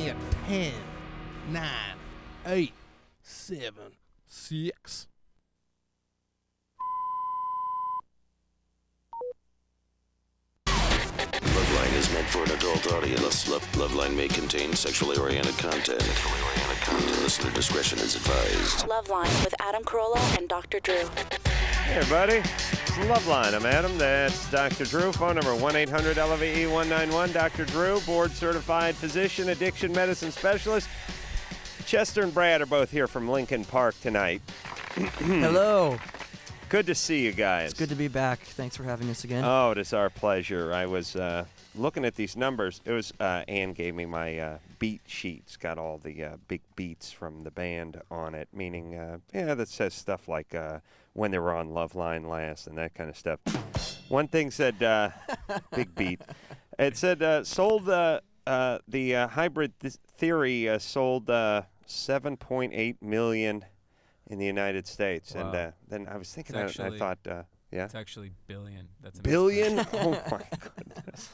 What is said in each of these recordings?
in 10, 9, 8, 7, 6. LoveLine is meant for an adult audience. LoveLine may contain sexually oriented content. Listener discretion is advised. LoveLine with Adam Carolla and Dr. Drew. Hey, everybody. It's LoveLine. I'm Adam. That's Dr. Drew. Phone number 1-800-LOVE-191. Dr. Drew, board-certified physician, addiction medicine specialist. Chester and Brad are both here from Linkin Park tonight. Hello. Good to see you guys. It's good to be back. Thanks for having us again. Oh, it is our pleasure. I was looking at these numbers. It was Ann gave me my beat sheet. It's got all the big beats from the band on it, meaning, that says stuff like when they were on LoveLine last and that kind of stuff. One thing said, big beat. It said sold the hybrid theory sold 7.8 million in the United States. Wow. And then I was thinking, I thought, yeah? It's actually billion. That's Billion? Oh, my goodness.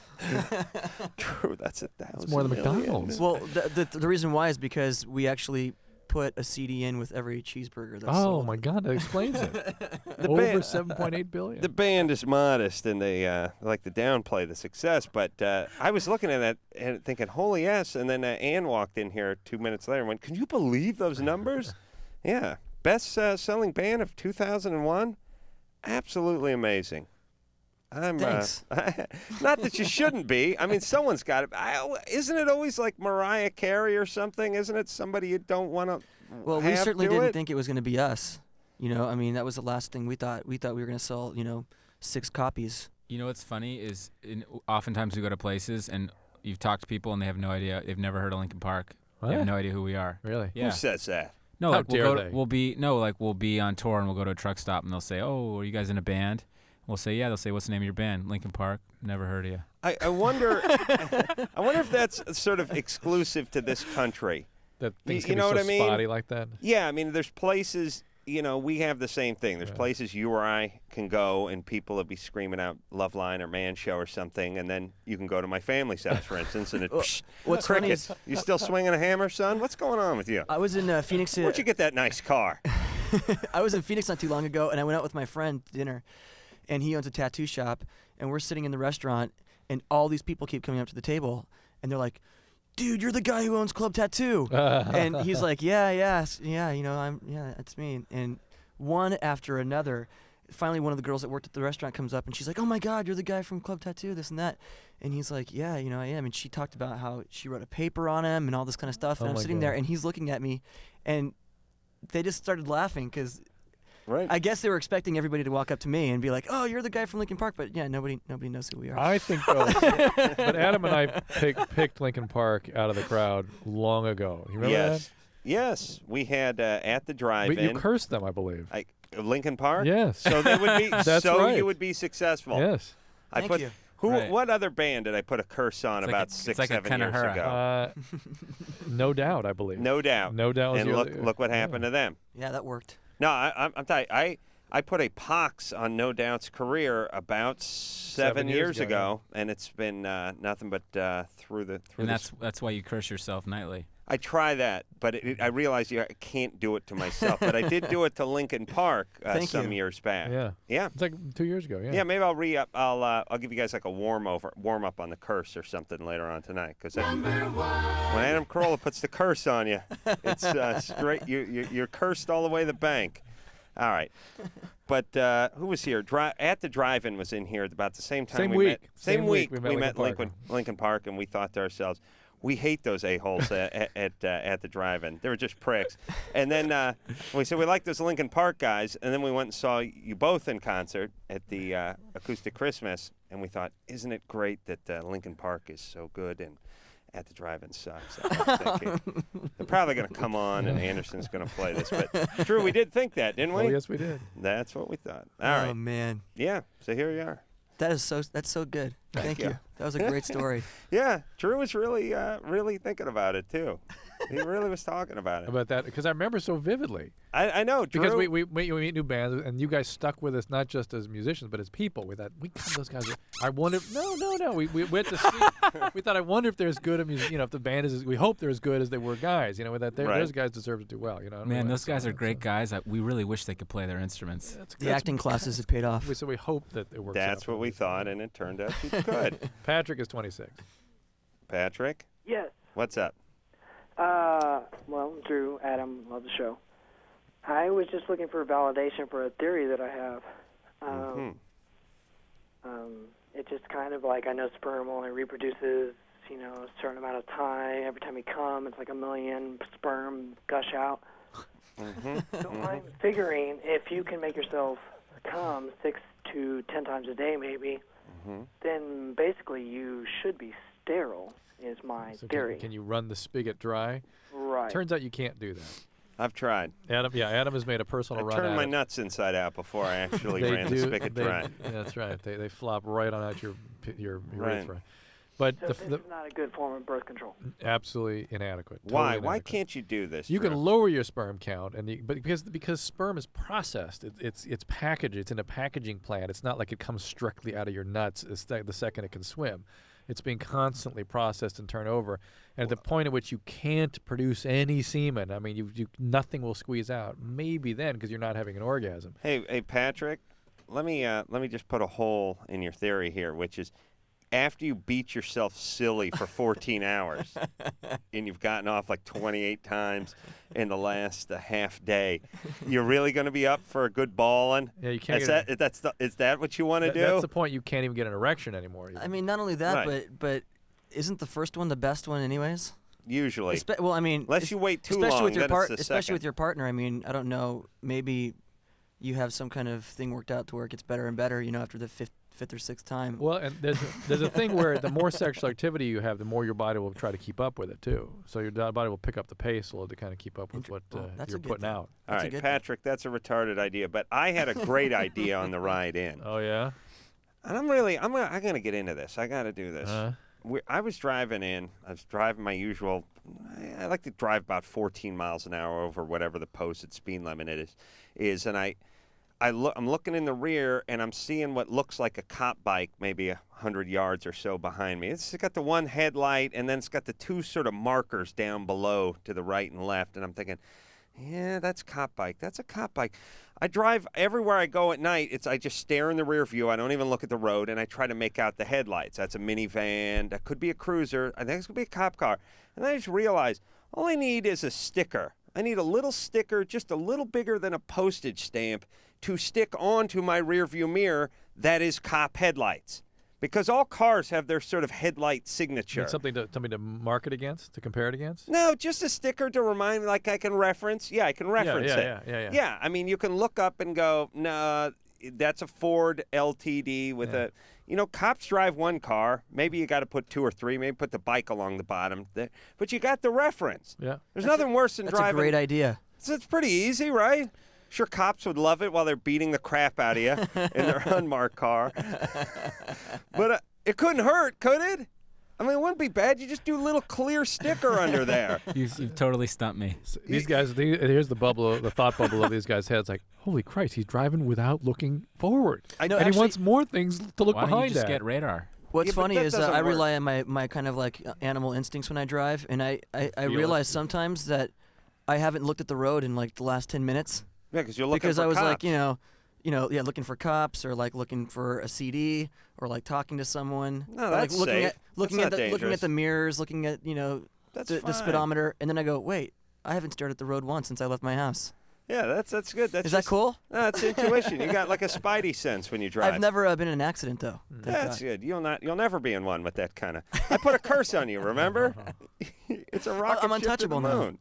True, that's 1,000 It's more than million. McDonald's. Well, the reason why is because we actually put a CD in with every cheeseburger that's Oh sold. my God, that explains it. The Over band- 7.8 billion. The band is modest, and they like to downplay the success. But I was looking at that and thinking, holy yes. And then Ann walked in here 2 minutes later and went, can you believe those numbers? Yeah. Best selling band of 2001? Absolutely amazing. Thanks. Not that you shouldn't be. I mean, someone's got it. Isn't it always like Mariah Carey or something? Isn't it somebody you don't want to Well, we certainly do didn't it? think it was going to be us. I mean, that was the last thing we thought. We thought we were going to sell, 6 copies. You know what's funny is oftentimes we go to places and you've talked to people and they have no idea. They've never heard of Linkin Park. They What? have no idea who we are. Really? Yeah. Who says that? No, How like dare we'll they? we'll be on tour and we'll go to a truck stop and they'll say, "Oh, are you guys in a band?" We'll say, "Yeah." They'll say, "What's the name of your band?" Linkin Park. Never heard of you. I wonder. I wonder if that's sort of exclusive to this country. That things you can know be what so I mean? spotty like that. Yeah, I mean, there's places. We have the same thing. There's Yeah. places you or I can go, and people will be screaming out "LoveLine" or "Man Show" or something, and then you can go to my family's house, for instance, and What's funny crickets. is You still swinging a hammer, son? What's going on with you? I was in Phoenix. Where'd you get that nice car? I was in Phoenix not too long ago, and I went out with my friend to dinner, and he owns a tattoo shop, and we're sitting in the restaurant, and all these people keep coming up to the table, and they're like, "Dude, you're the guy who owns Club Tattoo," and he's like, yeah, it's me, and one after another. Finally, one of the girls that worked at the restaurant comes up, and she's like, "Oh my God, you're the guy from Club Tattoo, this and that," and he's like, "Yeah, I am," and she talked about how she wrote a paper on him and all this kind of stuff, and Oh I'm my sitting God. there, and he's looking at me, and they just started laughing because Right. I guess they were expecting everybody to walk up to me and be like, "Oh, you're the guy from Linkin Park," but yeah, nobody knows who we are. I think, though, but Adam and I picked Linkin Park out of the crowd long ago. You remember Yes. Yes. We had at the that? drive-in. But you cursed them, I believe. Linkin Park. Yes. So they would be. That's so right. you would be successful. Yes. I Thank put. you. Right. What other band did I put a curse on It's about like a- 6, it's like a 7 years Kanahara. ago? No doubt, I believe. No doubt. No doubt. was And the look, other- look what happened to them. Yeah, that worked. No, I'm telling you, I put a pox on No Doubt's career about 7 years ago, and it's been nothing but through the. And that's why you curse yourself nightly. I try that, but I realize I can't do it to myself. But I did do it to Linkin Park some years back. Yeah. Yeah. It's like 2 years ago. Yeah. Yeah, maybe I'll re-up. I'll give you guys like a warm up on the curse or something later on tonight. Because when Adam Carolla puts the curse on you, it's straight. You're cursed all the way to the bank. All right. But who was here? At the drive-in was in here at about the same time. Same we week. Met, Same week we met met Linkin Park, and we thought to ourselves, we hate those a-holes at the drive-in. They were just pricks. And then we said we like those Linkin Park guys, and then we went and saw you both in concert at the Acoustic Christmas, and we thought, isn't it great that Linkin Park is so good and at the drive-in sucks? I was thinking, they're probably going to come on, and Anderson's going to play this. But true, we did think that, didn't we? Oh, yes, we did. That's what we thought. All Oh right. man, Yeah, so here we are. that's so good. Thank you. That was a great story. Yeah, Drew was really, really thinking about it too. He really was talking about it. About that, because I remember so vividly. I know, Drew. Because we meet new bands, and you guys stuck with us not just as musicians, but as people. We thought, those guys are, I wonder, no. We went to see, we thought, I wonder if they're as good a music, if the band is, we hope they're as good as they were guys, we thought those guys deserve to do well, Man, those guys are great guys. We really wish they could play their instruments. The acting classes have paid off. So we hope that it works out. That's what we thought, and it turned out he could. Patrick is 26. Patrick? Yes. What's up? Well, Drew, Adam, love the show. I was just looking for validation for a theory that I have. It's just kind of like, I know sperm only reproduces, a certain amount of time. Every time you come, it's like 1 million sperm gush out. So I'm figuring if you can make yourself come 6 to 10 times a day, maybe, then basically you should be sterile. Is my theory. Can you run the spigot dry? Right. Turns out you can't do that. I've tried. Adam has made a personal run. I turned at my it. nuts inside out before I actually ran the spigot dry. That's right. They flop right on out your Right. urethra. But so this is not a good form of birth control. Absolutely inadequate. Why? Totally Why inadequate. can't you do this? You Drew? can lower your sperm count, but because sperm is processed, it's packaged. It's in a packaging plant. It's not like it comes strictly out of your nuts the second it can swim. It's being constantly processed and turned over, and at the point at which you can't produce any semen, I mean, nothing will squeeze out. Maybe then, because you're not having an orgasm. Hey, Patrick, let me just put a hole in your theory here, which is, after you beat yourself silly for 14 hours, and you've gotten off like 28 times in the last half day, you're really going to be up for a good balling? Yeah, you can't. Is that what you want to do? That's the point. You can't even get an erection anymore. I mean, not only that, Right. but isn't the first one the best one, anyways? Usually. Well, I mean, Unless you wait too especially long, with your then it's the especially second. with your partner. I mean, I don't know. Maybe you have some kind of thing worked out to where it gets better and better. After the fifth or sixth time. Well, and there's a thing where the more sexual activity you have, the more your body will try to keep up with it too. So your body will pick up the pace a little to kind of keep up with what you're putting out. All right, Patrick, that's a retarded idea, but I had a great idea on the ride in. Oh yeah. And I'm gonna get into this. I got to do this. I was driving in. I was driving my usual. I like to drive about 14 miles an hour over whatever the posted speed limit is, and I'm looking in the rear, and I'm seeing what looks like a cop bike, maybe 100 yards or so behind me. It's got the one headlight, and then it's got the two sort of markers down below to the right and left. And I'm thinking, yeah, that's a cop bike. That's a cop bike. I drive everywhere I go at night. I just stare in the rear view. I don't even look at the road, and I try to make out the headlights. That's a minivan. That could be a cruiser. I think it's going to be a cop car. And I just realized all I need is a sticker. I need a little sticker, just a little bigger than a postage stamp, to stick onto my rearview mirror that is cop headlights. Because all cars have their sort of headlight signature. You need something to mark it against, to compare it against? No, just a sticker to remind me, like I can reference. Yeah, I can reference it. Yeah. Yeah, I mean, you can look up and go, nah, that's a Ford LTD with a, cops drive one car. Maybe you got to put 2 or 3. Maybe put the bike along the bottom. But you got the reference. Yeah. There's nothing worse than driving. That's a great idea. It's pretty easy, right? Sure, cops would love it while they're beating the crap out of you in their unmarked car. But it couldn't hurt, could it? I mean, it wouldn't be bad. You just do a little clear sticker under there. You've totally stumped me. So these guys, here's the thought bubble of these guys' heads. Like, holy Christ, he's driving without looking forward. I know, and actually, he wants more things to look why don't behind you just at. get radar? What's funny is I work. rely on my kind of like animal instincts when I drive, and I realize sometimes that I haven't looked at the road in like the last 10 minutes. Yeah, because you're looking because for I was cops. like, looking for cops or like looking for a CD or like talking to someone. No, or, that's like safe. looking That's not at dangerous. the mirrors, looking at That's the fine. speedometer, and then I go, wait, I haven't stared at the road once since I left my house. Yeah, that's good. Is that cool? No, that's intuition. You got like a spidey sense when you drive. I've never been in an accident though. That's good. You'll never be in one with that kind of. I put a curse on you. Remember? It's a rocket I'm ship to untouchable the now. moon.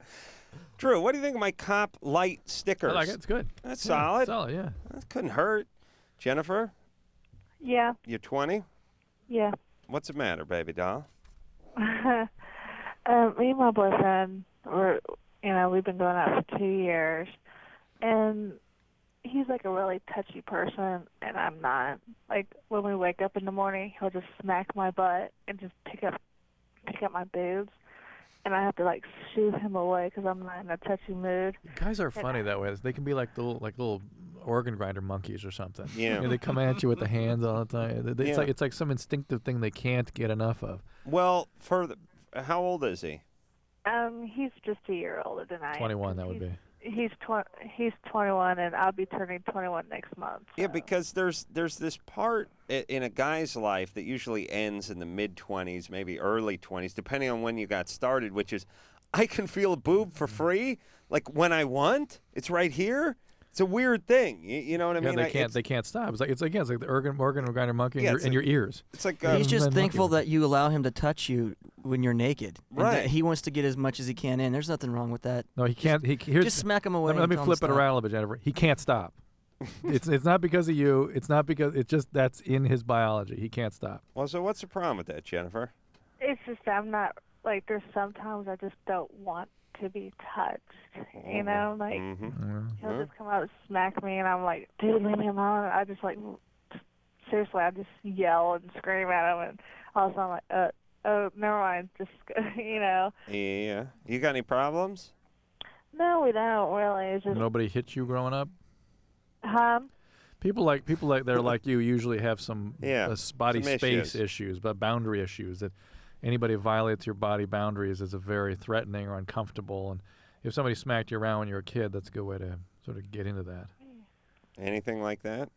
Drew, what do you think of my cop light stickers? I like it. It's good. That's solid. Solid, yeah. That couldn't hurt. Jennifer, Yeah, you're 20. yeah. What's the matter, baby doll? Me and my boyfriend we've been going out for 2 years, and he's like a really touchy person, and I'm not. Like when we wake up in the morning, he'll just smack my butt and just pick up my boobs, and I have to like shoo him away because I'm not in a touchy mood. Guys are funny that way. They can be like little organ grinder monkeys or something. Yeah. They come at you with the hands all the time. It's Yeah. like some instinctive thing they can't get enough of. Well, how old is he? He's just a year older than I am. 21, that would be. He's 21, and I'll be turning 21 next month. Yeah, because there's this part in a guy's life that usually ends in the mid-20s, maybe early 20s, depending on when you got started, which is I can feel a boob for free, like when I want. It's right here. It's a weird thing. You know what I mean? They can't stop. It's like the organ grinder monkey in your ears. It's like He's just thankful that you allow him to touch you when you're naked. And Right. that he wants to get as much as he can in. There's nothing wrong with that. No, he can't. Just smack him away. Let me flip it around a little bit, Jennifer. He can't stop. It's not because of you. It's not because it's just that's in his biology. He can't stop. Well, so what's the problem with that, Jennifer? It's just I'm not like there's sometimes I just don't want to be touched. You know, like he'll just come out and smack me, and I'm like, dude, leave me alone. I just like seriously, I just yell and scream at him, and all of a sudden I'm like, oh, never mind, just you know. Yeah. You got any problems? No, we don't really. It's just Nobody hit you growing up. People like that are like you usually have some body some space issues, but boundary issues. That anybody who violates your body boundaries is a very threatening or uncomfortable. And if somebody smacked you around when you were a kid, that's a good way to sort of get into that. Anything like that?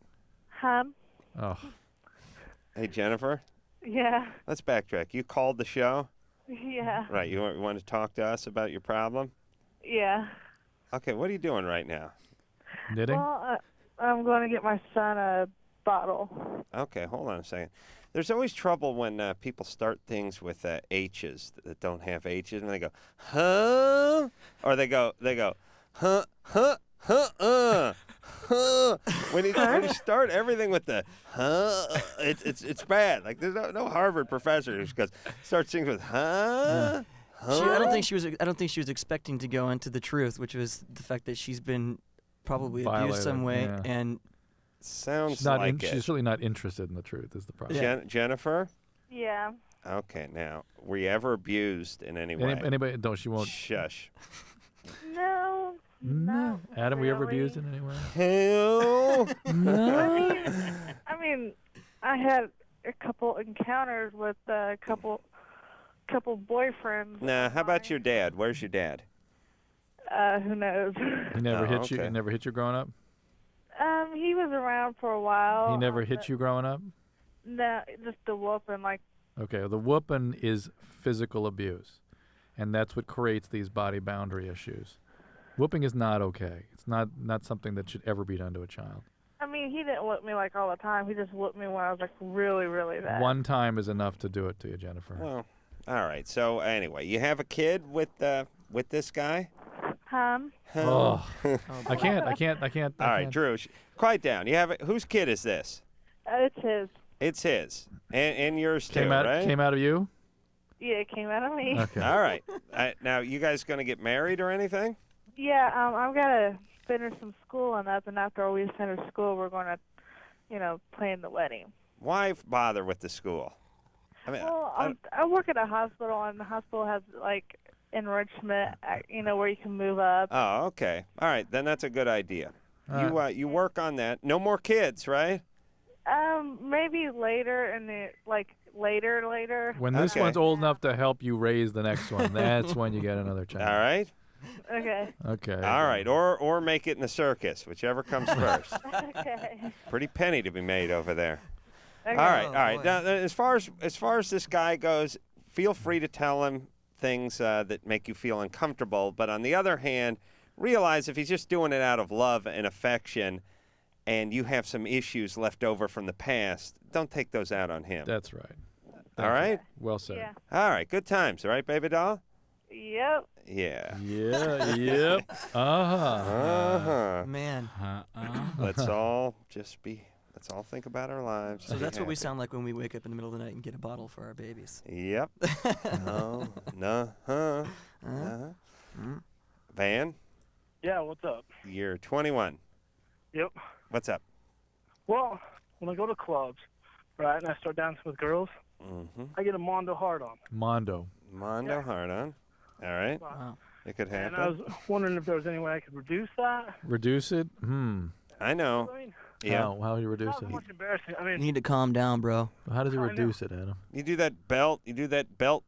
Oh. Hey, Jennifer? Yeah. Let's backtrack. You called the show? Yeah. Right. You want to talk to us about your problem? Yeah. Okay, what are you doing right now? Knitting? Well, I'm going to get my son a bottle. Okay, hold on a second. There's always trouble when people start things with H's that don't have H's, and they go, huh? Or they go, huh, huh, huh, huh. When you start everything with the huh, it's bad. Like there's no Harvard professor who just goes starts things with huh. I don't think she was expecting to go into the truth, which was the fact that she's been probably abused some way, and sounds she's really not interested in the truth. Is the problem? Jennifer? Yeah. Okay, now were you ever abused in any way? Anybody? No, she won't. Shush. No. No. Adam, were you ever abused in any way? Hell no. I mean, I had a couple encounters with a couple boyfriends. Nah, how about your dad? Where's your dad? Who knows? He never hit you. He never hit you growing up. He was around for a while. He never hit you growing up. No, just the whooping, like. Okay, the whooping is physical abuse, and that's what creates these body boundary issues. Whooping is not okay. It's not something that should ever be done to a child. I mean, he didn't whoop me like all the time. He just whooped me when I was like really, really bad. One time is enough to do it to you, Jennifer. Well, all right. So anyway, you have a kid with this guy? Oh, I can't. All right, Drew, quiet down. You have whose kid is this? It's his. It's his, and yours too, right? Came out of you? Yeah, it came out of me. Okay. All right. Now, you guys going to get married or anything? Yeah, I'm gonna finish some school and that, and after we finish school, we're going to, plan the wedding. Why bother with the school? I mean, well, I work at a hospital, and the hospital has like enrichment, where you can move up. Oh, okay. All right, then that's a good idea. You work on that. No more kids, right? Maybe later later. When this one's old enough to help you raise the next one, that's when you get another child. All right. Okay. Okay. All right, or make it in the circus, whichever comes first. Okay. Pretty penny to be made over there. Okay. All right. Now, as far as this guy goes, feel free to tell him things that make you feel uncomfortable. But on the other hand, realize if he's just doing it out of love and affection, and you have some issues left over from the past, don't take those out on him. That's right. All right? Well said. Yeah. All right, good times, all right, baby doll? Yep. Yeah. Yeah, yep. Man. Let's all think about our lives. So Be that's what we happy. sound like when we wake up in the middle of the night and get a bottle for our babies. Yep. Van, Yeah, what's up? you're 21. Yep. What's up? Well, when I go to clubs, right, and I start dancing with girls, I get a Mondo hard on. Mondo hard on. All right. Wow. It could happen. And I was wondering if there was any way I could reduce that. Reduce it? I know. I mean, Yeah. How do you reduce not it? much embarrassing. I mean, You need to calm down, bro. How does he I know. reduce it, Adam? You do that belt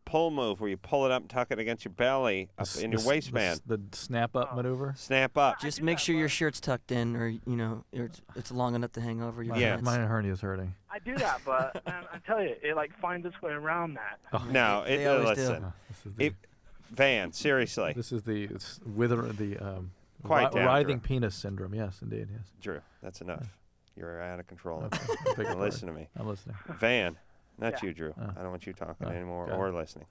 pull move where you pull it up and tuck it against your belly up in your waistband. The snap up maneuver? Snap up. Just make sure your shirt's tucked in, or it's long enough to hang over your pants. My hernia's hurting. I do that, but man, I tell you, it like finds its way around that. No, They always do. listen. This is the, Van, seriously. this is the Quiet down, writhing Drew. penis syndrome. Yes, indeed. Yes. Drew, that's enough. You're out of control. Okay. Beg your Now listen to me. I'm listening. Van, not Yeah. you, Drew. I don't want you talking Oh, anymore got or it. listening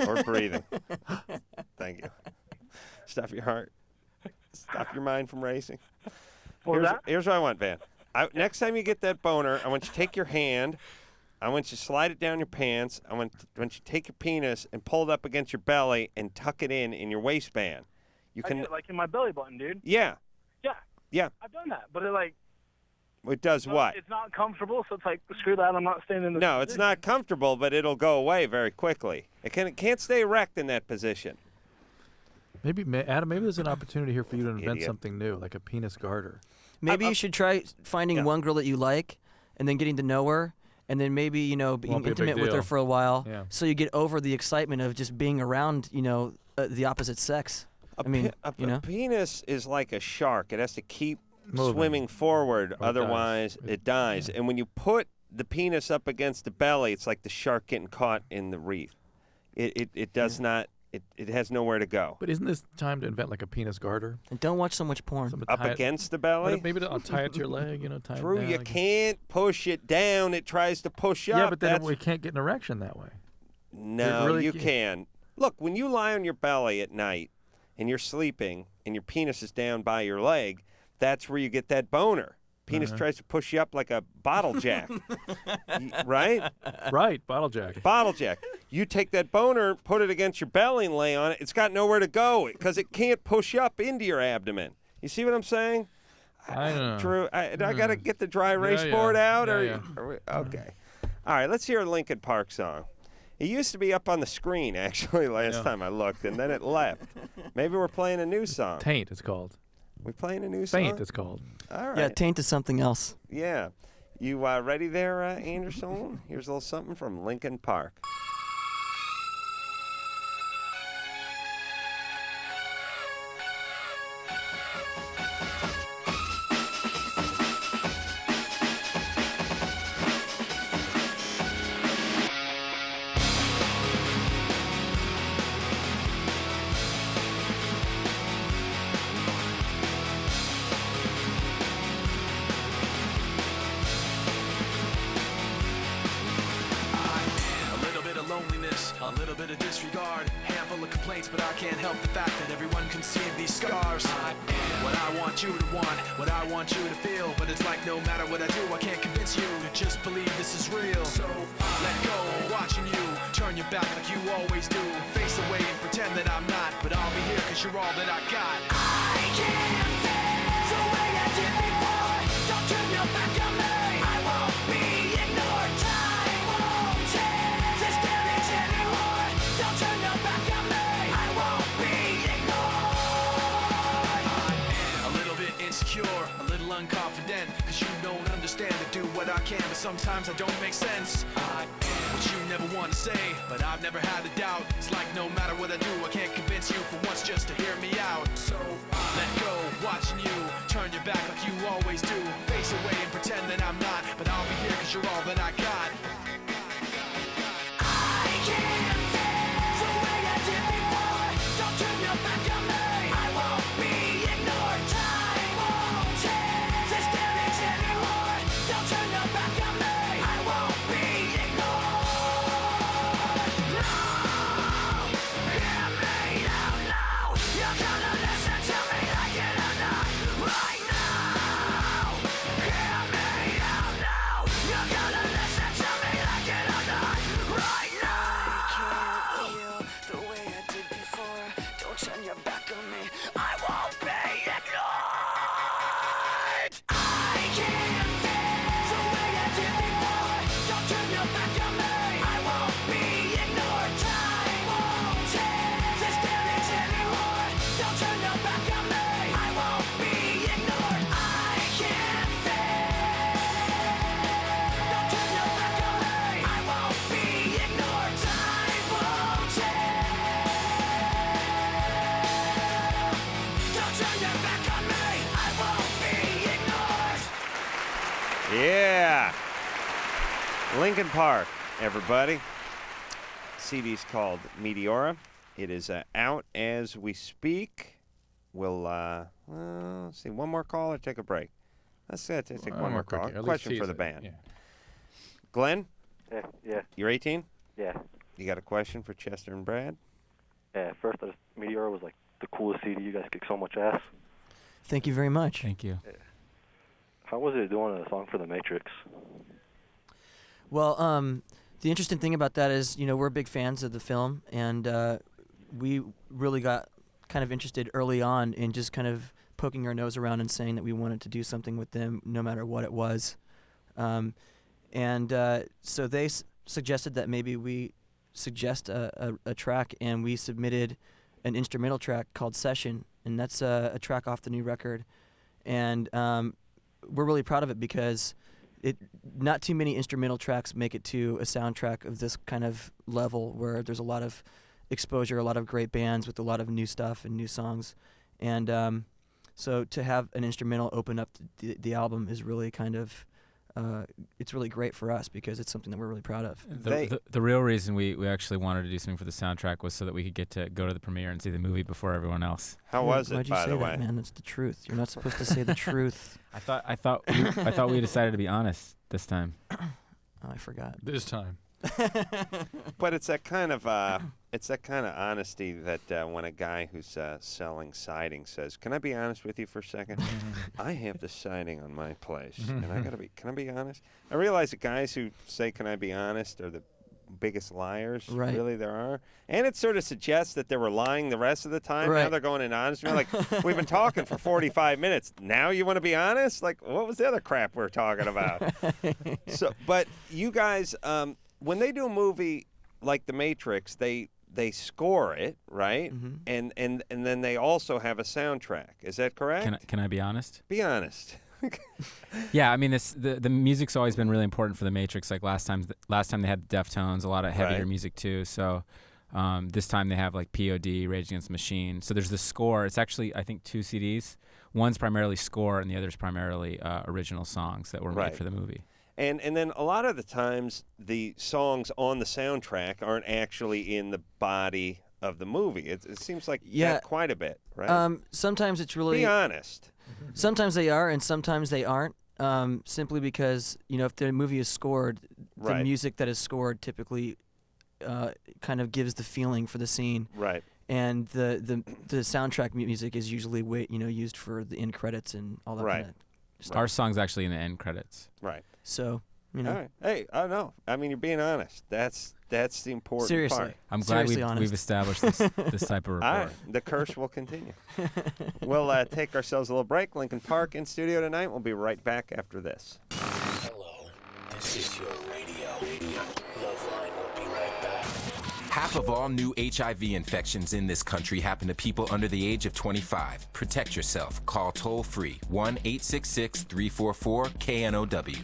or breathing. Thank you. Stop your heart. Stop your mind from racing. What was that? Here's what I want, Van. Next time you get that boner, I want you to take your hand. I want you to slide it down your pants. I want you to take your penis and pull it up against your belly and tuck it in your waistband. You I can. do it, like in my belly button, dude. Yeah. Yeah. Yeah. I've done that, but it like. It does what? It's not comfortable, so it's like screw that. I'm not staying in this. No, it's position. not comfortable, but it'll go away very quickly. It can't stay erect in that position. Maybe Adam. Maybe there's an opportunity here for you to invent Idiot. something new, like a penis garter. Maybe you should try finding Yeah. one girl that you like, and then getting to know her, and then maybe being Won't be a big intimate with her deal. for a while, Yeah. so you get over the excitement of just being around the opposite sex. A penis is like a shark. It has to keep Moving. swimming forward, Or it otherwise dies. it dies. And when you put the penis up against the belly, it's like the shark getting caught in the reef. It does not. It has nowhere to go. But isn't this time to invent like a penis garter? And don't watch so much porn. Something Up tie it- against the belly. Maybe I'll tie it to your leg. Tie it Drew, down. you can't push it down. It tries to push up. Yeah, but then That's- we can't get an erection that way. No, really you can't. can. Look, when you lie on your belly at night and you're sleeping and your penis is down by your leg, that's where you get that boner. Penis tries to push you up like a bottle jack. Right? Right, bottle jack. Bottle jack. You take that boner, put it against your belly and lay on it. It's got nowhere to go because it can't push up into your abdomen. You see what I'm saying? I know. Drew, I got to get the dry erase yeah. board out? Yeah, Okay. All right, let's hear a Linkin Park song. It used to be up on the screen, actually, last time I looked, and then it left. Maybe we're playing a new song. Taint, it's called. We playing a new song? Faint, it's called. All right. Yeah, taint is something else. Yeah. You ready there, Anderson? Here's a little something from Linkin Park. A little bit of loneliness, a little bit of disregard, handful of complaints, but I can't help the fact that everyone can see these scars. I am what I want you to want, what I want you to feel, but it's like no matter what I do, I can't convince you to just believe this is real. So let go, watching you turn your back like you always do, face away and pretend that I'm not, but I'll be here 'cause you're all that I got. I can't feel the way I did before. Don't turn your back on me. I won't be ignored. Time won't change this damage anymore. Don't turn your back on me. I won't be ignored. I'm a little bit insecure, a little unconfident, 'cause you don't understand to do what I can, but sometimes I don't make sense. I am what you never want to say, but I've never had a doubt. It's like no matter what I do, I can't convince you for once just to hear me out. So let go, watching you turn your back like you always do, face away and pretend that I'm not, but I'll be here 'cause you're all that I got. I can't feel the way I did before. Don't turn your back on me. I won't be ignored. Time won't change this damage anymore. Don't turn your back on me. I won't be ignored. No, hear Yeah. Linkin Park, everybody. CD's called Meteora. It is out as we speak. We'll see, one more call or take a break? Let's take one more call. Question for the band. Yeah. Glenn? Yeah. You're 18? Yeah. You got a question for Chester and Brad? Yeah. First, Meteora was like the coolest CD. You guys kick so much ass. Thank you very much. Thank you. Yeah. How was it doing a song for The Matrix? Well, the interesting thing about that is, we're big fans of the film, and we really got kind of interested early on in just kind of poking our nose around and saying that we wanted to do something with them no matter what it was. So they suggested that maybe we suggest a track, and we submitted an instrumental track called Session, and that's a track off the new record. And we're really proud of it because not too many instrumental tracks make it to a soundtrack of this kind of level where there's a lot of exposure, a lot of great bands with a lot of new stuff and new songs. And so to have an instrumental open up the album is really kind of, it's really great for us because it's something that we're really proud of. The real reason we actually wanted to do something for the soundtrack was so that we could get to go to the premiere and see the movie before everyone else. How was it, Why'd you by say the that, way? man? That's the truth. You're not supposed to say the truth. I thought we decided to be honest this time. Oh, I forgot. This time. But it's that kind of honesty that when a guy who's selling siding says, "Can I be honest with you for a second? I have the siding on my place, and can I be honest?" I realize that guys who say, "Can I be honest?" are the biggest liars. Right. Really, there are, and it sort of suggests that they were lying the rest of the time. Right. Now they're going in honest. We're like, we've been talking for 45 minutes. Now you want to be honest? Like, what was the other crap we were talking about? But you guys. When they do a movie like The Matrix, they score it, right? Mm-hmm. And then they also have a soundtrack. Is that correct? Can I be honest? Be honest. Yeah, I mean, the music's always been really important for The Matrix. Like last time they had the Deftones, a lot of heavier music too. So this time they have like POD, Rage Against the Machine. So there's the score. It's actually, I think, 2 CDs. One's primarily score, and the other's primarily original songs that were made for the movie. And then a lot of the times the songs on the soundtrack aren't actually in the body of the movie. It seems like that quite a bit, right? Sometimes it's really... Be honest. Sometimes they are, and sometimes they aren't. Simply because, if the movie is scored, the music that is scored typically kind of gives the feeling for the scene. Right. And the soundtrack music is usually used for the end credits and all that kind of stuff. Our song's actually in the end credits. Right. So, All right. Hey, I don't know. I mean, you're being honest. That's the important Seriously. part. I'm glad we've established this type of rapport. All right. The curse will continue. We'll take ourselves a little break. Linkin Park in studio tonight. We'll be right back after this. Hello, this is your radio. LoveLine will be right back. Half of all new HIV infections in this country happen to people under the age of 25. Protect yourself. Call toll-free 1-866-344-KNOW.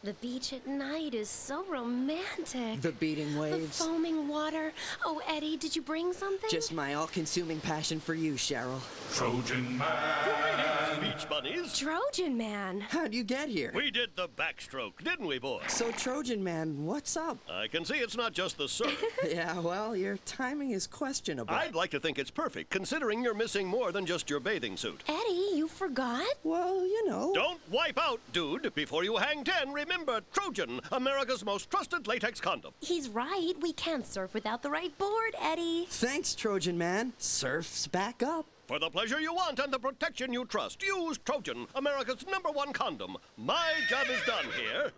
The beach at night is so romantic. The beating waves. The foaming water. Oh, Eddie, did you bring something? Just my all-consuming passion for you, Cheryl. Trojan Man. Beach bunnies. Trojan Man. How'd you get here? We did the backstroke, didn't we, boy? So, Trojan Man, what's up? I can see it's not just the surf. Yeah, well, your timing is questionable. I'd like to think it's perfect, considering you're missing more than just your bathing suit. Eddie, you forgot? Well, Don't wipe out, dude. Before you hang 10, remember Trojan, America's most trusted latex condom. He's right. We can't surf without the right board, Eddie. Thanks, Trojan Man. Surf's back up. For the pleasure you want and the protection you trust, use Trojan, America's #1 condom. My job is done here.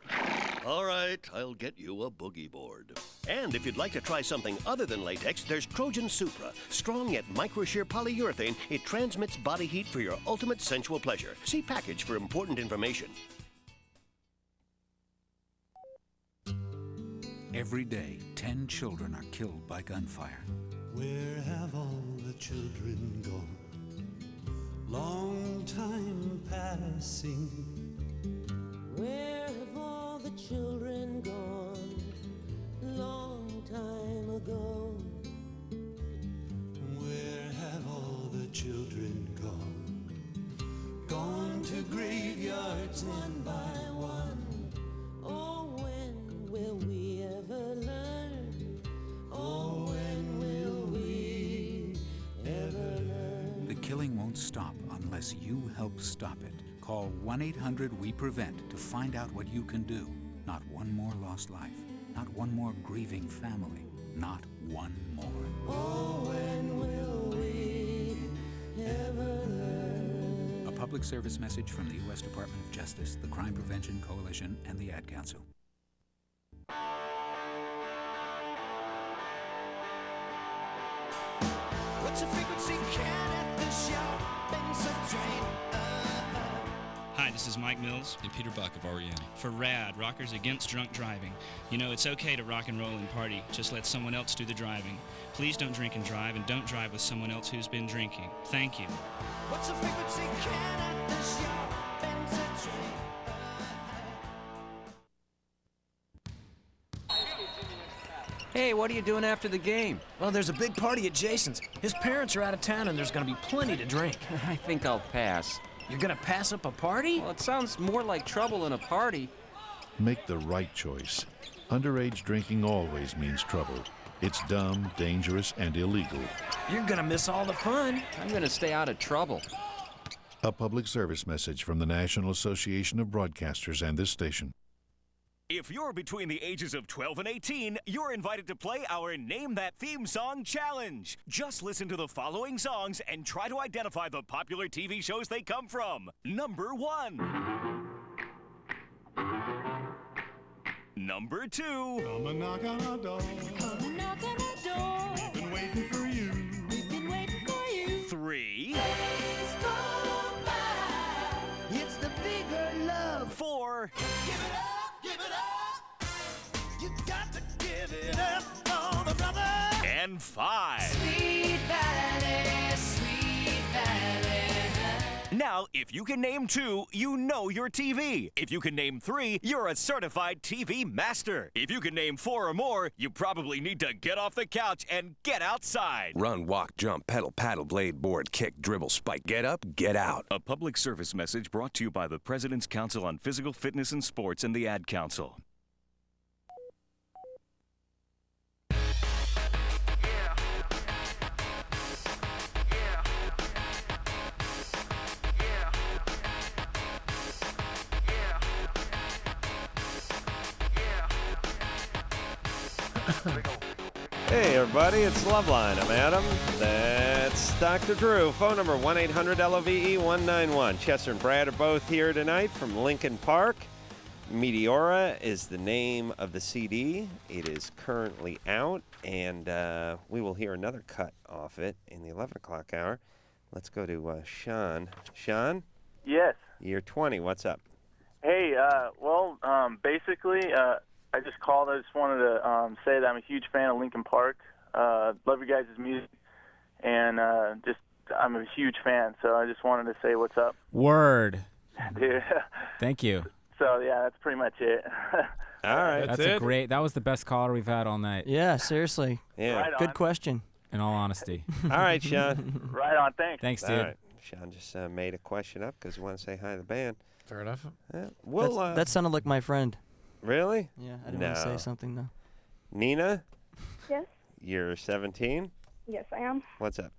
All right, I'll get you a boogie board. And if you'd like to try something other than latex, there's Trojan Supra. Strong yet micro-shear polyurethane, it transmits body heat for your ultimate sensual pleasure. See package for important information. Every day, 10 children are killed by gunfire. Where have all the children gone? Long time passing. Where have all the children gone? Long time ago. words one by one. Oh, when will we ever learn? Oh, when will we ever learn? The killing won't stop unless you help stop it. Call 1-800-WE-PREVENT to find out what you can do. Not one more lost life. Not one more grieving family. Not one more. Oh, when will we ever learn? A public service message from the U.S. Department of Justice, the Crime Prevention Coalition, and the Ad Council. What's the frequency count at the shop? Been so drained. Hi, this is Mike Mills and Peter Buck of REM. For RAD, Rockers Against Drunk Driving. You know, it's okay to rock and roll and party. Just let someone else do the driving. Please don't drink and drive, and don't drive with someone else who's been drinking. Thank you. What's the frequency count at the shop? Been so drained. Hey, what are you doing after the game? Well, there's a big party at Jason's. His parents are out of town and there's gonna be plenty to drink. I think I'll pass. You're gonna pass up a party? Well, it sounds more like trouble than a party. Make the right choice. Underage drinking always means trouble. It's dumb, dangerous, and illegal. You're gonna miss all the fun. I'm gonna stay out of trouble. A public service message from the National Association of Broadcasters and this station. If you're between the ages of 12 and 18, you're invited to play our Name That Theme Song Challenge. Just listen to the following songs and try to identify the popular TV shows they come from. Number 1. Number 2. Come and knock on our door. Come and knock on our door. We've been waiting for you. We've been waiting for you. 3. Days go by. It's the bigger love. 4. Give it up. Give it up! You got to give it up for the brother! And 5. Sweet Valley, Sweet Valley. Now, if you can name 2, you know your TV. If you can name 3, you're a certified TV master. If you can name 4 or more, you probably need to get off the couch and get outside. Run, walk, jump, pedal, paddle, blade, board, kick, dribble, spike. Get up, get out. A public service message brought to you by the President's Council on Physical Fitness and Sports and the Ad Council. Hey everybody, it's LoveLine. I'm Adam. That's Dr. Drew. Phone number 1-800-LOVE-191. Chester and Brad are both here tonight from Linkin Park. Meteora is the name of the CD. It is currently out, and we will hear another cut off it in the 11 o'clock hour. Let's go to Sean. Sean? Yes. You're 20. What's up? Hey, basically, I just called. I just wanted to say that I'm a huge fan of Linkin Park. Love your guys' music, and I'm a huge fan. So I just wanted to say what's up. Word. Dude. Thank you. So yeah, that's pretty much it. All right, That's a great. That was the best caller we've had all night. Yeah, seriously. Yeah. Right Good on. question. In all honesty. All right, Sean. Right on. Thanks. Thanks, All dude. right. Sean just made a question up because we want to say hi to the band. Fair enough. Well, that sounded like my friend. Really? Yeah, I didn't want to say something though. Nina, Yes, you're 17. yes, I am. What's up?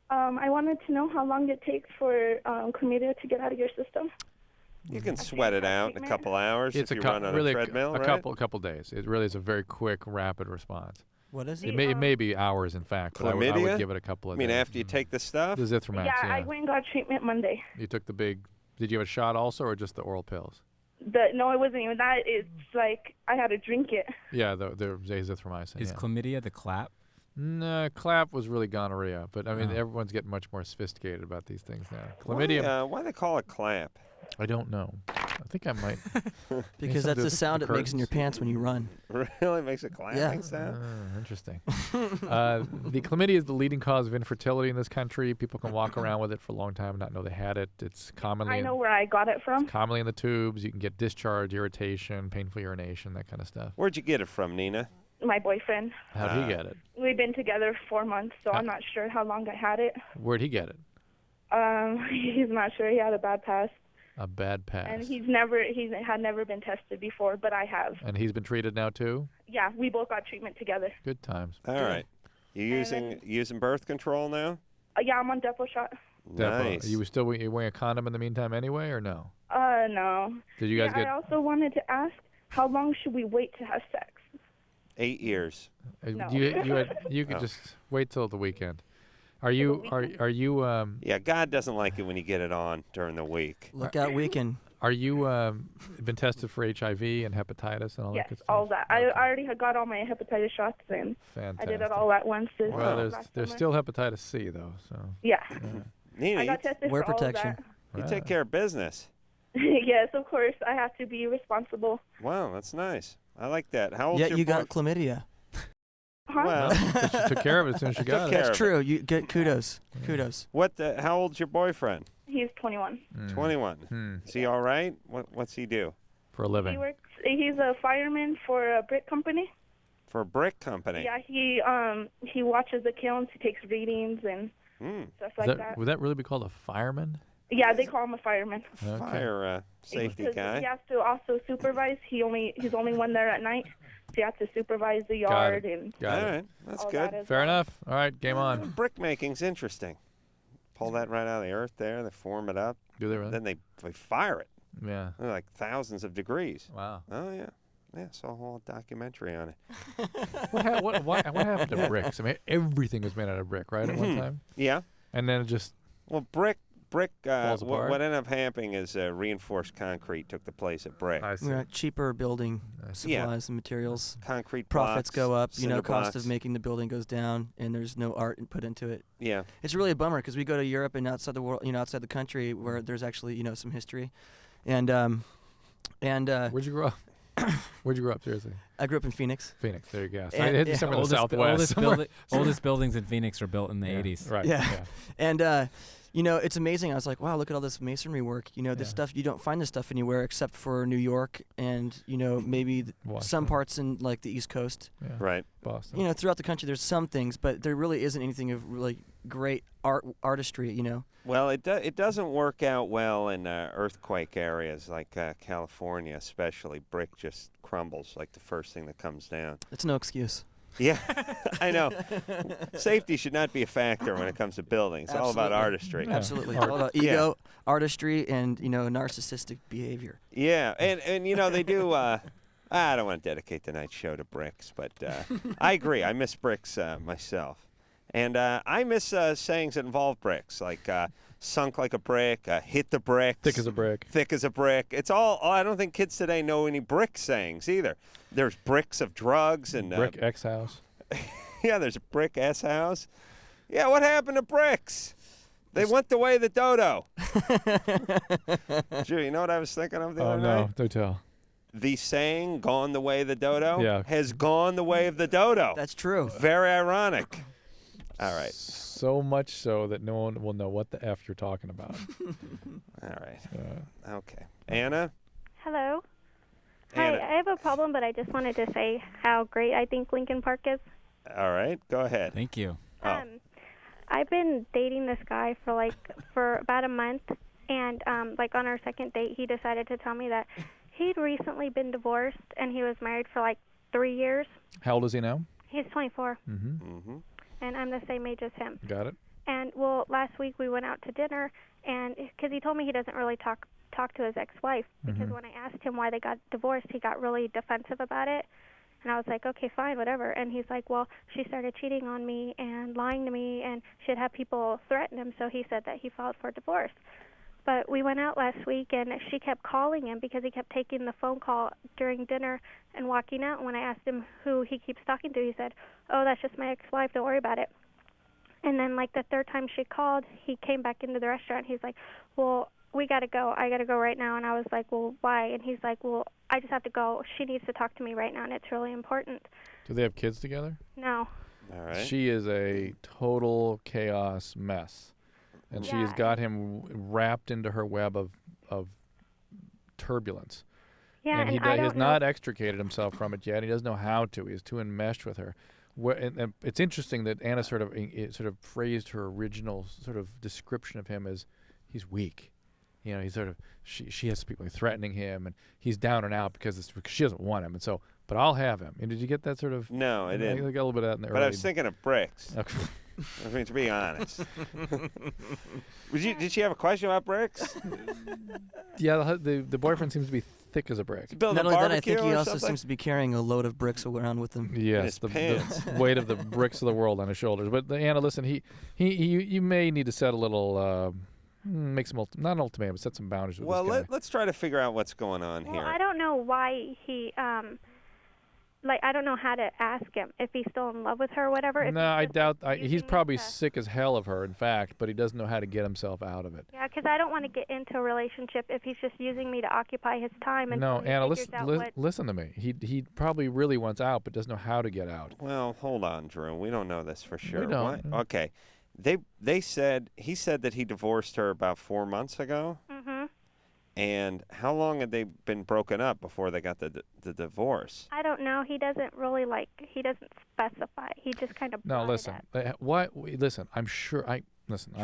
I wanted to know how long it takes for chlamydia to get out of your system. You can sweat it out in a couple hours It's if you a run on really a treadmill, a right? couple days. It really is a very quick, rapid response. What is It it? may be hours, in fact. But I Chlamydia? would give it a couple of I mean, days. after you take the stuff? The Zithromax, Yeah, I went and got treatment Monday. You took the big. Did you have a shot also, or just the oral pills? No, it wasn't even that. It's like I had to drink it. Yeah, the azithromycin. Is yeah. chlamydia the clap? No, clap was really gonorrhea, but I mean, Oh. everyone's getting much more sophisticated about these things now. Chlamydia. Why they call it clap? I don't know. I think I might. Because that's the sound it makes in your pants when you run. Really makes a clapping sound? Interesting. The chlamydia is the leading cause of infertility in this country. People can walk around with it for a long time and not know they had it. It's commonly I know where I got it from. commonly in the tubes. You can get discharge, irritation, painful urination, that kind of stuff. Where'd you get it from, Nina? My boyfriend. How'd he get it? We've been together 4 months, so I'm not sure how long I had it. Where'd he get it? He's not sure. He had a bad past. A bad pass. And he had never been tested before, but I have. And he's been treated now too? Yeah, we both got treatment together. Good times. All right. You using birth control now? Yeah, I'm on Depo shot. Nice. You wearing a condom in the meantime anyway, or no? No. Did you guys get? I also wanted to ask, how long should we wait to have sex? 8 years. No. You could just wait till the weekend. Are you? Yeah, God doesn't like it when you get it on during the week. Look out weekend. Are you been tested for HIV and hepatitis and all that good stuff? All that. I already had got all my hepatitis shots, and I did it all at once. Well, there's still hepatitis C though, so. Yeah. Nina, I got tested for all of that. You take care of business. Yes, of course. I have to be responsible. Wow, that's nice. I like that. How old? Yeah, you got chlamydia. Well, she took care of it as soon as she got it. That's true. You get kudos. Kudos. How old's your boyfriend? He's 21. 21. Is he all right? What's he do? For a living. He's a fireman for a brick company. For a brick company? Yeah, he watches the kilns, he takes readings and stuff like that. Would that really be called a fireman? Yeah, they call him a fireman. Okay. Fire safety guy. He has to also supervise. He's only one there at night. So he has to supervise the yard and. Got it. All right, that's all good. that Fair enough. All right, game on. Brick making's interesting. Pull that right out of the earth there. They form it up. Do they really? Then they fire it. Yeah. They're like thousands of degrees. Wow. Oh yeah. Yeah, saw a whole documentary on it. What happened to bricks? I mean, everything was made out of brick, right? At one time. Yeah. And then it just. Well, brick. Falls apart? What ended up happening is reinforced concrete took the place of brick. I see. We're at cheaper building supplies and materials. Concrete profits blocks, go up. cinder Cost blocks. of making the building goes down, and there's no art put into it. Yeah. It's really a bummer because we go to Europe and outside the world, outside the country where there's actually some history, and Where'd you grow up? Where'd you grow up, seriously? I grew up in Phoenix. Phoenix, there you go. So And- I hit somewhere in the Southwest. Oldest buildings in Phoenix were built in the 80s. Right. Yeah. And it's amazing. I was like, wow, look at all this masonry work. This stuff, you don't find this stuff anywhere except for New York and, maybe some parts in like the East Coast. Yeah. Right. Boston. Throughout the country there's some things, but there really isn't anything of really great artistry, Well, it doesn't work out well in earthquake areas like California, especially. Brick just crumbles like the first thing that comes down. It's no excuse. Yeah, I know. Safety should not be a factor when it comes to buildings. It's all about artistry. Absolutely. All about ego, artistry, and, narcissistic behavior. Yeah, and they do. I don't want to dedicate tonight's show to bricks, but I agree. I miss bricks myself. And I miss sayings that involve bricks, like sunk like a brick, hit the bricks. Thick as a brick. Thick as a brick. It's all, I don't think kids today know any brick sayings either. There's bricks of drugs and... Brick X house. Yeah, there's a brick S house. Yeah, what happened to bricks? They went the way of the dodo. Drew, you know what I was thinking of the other night? Oh, no, do tell. The saying, gone the way of the dodo, Yeah. has gone the way of the dodo. That's true. Very ironic. All right. So much so that no one will know what the F you're talking about. All right. Okay. Anna? Hello. Anna. Hi, I have a problem, but I just wanted to say how great I think Linkin Park is. All right. Go ahead. Thank you. I've been dating this guy for about a month, and on our second date, he decided to tell me that he'd recently been divorced, and he was married for 3 years. How old is he now? He's 24. Mm-hmm. And I'm the same age as him. Got it. And last week we went out to dinner, and because he told me he doesn't really talk to his ex-wife, because when I asked him why they got divorced, he got really defensive about it. And I was like, okay, fine, whatever. And he's like, well, she started cheating on me and lying to me, and she'd have people threaten him, so he said that he filed for divorce. But we went out last week, and she kept calling him because he kept taking the phone call during dinner and walking out. And when I asked him who he keeps talking to, he said, oh, that's just my ex-wife, don't worry about it. And then, the third time she called, he came back into the restaurant. He's like, well, we got to go. I got to go right now. And I was like, well, why? And he's like, well, I just have to go. She needs to talk to me right now, and it's really important. Do they have kids together? No. All right. She is a total chaos mess. And she has got him wrapped into her web of turbulence. Yeah, and he I has don't not know. extricated himself from it yet. He doesn't know how to. He's too enmeshed with her. And it's interesting that Anna sort of phrased her original sort of description of him as he's weak. You know, he's sort of she has people threatening him, and he's down and out because she doesn't want him, and so. But I'll have him. And did you get that sort of? No, I didn't. I got a little bit of that in there. But I was thinking of bricks. Okay. I mean, to be honest. Did she have a question about bricks? Yeah, the boyfriend seems to be thick as a brick. Not only that, I think he also seems to be carrying a load of bricks around with him. Yes, the weight of the bricks of the world on his shoulders. But Anna, listen, you may need to set a little, make some not an ultimatum, but set some boundaries with this guy. Let's try to figure out what's going on Well, here. I don't know why he I don't know how to ask him if he's still in love with her or whatever. No, I doubt. He's probably sick as hell of her, in fact, but he doesn't know how to get himself out of it. Yeah, because I don't want to get into a relationship if he's just using me to occupy his time. No, he Anna, figures out listen to me. He probably really wants out, but doesn't know how to get out. Well, hold on, Drew. We don't know this for sure. We don't. What? Okay. He said that he divorced her about 4 months ago. Mm-hmm. And how long had they been broken up before they got the divorce? I don't know. He doesn't really he doesn't specify. He just kind of No, listen. Listen, I'm sure I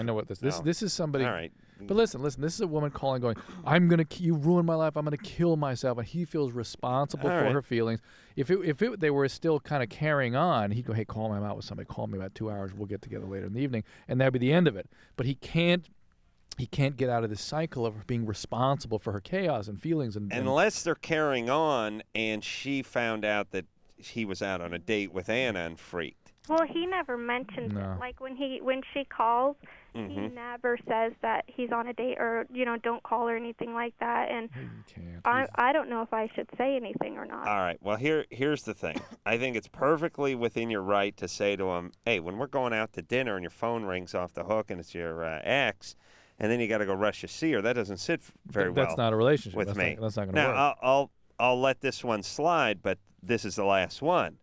know what this is somebody. All right. But listen, this is a woman calling going, you ruined my life. I'm going to kill myself, and he feels responsible for her feelings. If they were still kind of carrying on, he'd go, "Hey, call me out with somebody. Call me about 2 hours. We'll get together later in the evening." And that'd be the end of it. But he can't get out of this cycle of being responsible for her chaos and feelings. Unless they're carrying on and she found out that he was out on a date with Anna and freaked. Well, he never mentions it. Like when she calls, he never says that he's on a date or, don't call or anything like that. And I don't know if I should say anything or not. All right. Well, here's the thing. I think it's perfectly within your right to say to him, "Hey, when we're going out to dinner and your phone rings off the hook and it's your ex, and then you got to go rush to see her, that doesn't sit very well. That's not a relationship with me. That's not going to work. Now, I'll let this one slide, but this is the last one.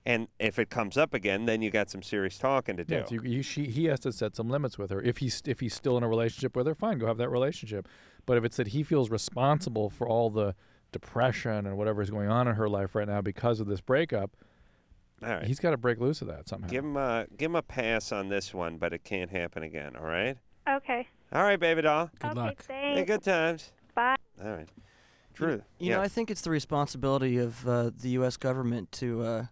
And if it comes up again, then you got some serious talking to do. Yeah, he has to set some limits with her. If he's still in a relationship with her, fine, go have that relationship. But if it's that he feels responsible for all the depression and whatever is going on in her life right now because of this breakup, all right, he's got to break loose of that somehow. Give him a pass on this one, but it can't happen again. All right. Okay. All right, baby doll. Good luck. Thanks. Hey, good times. Bye. All right. Drew. You know, I think it's the responsibility of the U.S. government to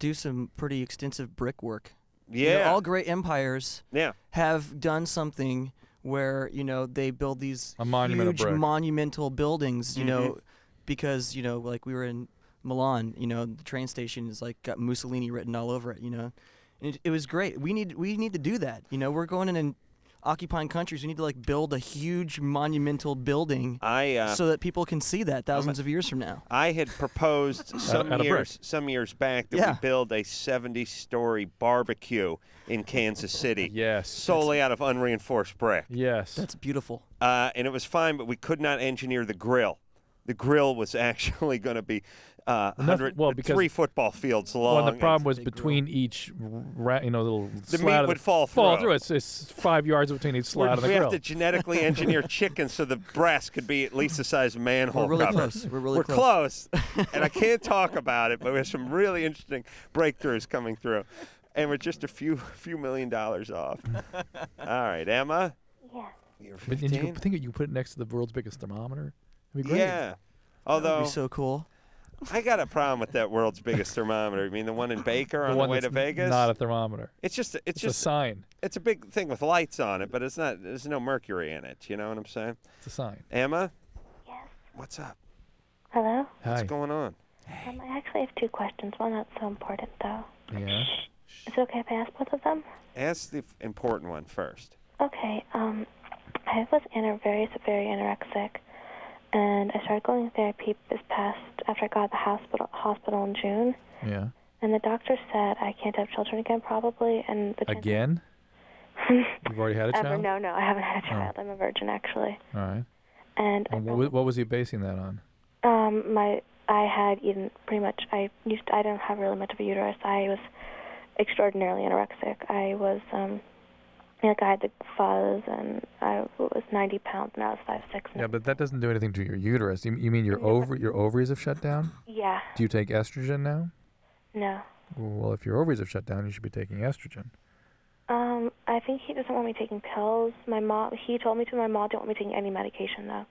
do some pretty extensive brick work. Yeah. All great empires have done something where, they build these huge monumental buildings, because, like we were in Milan, the train station is got Mussolini written all over it, And it was great. We need to do that. We're going in and occupying countries. We need to build a huge monumental building so that people can see that thousands of years from now. I had proposed some years back that we build a 70-story barbecue in Kansas City. Yes. Solely out of unreinforced brick. Yes. That's beautiful. And it was fine, but we could not engineer the grill. The grill was actually going to be 3 football fields long. Well, the problem was between each, little the slat meat would fall through. It's 5 yards between each slat of the grill. We have to genetically engineer chicken so the breast could be at least the size of a manhole We're really cover. close. We're close. And I can't talk about it, but we have some really interesting breakthroughs coming through. And we're just a few $1 million off. All right, Emma? Yeah. You're But 15? you think you put it next to the world's biggest thermometer? It'd be great. Yeah. Although That would be so cool. I got a problem with that world's biggest thermometer. You mean the one in Baker on the way to Vegas? Not a thermometer. It's just a sign. It's a big thing with lights on it, but it's not. There's no mercury in it. You know what I'm saying? It's a sign. Emma? Yes. What's up? Hello? What's going on? I actually have 2 questions. One not so important, though. Yeah. Is it okay if I ask both of them? Ask the important one first. Okay. I was very severely anorexic, and I started going to therapy after I got out of the hospital in June. Yeah. And the doctor said I can't have children again, probably. And again? You've already had a child? No, I haven't had a child. I'm a virgin, actually. All right. And what was he basing that on? I had eaten pretty much. I didn't have really much of a uterus. I was extraordinarily anorexic. I was I had the fuzz, and I was 90 pounds, and I was 5'6". Yeah, but that doesn't do anything to your uterus. You mean your ovaries have shut down? Yeah. Do you take estrogen now? No. Well, if your ovaries have shut down, you should be taking estrogen. I I think he doesn't want me taking pills. He told me to. My mom didn't want me taking any medication, though.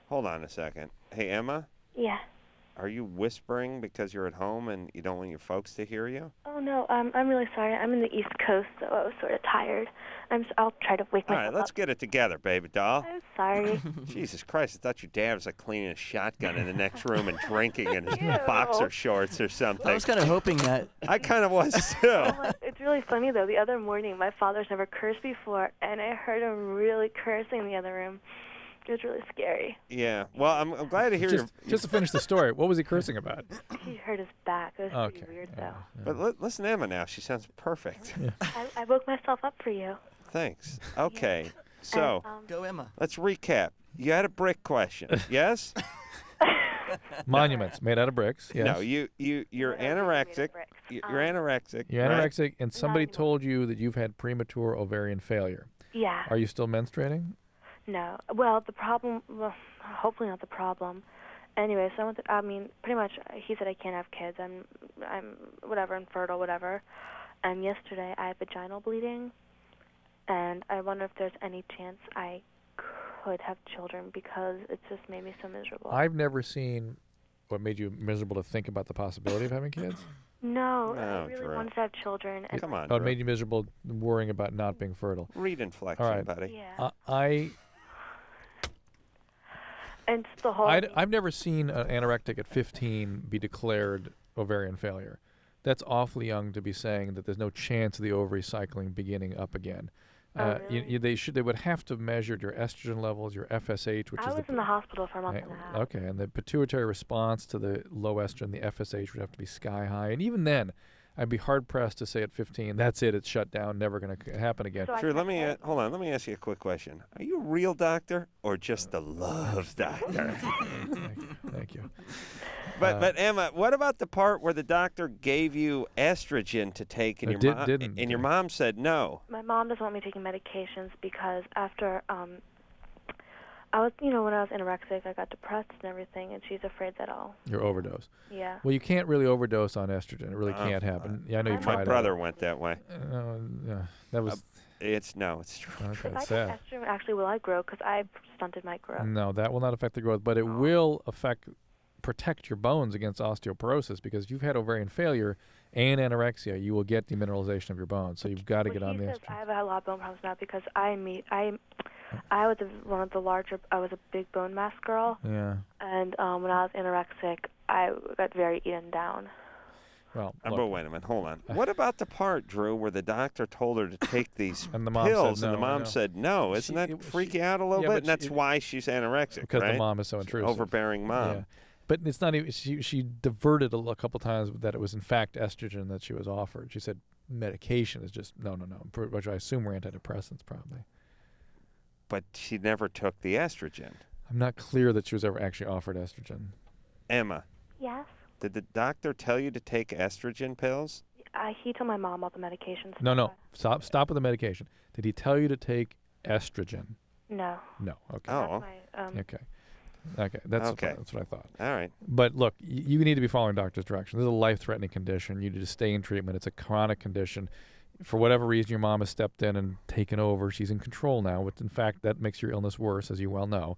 Hold on a second. Hey, Emma? Yeah. Are you whispering because you're at home and you don't want your folks to hear you? Oh, no, I'm really sorry. I'm in the East Coast, so I was sort of tired. I'll try to wake All myself right, let's up. get it together, baby doll. I'm sorry. Jesus Christ, I thought your dad was like cleaning a shotgun in the next room and drinking in his boxer shorts or something. I was kind of hoping that. I kind of was too. It's really funny, though. The other morning, my father's never cursed before, and I heard him really cursing in the other room. It was really scary. Yeah. Well, I'm glad to hear Just to finish the story, what was he cursing about? He hurt his back. It was pretty weird, though. But listen to Emma now. She sounds perfect. I woke myself up for you. Thanks. Okay. So, go Emma. Let's recap. You had a brick question, yes? Monuments made out of bricks. Yes. No, you're anorexic. You're anorexic. You're right? anorexic, and somebody told you that you've had premature ovarian failure. Yeah. Are you still menstruating? No. Well, the problem, hopefully not the problem. Anyway, so pretty much, he said I can't have kids. I'm whatever, infertile, whatever. And yesterday I had vaginal bleeding, and I wonder if there's any chance I could have children because it just made me so miserable. I've never seen what made you miserable to think about the possibility of having kids. No, I really wanted to have children. And Come on, Oh, it Drew. made you miserable worrying about not being fertile. Read inflection, All right. buddy. Yeah. And it's the whole. I've never seen an anorectic at 15 be declared ovarian failure. That's awfully young to be saying that there's no chance of the ovary cycling beginning up again. Really? They would have to measure your estrogen levels, your FSH, which I is was in the hospital for a month and a half. Okay, and the pituitary response to the low estrogen, the FSH would have to be sky high, and even then, I'd be hard pressed to say at 15, that's it, it's shut down, never going to happen again. Drew, let me hold on. Let me ask you a quick question. Are you a real doctor or just a love doctor? Thank you. But Emma, what about the part where the doctor gave you estrogen to take and your mom said no? My mom doesn't want me taking medications because after I was, when I was anorexic, I got depressed and everything, and she's afraid that I'll. Your overdose. Yeah. Well, you can't really overdose on estrogen. It really can't happen. Yeah, I know you tried. My brother went that way. Yeah, that was. It's true. Okay, If I it's sad. take estrogen, actually, will I grow? Because I stunted my growth. No, that will not affect the growth, but it will protect your bones against osteoporosis because if you've had ovarian failure and anorexia, you will get demineralization of your bones. So you've got to get on the estrogen. I have a lot of bone problems now because I was one of the larger. I was a big bone mass girl. Yeah. And when I was anorexic, I got very eaten down. Well, but wait a minute, hold on. What about the part, Drew, where the doctor told her to take these and the mom pills, said no, and the mom said no? Isn't that freak you out a little bit? And that's why she's anorexic, because right? the mom is so intrusive. Overbearing mom. Yeah. But it's not even. She diverted a couple times that it was in fact estrogen that she was offered. She said medication is just no, which I assume were antidepressants probably. But she never took the estrogen. I'm not clear that she was ever actually offered estrogen. Emma. Yes. Did the doctor tell you to take estrogen pills? He told my mom about the medications. No. Stop with the medication. Did he tell you to take estrogen? No. No. Okay. Oh. Okay. Okay. That's okay. That's what I thought. All right. But look, you need to be following doctor's direction. This is a life-threatening condition. You need to stay in treatment. It's a chronic condition. For whatever reason, your mom has stepped in and taken over. She's in control now. But in fact, that makes your illness worse, as you well know.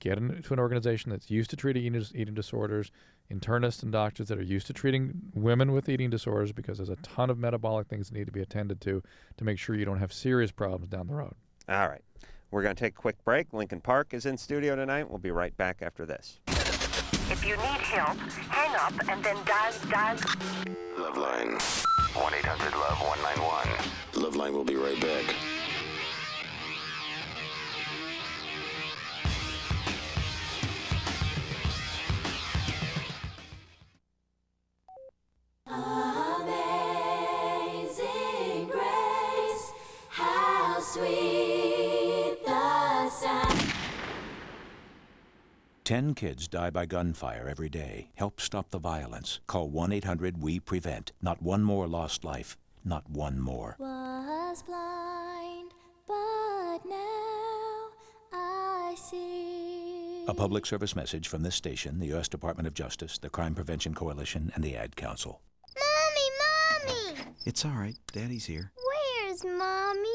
Get into an organization that's used to treating eating disorders, internists and doctors that are used to treating women with eating disorders, because there's a ton of metabolic things that need to be attended to make sure you don't have serious problems down the road. All right. We're going to take a quick break. Linkin Park is in studio tonight. We'll be right back after this. If you need help, hang up and then dial. LoveLine. 1-800-LOVE-191. LoveLine will be right back. Amazing grace, how sweet the sound. 10 kids die by gunfire every day. Help stop the violence. Call 1-800-WE-PREVENT. Not one more lost life. Not one more. Was blind, but now I see. A public service message from this station, the U.S. Department of Justice, the Crime Prevention Coalition, and the Ad Council. Mommy! It's all right. Daddy's here. Where's Mommy?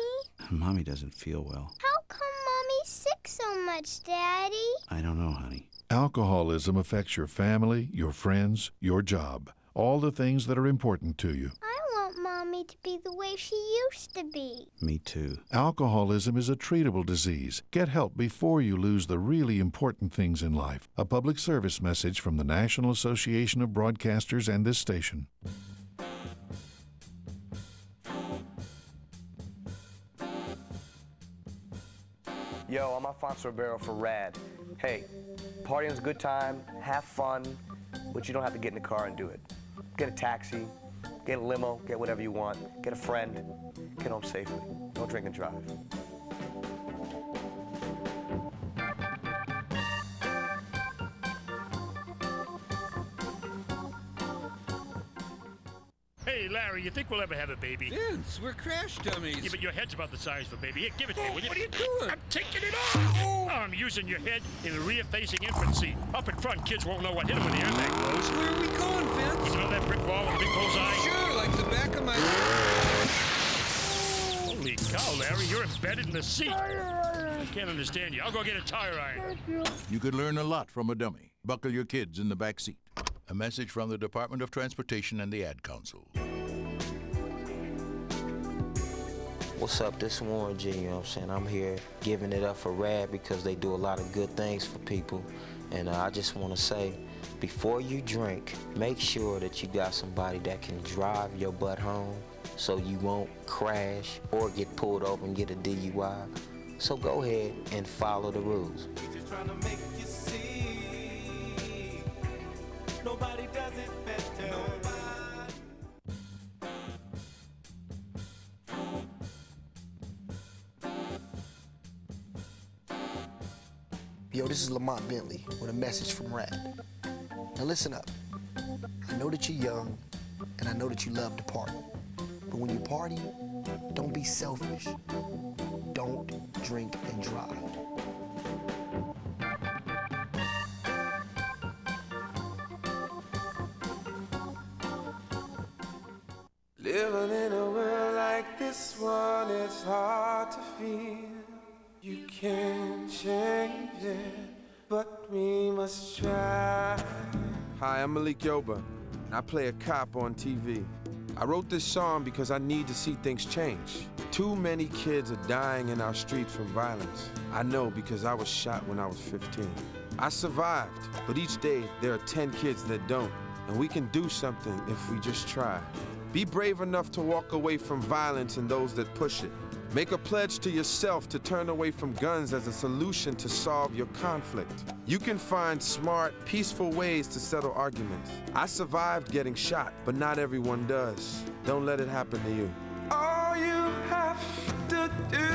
Mommy doesn't feel well. How come Mommy's sick so much, Daddy? I don't know, honey. Alcoholism affects your family, your friends, your job, all the things that are important to you. I want Mommy to be the way she used to be. Me too. Alcoholism is a treatable disease. Get help before you lose the really important things in life. A public service message from the National Association of Broadcasters and this station. Yo, I'm Alfonso Ribeiro for RAD. Hey, partying's a good time, have fun, but you don't have to get in the car and do it. Get a taxi, get a limo, get whatever you want, get a friend, get home safely. Don't drink and drive. Hey, Larry, you think we'll ever have a baby? Vince, we're crash dummies. Yeah, but your head's about the size of a baby. Here, give it to me, will you? What are you doing? I'm taking it off! Oh, I'm using your head in the rear-facing infant seat. Up in front, kids won't know what hit them when the airbag blows. Where are we going, Vince? You know that brick wall with the big bullseye? Sure, like the back of my... Holy cow, Larry, you're embedded in the seat. I can't understand you. I'll go get a tire iron. You could learn a lot from a dummy. Buckle your kids in the back seat. A message from the Department of Transportation and the Ad Council. What's up? This is Warren G, you know what I'm saying? I'm here giving it up for RAD because they do a lot of good things for people. And I just want to say, before you drink, make sure that you got somebody that can drive your butt home so you won't crash or get pulled over and get a DUI. So go ahead and follow the rules. Just trying to make you see. Nobody does it better. Yo, this is Lamont Bentley with a message from RAD. Now listen up. I know that you're young, and I know that you love to party. But when you party, don't be selfish. Don't drink and drive. Living in a world like this one, it's hard to feel. You can't change it, but we must try. Hi, I'm Malik Yoba, and I play a cop on TV. I wrote this song because I need to see things change. Too many kids are dying in our streets from violence. I know because I was shot when I was 15. I survived, but each day there are 10 kids that don't, and we can do something if we just try. Be brave enough to walk away from violence and those that push it. Make a pledge to yourself to turn away from guns as a solution to solve your conflict. You can find smart, peaceful ways to settle arguments. I survived getting shot, but not everyone does. Don't let it happen to you. All you have to do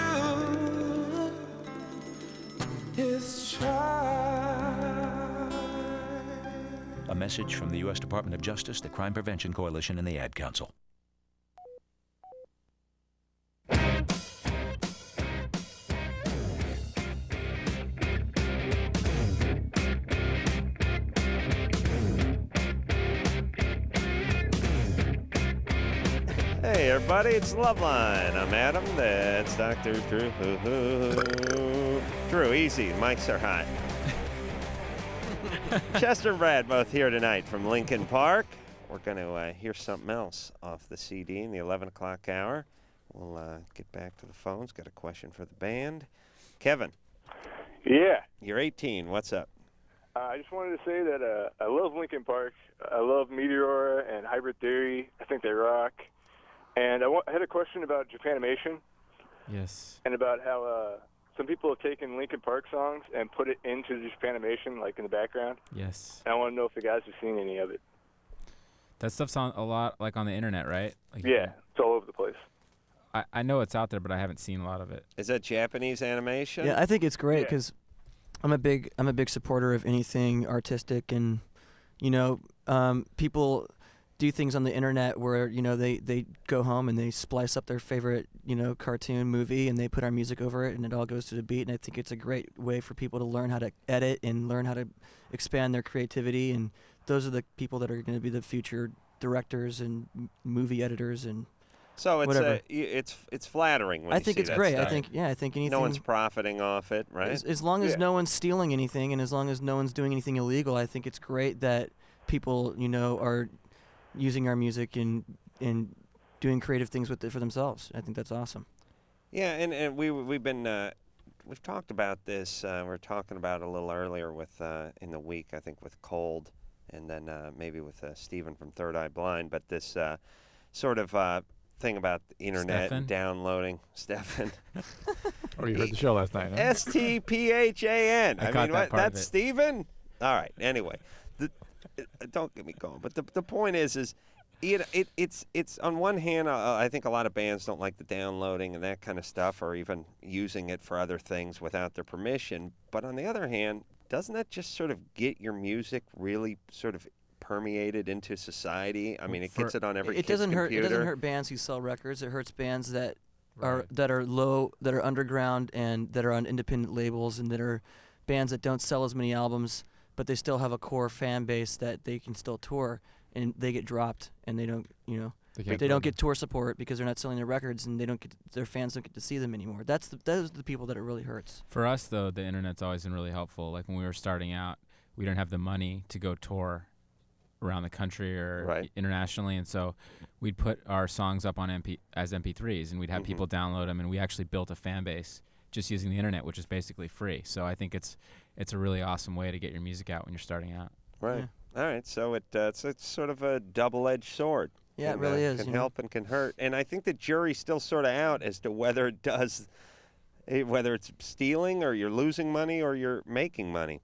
is try. A message from the U.S. Department of Justice, the Crime Prevention Coalition, and the Ad Council. Hey everybody, it's LoveLine. I'm Adam, that's Dr. Drew. Drew, easy, mics are hot. Chester and Brad both here tonight from Linkin Park. We're going to hear something else off the CD in the 11 o'clock hour. We'll get back to the phones. Got a question for the band. Kevin. Yeah. You're 18. What's up? I just wanted to say that I love Linkin Park. I love Meteora and Hybrid Theory. I think they rock. And I had a question about Japanimation. Yes. And about how some people have taken Linkin Park songs and put it into the Japanimation, like in the background. Yes. And I want to know if the guys have seen any of it. That stuff's on a lot, like on the internet, right? Like, yeah, it's all over the place. I know it's out there, but I haven't seen a lot of it. Is that Japanese animation? Yeah, I think it's great because I'm a big supporter of anything artistic, and people do things on the internet where they go home and they splice up their favorite cartoon movie and they put our music over it and it all goes to the beat, and I think it's a great way for people to learn how to edit and learn how to expand their creativity, and those are the people that are going to be the future directors and movie editors, and So it's whatever. it's flattering when I you think see it's that great. stuff. I think anything. No one's profiting off it, right? As long as no one's stealing anything, and as long as no one's doing anything illegal, I think it's great that people, are using our music and doing creative things with it for themselves. I think that's awesome. Yeah, and we've been we've talked about this. We were talking about it a little earlier with in the week, I think, with Cold, and then maybe with Stephen from Third Eye Blind. But this sort of thing about the internet Stephen? and downloading. Stephen. Oh, you heard the show last night, huh? STPHAN. I caught that part of that's it. Stephen? All right. Anyway, don't get me going. But the point is it's on one hand, I think a lot of bands don't like the downloading and that kind of stuff, or even using it for other things without their permission. But on the other hand, doesn't that just sort of get your music really sort of permeated into society? I mean, it gets it on every kid's computer. It doesn't hurt bands who sell records. It hurts bands that are low, that are underground, and that are on independent labels, and that are bands that don't sell as many albums, but they still have a core fan base that they can still tour, and they get dropped, and they don't, they don't get tour support because they're not selling their records, and their fans don't get to see them anymore. Those are the people that it really hurts. For us, though, the internet's always been really helpful. Like when we were starting out, we didn't have the money to go tour around the country or internationally, and so we'd put our songs up on as MP3s, and we'd have people download them, and we actually built a fan base just using the internet, which is basically free. So I think it's a really awesome way to get your music out when you're starting out. Right. All right. So it's sort of a double-edged sword. Yeah, it really is. Can help and can hurt. And I think the jury's still sort of out as to whether it does, whether it's stealing or you're losing money or you're making money.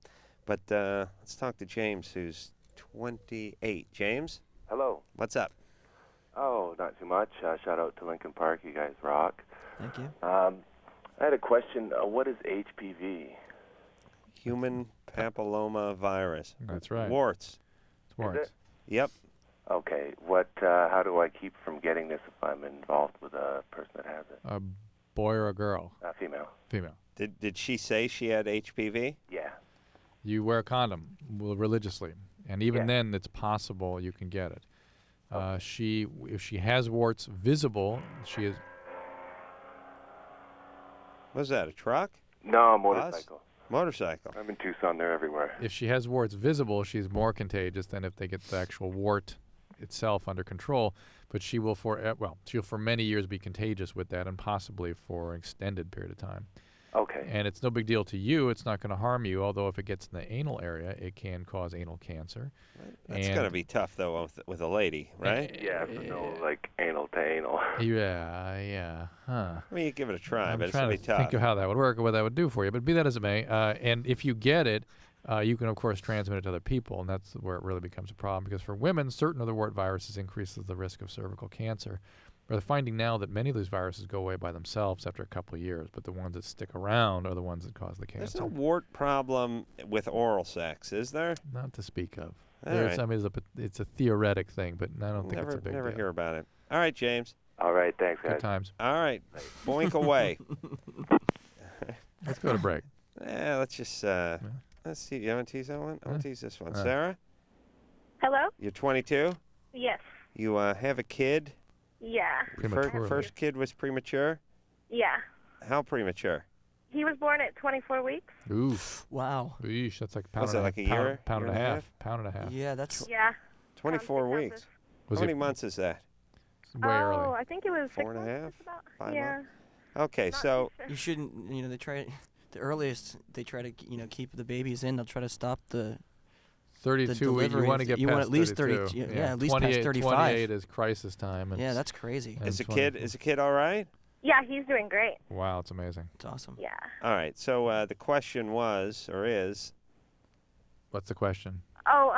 But let's talk to James, who's 28. James? Hello. What's up? Oh, not too much. Shout out to Linkin Park. You guys rock. Thank you. I had a question. What is HPV? Human papilloma virus. That's right. Warts. It's warts. Yep. Okay. How do I keep from getting this if I'm involved with a person that has it? A boy or a girl? Female. Female. Did she say she had HPV? Yeah. You wear a condom religiously, and even then, it's possible you can get it. If she has warts visible, she is. Was that a truck? No, motorcycle. Motorcycle. I'm in Tucson. They're everywhere. If she has warts visible, she's more contagious than if they get the actual wart itself under control. But she will she'll for many years be contagious with that, and possibly for an extended period of time. Okay. And it's no big deal to you. It's not going to harm you, although if it gets in the anal area, it can cause anal cancer. That's got to be tough, though, with a lady, right? Yeah, so no, like anal to anal. Yeah. Huh. I mean, you give it a try, I'm but it's trying going to to be tough. think of how that would work or what that would do for you. But be that as it may, and if you get it, you can, of course, transmit it to other people, and that's where it really becomes a problem. Because for women, certain of the wart viruses increases the risk of cervical cancer. We're finding now that many of these viruses go away by themselves after a couple of years, but the ones that stick around are the ones that cause the cancer. There's no wart problem with oral sex, is there? Not to speak of. All There's, right. I mean, it's a theoretic thing, but I don't think it's a big Never deal. hear about it. All right, James. All right, thanks, guys. Good times. All right, boink away. Let's go to break. Let's just let's see. You want to tease that one? I want to tease this one. All right. Sarah, Hello? you're 22. Yes. You have a kid. Yeah. First kid was premature. Yeah. How premature? He was born at 24 weeks. Oof. Wow. Eesh, that's like a pound Was and it a like a half, year? pound Year and a and a half. Pound and a half. Yeah, that's. Yeah. 24 weeks. Was How many it- months is that? Way early. I think it was 4 and a half? 5 Yeah. months? Okay, so You shouldn't. They try. The earliest they try to keep the babies in. They'll try to stop the 32 the weeks. You delivery want to if get you past want at least 32. 30. Yeah, at least past 28, 35. 28 is crisis time. Yeah, that's crazy. and is the 24. kid all right? Yeah, he's doing great. Wow, it's amazing. It's awesome. Yeah. All right. So the question was, or is, What's the question? Oh,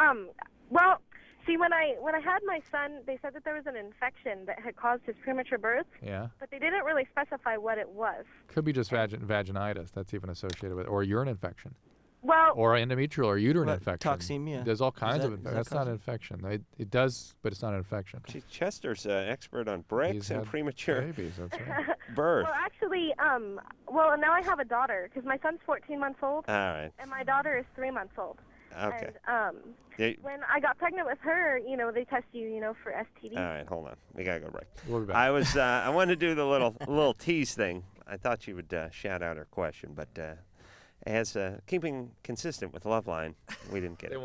well, see, when I had my son, they said that there was an infection that had caused his premature birth, Yeah. but they didn't really specify what it was. Could be just vaginitis. That's even associated with, or urine infection, Well, or endometrial or uterine What, infection. toxemia? There's all Is kinds that- of is infections. that That's not an infection. It does, but it's not an infection. gee, Chester's an expert on breaks He's and had premature babies. That's right. birth. well, actually, well, now I have a daughter because my son's 14 months old All right. and my daughter is 3 months old. Okay. And when I got pregnant with her, they test you, for STD. All right, hold on. We gotta go right. We'll be back. I wanted to do the little tease thing. I thought you would shout out her question, but as keeping consistent with LoveLine, we didn't get it.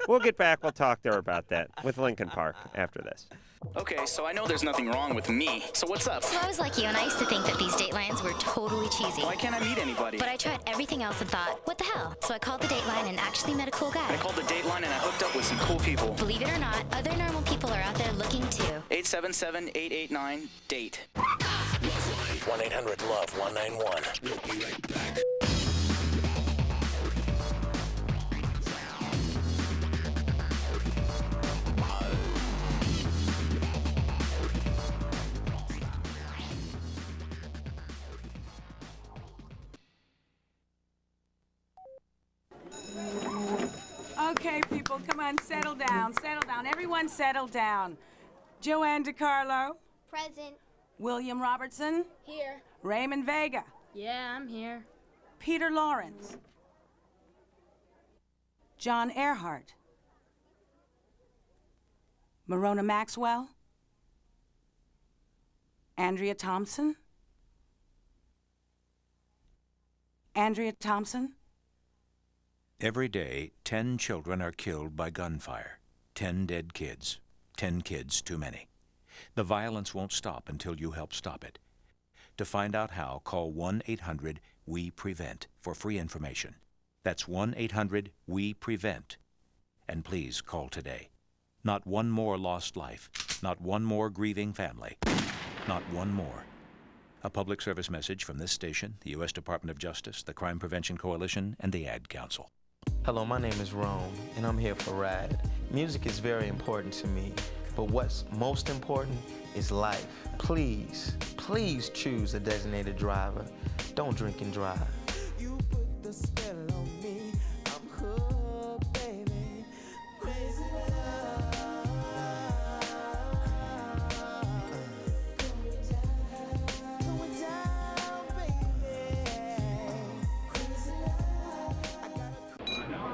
We'll get back. We'll talk to her about that with Linkin Park after this. Okay, so I know there's nothing wrong with me. So what's up? So I was like you, and I used to think that these Datelines were totally cheesy. Why can't I meet anybody? But I tried everything else and thought, what the hell? So I called the Dateline and actually met a cool guy. I called the Dateline and I hooked up with some cool people. Believe it or not, other normal people are out there looking too. 877-889-DATE. 1-800-LOVE-191. We'll be right back. Okay, people, come on, settle down, Everyone settle down. Joanne DiCarlo. Present. William Robertson. Here. Raymond Vega. Yeah, I'm here. Peter Lawrence. John Earhart. Marona Maxwell. Andrea Thompson. Andrea Thompson. Every day, 10 children are killed by gunfire. 10 dead kids. 10 kids too many. The violence won't stop until you help stop it. To find out how, call 1-800-WE-PREVENT for free information. That's 1-800-WE-PREVENT. And please call today. Not one more lost life. Not one more grieving family. Not one more. A public service message from this station, the U.S. Department of Justice, the Crime Prevention Coalition, and the Ad Council. Hello, my name is Rome, and I'm here for RAD. Music is very important to me, but what's most important is life. Please, please choose a designated driver. Don't drink and drive. You put the spell on me. I'm hooked, baby. Crazy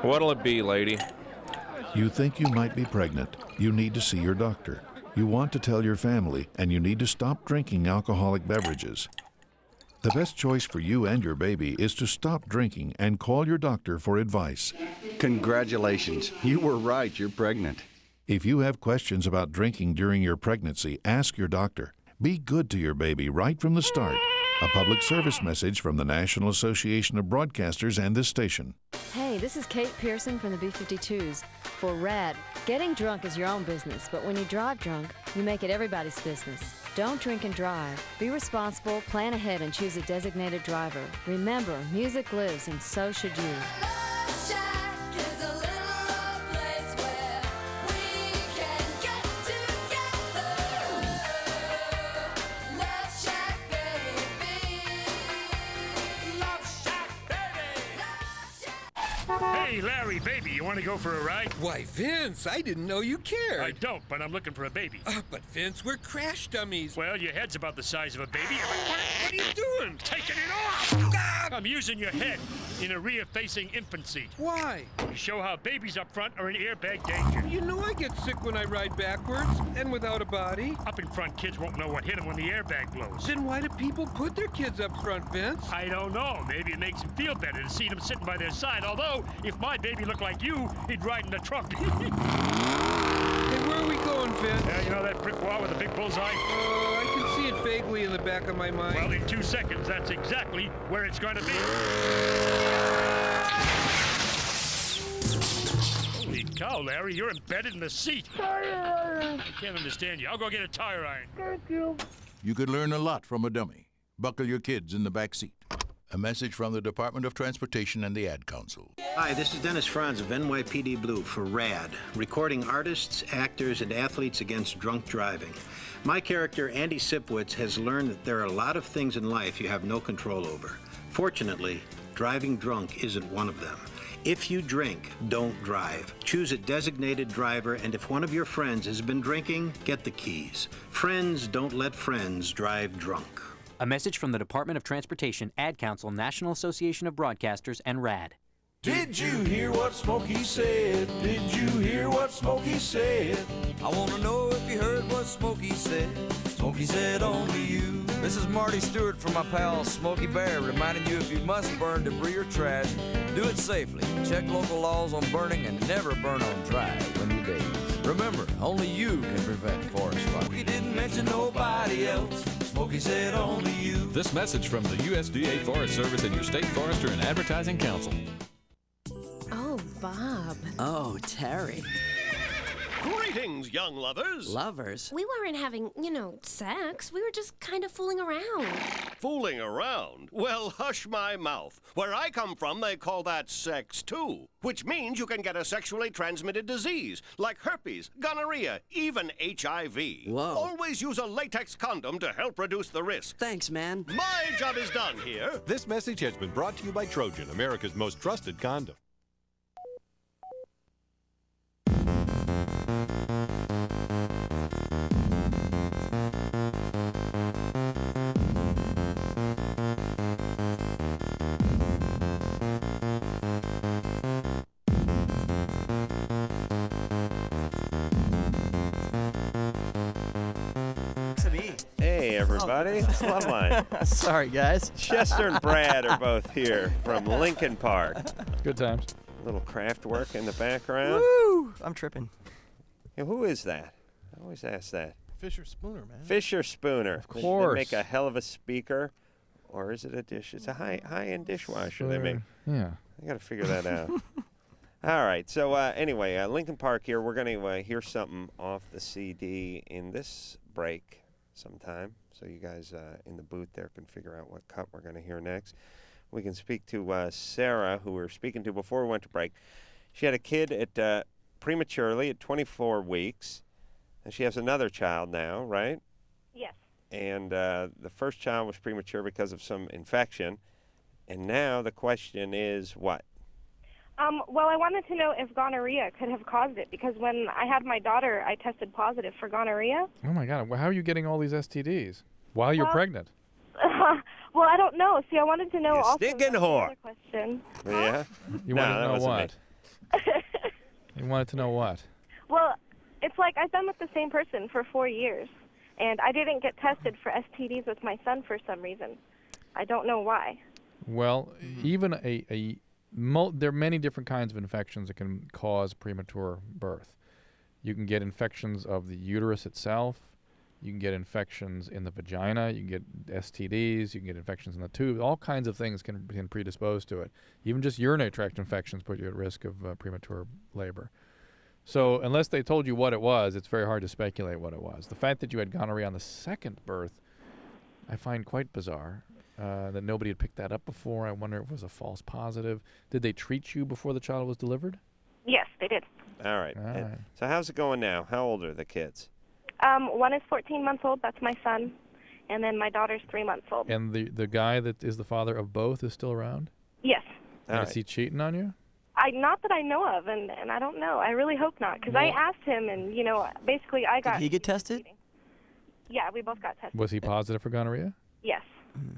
What'll it be, lady? You think you might be pregnant. You need to see your doctor. You want to tell your family, and you need to stop drinking alcoholic beverages. The best choice for you and your baby is to stop drinking and call your doctor for advice. Congratulations. You were right. You're pregnant. If you have questions about drinking during your pregnancy, ask your doctor. Be good to your baby right from the start. A public service message from the National Association of Broadcasters and this station. Hey, this is Kate Pearson from the B-52s. For RAD, getting drunk is your own business, but when you drive drunk, you make it everybody's business. Don't drink and drive. Be responsible, plan ahead, and choose a designated driver. Remember, music lives, and so should you. Hey, Larry, baby, you want to go for a ride? Why, Vince, I didn't know you cared. I don't, but I'm looking for a baby. But Vince, we're crash dummies. Well, your head's about the size of a baby. What are you doing? Taking it off! I'm using your head in a rear-facing infant seat. Why? To show how babies up front are in airbag danger. You know I get sick when I ride backwards and without a body. Up in front, kids won't know what hit them when the airbag blows. Then why do people put their kids up front, Vince? I don't know. Maybe it makes them feel better to see them sitting by their side. Although, if my baby looked like you, he'd ride in the trunk. Hey, where are we going, Vince? You know that brick wall with a big bullseye? I can see it vaguely in the back of my mind. Well, in 2 seconds, that's exactly where it's going to be. Holy cow, Larry, you're embedded in the seat. I can't understand you. I'll go get a tire iron. Thank you. You could learn a lot from a dummy. Buckle your kids in the back seat. A message from the Department of Transportation and the Ad Council. Hi, this is Dennis Franz of NYPD Blue for RAD, recording artists, actors, and athletes against drunk driving. My character, Andy Sipwitz, has learned that there are a lot of things in life you have no control over. Fortunately, driving drunk isn't one of them. If you drink, don't drive. Choose a designated driver, and if one of your friends has been drinking, get the keys. Friends don't let friends drive drunk. A message from the Department of Transportation, Ad Council, National Association of Broadcasters, and RAD. Did you hear what Smokey said? Did you hear what Smokey said? I want to know if you heard what Smokey said. Smokey said only you. This is Marty Stewart from my pal Smokey Bear, reminding you if you must burn debris or trash, do it safely. Check local laws on burning and never burn on dry when you daze. Remember, only you can prevent forest fire. Smokey didn't mention nobody else. Smokey said only you. This message from the USDA Forest Service and your state forester and advertising council. Oh, Bob. Oh, Terry. Greetings, young lovers. Lovers? We weren't having, sex. We were just kind of fooling around. Fooling around? Well, hush my mouth. Where I come from, they call that sex, too. Which means you can get a sexually transmitted disease, like herpes, gonorrhea, even HIV. Whoa. Always use a latex condom to help reduce the risk. Thanks, man. My job is done here. This message has been brought to you by Trojan, America's most trusted condom. Hey, everybody. It's LoveLine. Sorry, guys. Chester and Brad are both here from Linkin Park. Good times. A little craft work in the background. Woo! I'm tripping. Hey, who is that? I always ask that. Fisher Spooner, man. Fisher Spooner. Of course. They make a hell of a speaker. Or is it a dish? It's a high-end dishwasher they make. Yeah. I got to figure that out. All right. So anyway, Linkin Park here. We're going to hear something off the CD in this break sometime. So you guys in the booth there can figure out what cut we're going to hear next. We can speak to Sarah, who we were speaking to before we went to break. She had a kid at prematurely at 24 weeks. And she has another child now, right? Yes. And the first child was premature because of some infection. And now the question is what? Well, I wanted to know if gonorrhea could have caused it, because when I had my daughter, I tested positive for gonorrhea. Oh, my God. Well, how are you getting all these STDs while you're pregnant? Well, I don't know. See, I wanted to know You also stinking whore. another question. Yeah? You No, wanted to that know wasn't what? You wanted to know what? Well, it's like I've been with the same person for 4 years, and I didn't get tested for STDs with my son for some reason. I don't know why. Well, even there are many different kinds of infections that can cause premature birth. You can get infections of the uterus itself. You can get infections in the vagina. You can get STDs. You can get infections in the tube. All kinds of things can predispose to it. Even just urinary tract infections put you at risk of premature labor. So unless they told you what it was, it's very hard to speculate what it was. The fact that you had gonorrhea on the second birth, I find quite bizarre. That nobody had picked that up before. I wonder if it was a false positive. Did they treat you before the child was delivered? Yes, they did. All right. So how's it going now? How old are the kids? One is 14 months old. That's my son. And then my daughter's 3 months old. And the guy that is the father of both is still around? Yes. Is he cheating on you? Not that I know of, and I don't know. I really hope not, because I asked him, and, basically I got... Did he get tested? Yeah, we both got tested. Was he positive for gonorrhea? Yes.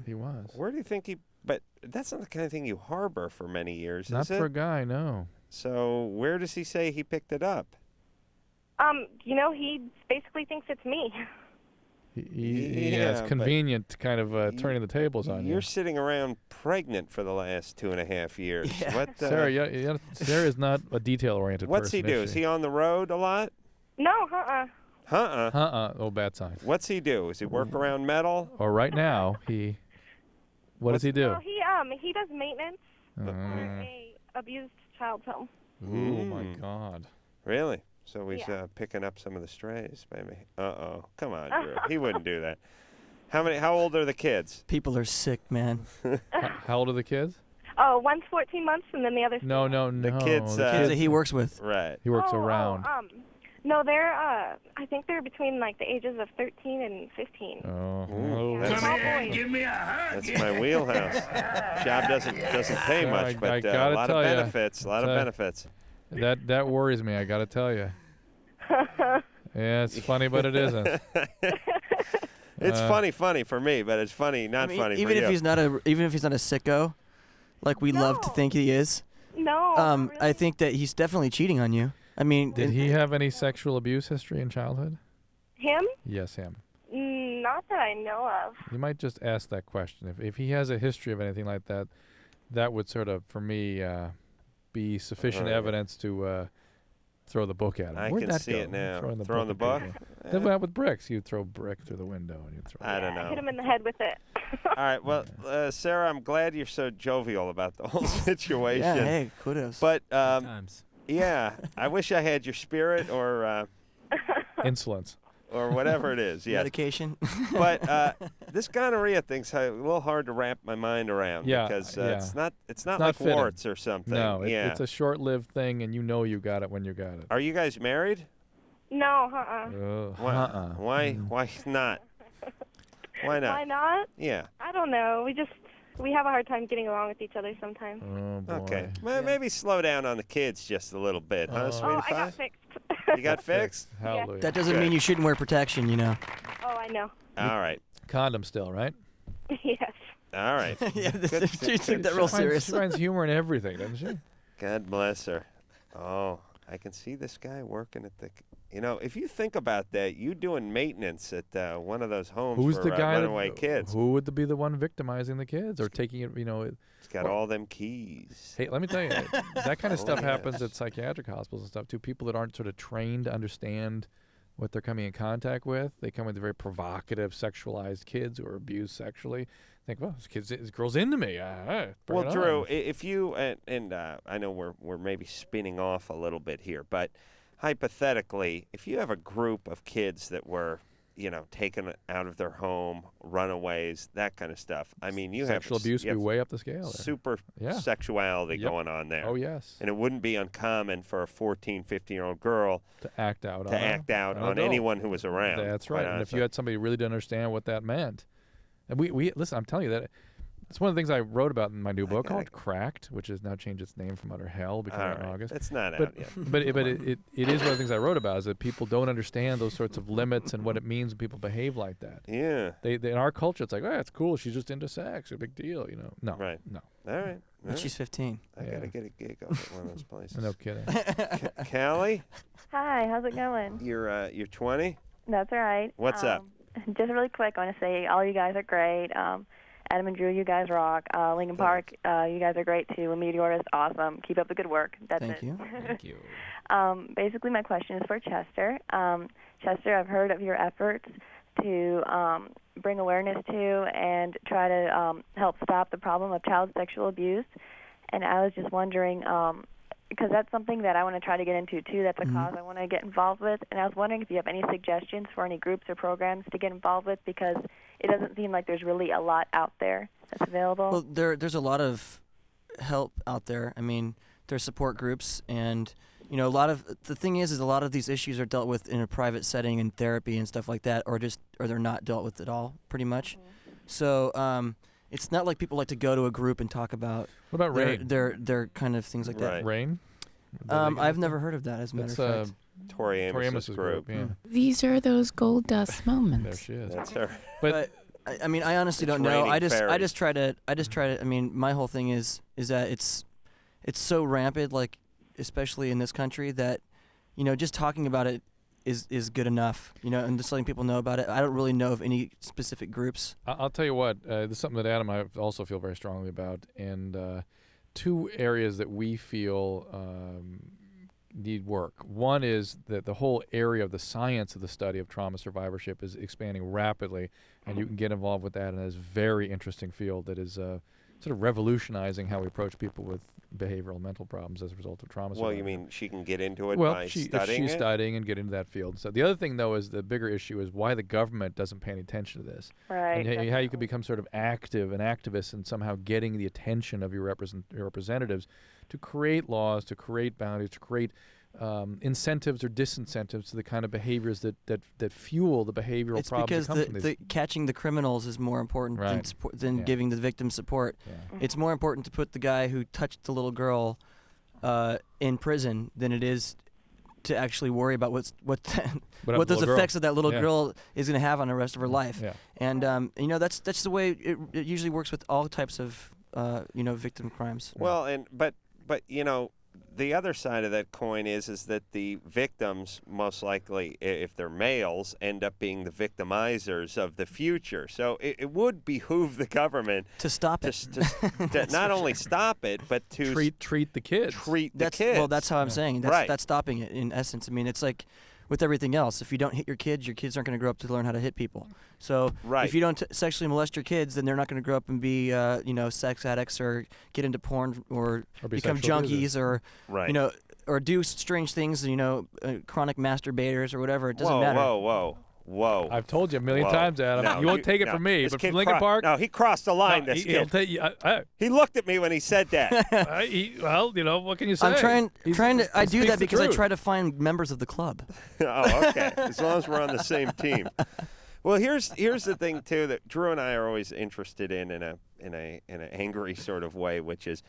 He was. Where do you think he... But that's not the kind of thing you harbor for many years, Not is it? for a guy, no. So where does he say he picked it up? He basically thinks it's me. It's convenient to kind of turning the tables on you. You're sitting around pregnant for the last 2.5 years. Yeah. What, Sarah, Sarah is not a detail-oriented person. What's he do? Is he on the road a lot? No, Oh, bad sign. What's he do? Does he work around metal? Or right now, what does he do? No, he does maintenance for a abused child's home. Oh, my God. Really? So he's picking up some of the strays, maybe. Uh-oh. Come on, Drew. He wouldn't do that. How old are the kids? People are sick, man. How old are the kids? Oh, one's 14 months, and then the other's... No. The kids that he works with. Right. He works around. No, they're, I think they're between, the ages of 13 and 15. Oh. Come here, give me a hug. That's my wheelhouse. Job doesn't pay much, but a lot of benefits. A lot of benefits. That worries me, I got to tell you. Yeah, it's funny, but it isn't. It's funny for me, but it's funny, not funny even for if you. he's not a sicko, like we love to think he is. No. Not really. I think that he's definitely cheating on you. I mean, Did he have any sexual abuse history in childhood? Him? Yes, him. Not that I know of. You might just ask that question. If he has a history of anything like that, that would sort of, for me, be sufficient evidence to throw the book at him. I Where'd can that see go? it now. Throwing the book? Yeah. Then what with bricks? You'd throw a brick through the window. And you'd throw I don't know. Hit him in the head with it. All right. Well, Sarah, I'm glad you're so jovial about the whole situation. Yeah, hey, kudos. But, yeah, I wish I had your spirit or insolence. Or whatever it is, yeah. Medication. But this gonorrhea thing's a little hard to wrap my mind around because it's not like fitting. warts or something. No, yeah. it's a short-lived thing, and you know you got it when you got it. Are you guys married? No, Why not? Why not? Why not? Yeah. I don't know. We have a hard time getting along with each other sometimes. Oh, boy. Okay. Well, maybe slow down on the kids just a little bit, huh, sweetie I got fixed. You got fixed? Hallelujah. That doesn't mean you shouldn't wear protection, you know. Oh, I know. All right. Condom still, right? Yes. All right. Yeah, she took that real serious. She finds humor in everything, doesn't she? God bless her. Oh, I can see this guy working at the... You know, if you think about that, you doing maintenance at one of those homes Who's for the guy runaway kids. Who would be the one victimizing the kids or taking it, He's got all them keys. Hey, let me tell you, that kind of stuff happens at psychiatric hospitals and stuff, too. People that aren't sort of trained to understand what they're coming in contact with. They come with very provocative, sexualized kids who are abused sexually. Think, well, this girl's into me. Bring Well, it Drew, on. if you and I know we're maybe spinning off a little bit here, but hypothetically, if you have a group of kids that were, taken out of their home, runaways, that kind of stuff. I mean, Sexual abuse would be way up the scale there. Super sexuality going on there. Oh, yes. And it wouldn't be uncommon for a 14, 15-year-old girl to act out on adult. anyone who was around. That's right. And if you had somebody who really didn't understand what that meant, and we listen, I'm telling you that. It's one of the things I wrote about in my new book called Cracked, which has now changed its name from Utter Hell because in August. It's not but, out yet. But it is one of the things I wrote about is that people don't understand those sorts of limits and what it means when people behave like that. Yeah. They in our culture, it's like, it's cool. She's just into sex. A big deal, No. Right. No. All right. But she's 15. I got to get a gig up at one of those places. No kidding. Callie? Hi, how's it going? You're 20? That's right. What's up? Just really quick, I want to say all you guys are great. Adam and Drew, you guys rock. Linkin Park, you guys are great too. Meteor is awesome. Keep up the good work. That's Thank you. Thank you. Basically, my question is for Chester. Chester, I've heard of your efforts to bring awareness to and try to help stop the problem of child sexual abuse. And I was just wondering, because that's something that I want to try to get into too. That's a cause I want to get involved with. And I was wondering if you have any suggestions for any groups or programs to get involved with, because it doesn't seem like there's really a lot out there that's available. Well, there's a lot of help out there. I mean, there's support groups, and a lot of the thing is a lot of these issues are dealt with in a private setting in therapy and stuff like that, or they're not dealt with at all, pretty much. So it's not like people like to go to a group and talk about what about RAIN? Their kind of things like that. RAIN? I've never heard of that, as a matter of fact. Tori Amos's group. Yeah. These are those gold dust moments. There she is. That's her. But I mean, I honestly don't know. I just try to. I mean, my whole thing is that it's so rampant, like especially in this country, that just talking about it is good enough. And just letting people know about it. I don't really know of any specific groups. I'll tell you what. This is something that Adam and I also feel very strongly about, and two areas that we feel need work. One is that the whole area of the science of the study of trauma survivorship is expanding rapidly, and you can get involved with that in this very interesting field that is sort of revolutionizing how we approach people with behavioral mental problems as a result of trauma survivorship. Well, you mean she can get into it if by she's studying it? studying and get into that field. So the other thing, though, is the bigger issue is why the government doesn't pay any attention to this. Right. And how you could become sort of an activist and somehow getting the attention of your representatives to create laws, to create boundaries, to create incentives or disincentives to the kind of behaviors that fuel the behavioral problems that come from because these. catching the criminals is more important than giving the victim support. Yeah. It's more important to put the guy who touched the little girl in prison than it is to actually worry about what those effects of that little girl is going to have on the rest of her life. Yeah. And that's the way it usually works with all types of victim crimes. Well, but but the other side of that coin is that the victims, most likely, if they're males, end up being the victimizers of the future. So it would behoove the government to stop it, to not only stop it, but to treat the kids. Well, that's how I'm saying. That's, right. That's stopping it in essence. I mean, it's like with everything else. If you don't hit your kids aren't going to grow up to learn how to hit people. So if you don't sexually molest your kids, then they're not going to grow up and be, sex addicts or get into porn or become junkies or, or do strange things, chronic masturbators or whatever. It doesn't matter. Whoa. I've told you a million times, Adam. No, you won't take it from me, but from Linkin Park. No, he crossed the line. No, he'll take you. He looked at me when he said that. What can you say? I'm trying to. I do that because I truth. try to find members of the club. Oh, okay. As long as we're on the same team. Well, here's the thing too that Drew and I are always interested in an angry sort of way, which is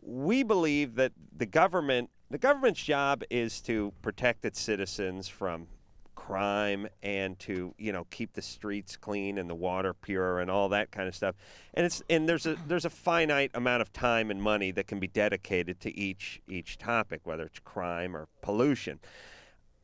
we believe that the government's job is to protect its citizens from crime and to keep the streets clean and the water pure and all that kind of stuff. And there's a finite amount of time and money that can be dedicated to each topic, whether it's crime or pollution.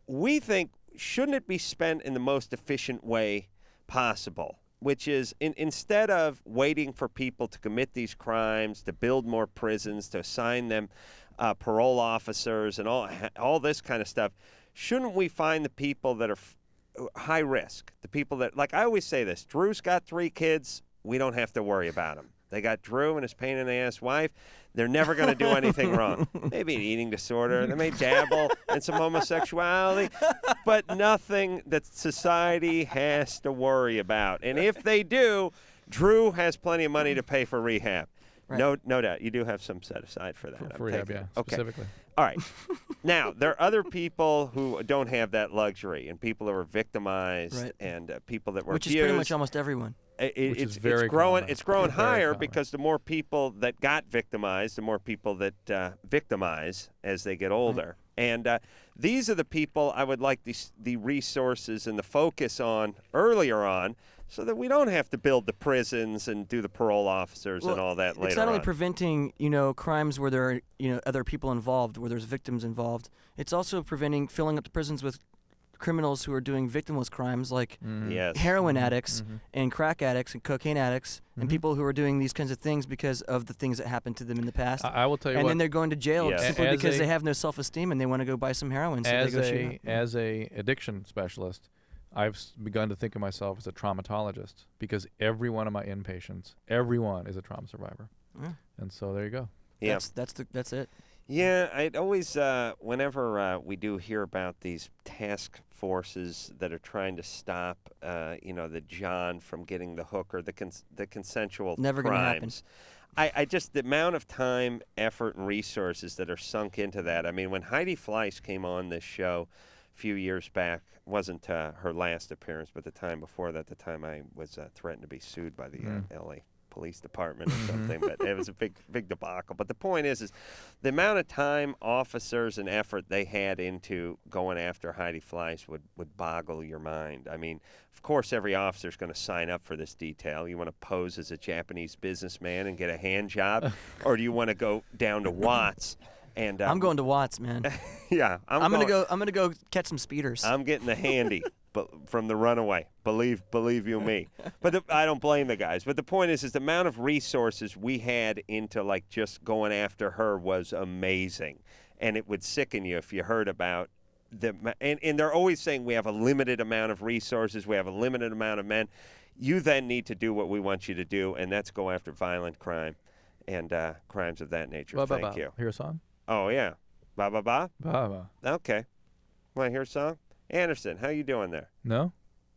We think, shouldn't it be spent in the most efficient way possible, which is instead of waiting for people to commit these crimes, to build more prisons, to assign them parole officers and all this kind of stuff, shouldn't we find the people that are high risk, the people that, like I always say this, Drew's got 3 kids, we don't have to worry about them. They got Drew and his pain-in-the-ass wife. They're never going to do anything wrong. Maybe an eating disorder. They may dabble in some homosexuality, but nothing that society has to worry about. And if they do, Drew has plenty of money to pay for rehab. Right. No doubt. You do have some set aside for that. For rehab, yeah, okay. Specifically. All right. Now, there are other people who don't have that luxury, and people who are victimized, and people that were Which abused. is pretty much almost everyone. It's growing higher because the more people that got victimized, the more people that victimize as they get older. Right. And these are the people I would like the resources and the focus on earlier on, so that we don't have to build the prisons and do the parole officers and all that later on. It's not only preventing, crimes where there are, other people involved, where there's victims involved. It's also preventing filling up the prisons with criminals who are doing victimless crimes like heroin addicts and crack addicts and cocaine addicts and people who are doing these kinds of things because of the things that happened to them in the past. I will tell you and what. then they're going to jail simply because they have no self-esteem and they want to go buy some heroin. So as a addiction specialist, I've begun to think of myself as a traumatologist because every one of my inpatients, everyone is a trauma survivor. Yeah. And so there you go. Yeah. That's it. Yeah, I'd always, whenever we do hear about these task forces that are trying to stop, the John from getting the hook or the consensual Never crimes. I just, the amount of time, effort, and resources that are sunk into that. I mean, when Heidi Fleiss came on this show a few years back, wasn't her last appearance, but the time before that, the time I was threatened to be sued by the L.A. Police Department or something, but it was a big debacle. But the point is the amount of time, officers, and effort they had into going after Heidi Fleiss would boggle your mind. I mean, of course, every officer is going to sign up for this detail. You want to pose as a Japanese businessman and get a hand job, or do you want to go down to Watts? And I'm going to Watts, man. Yeah, I'm gonna go catch some speeders. I'm getting the handy. From the runaway, believe you me. But I don't blame the guys. But the point is the amount of resources we had into like just going after her was amazing, and it would sicken you if you heard about and they're always saying we have a limited amount of resources, we have a limited amount of men. You then need to do what we want you to do, and that's go after violent crime and crimes of that nature. Thank you. Hear a song? Oh yeah, ba ba ba. Ba ba. Okay. Want to hear a song? Anderson, how you doing there? No?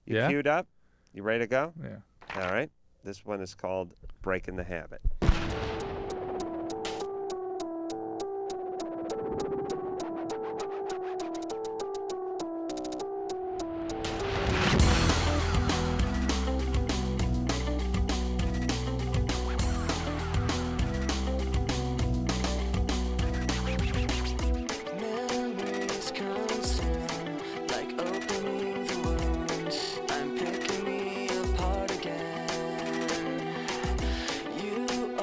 You queued up? You ready to go? Yeah. All right. This one is called Breaking the Habit. You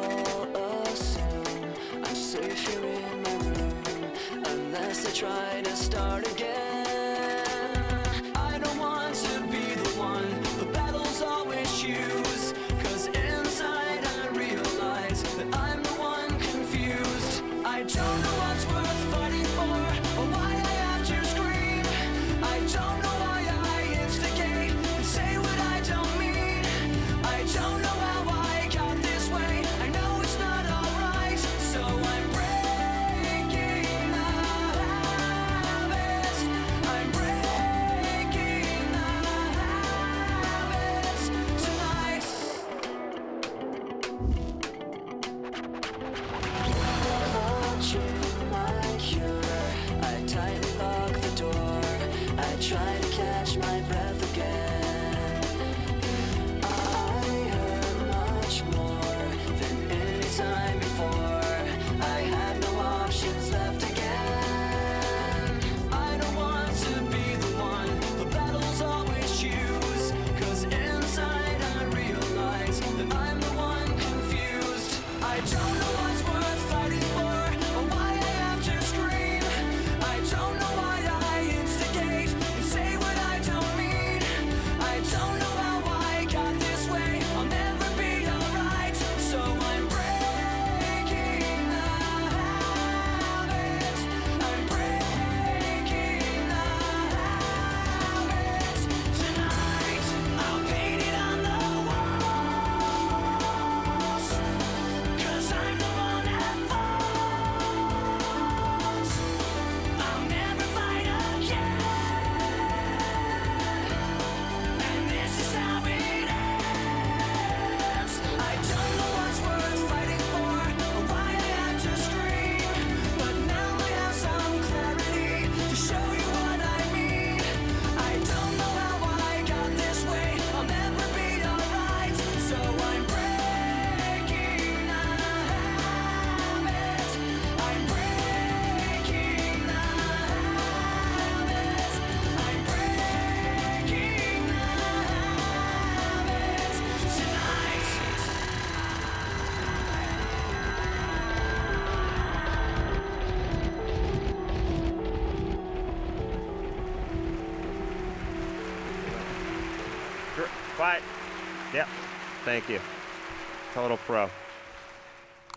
try to catch my breath again. I hurt much more than any time before. I have no options left again. I don't want to be the one the battles always choose, 'cause inside I realize that I'm the one confused. I don't know what's worth fighting for, or why I have to scream. I don't know why I instigate and say what I don't mean. I don't know how I got this way, I'll never be alright. So I'm breaking the habit. I'm breaking the habit. Tonight I'll paint it on the walls, 'cause I'm the one at fault. I'll never fight again, and this is how it ends. I don't know what's worth fighting for, or why I have to scream, but now I have some clarity to show you what I mean. I don't know how I got this way, I'll never be alright. So I'm breaking the habit. I'm breaking the habit. I'm breaking the habit tonight. Quiet. Yep. Thank you. Total pro.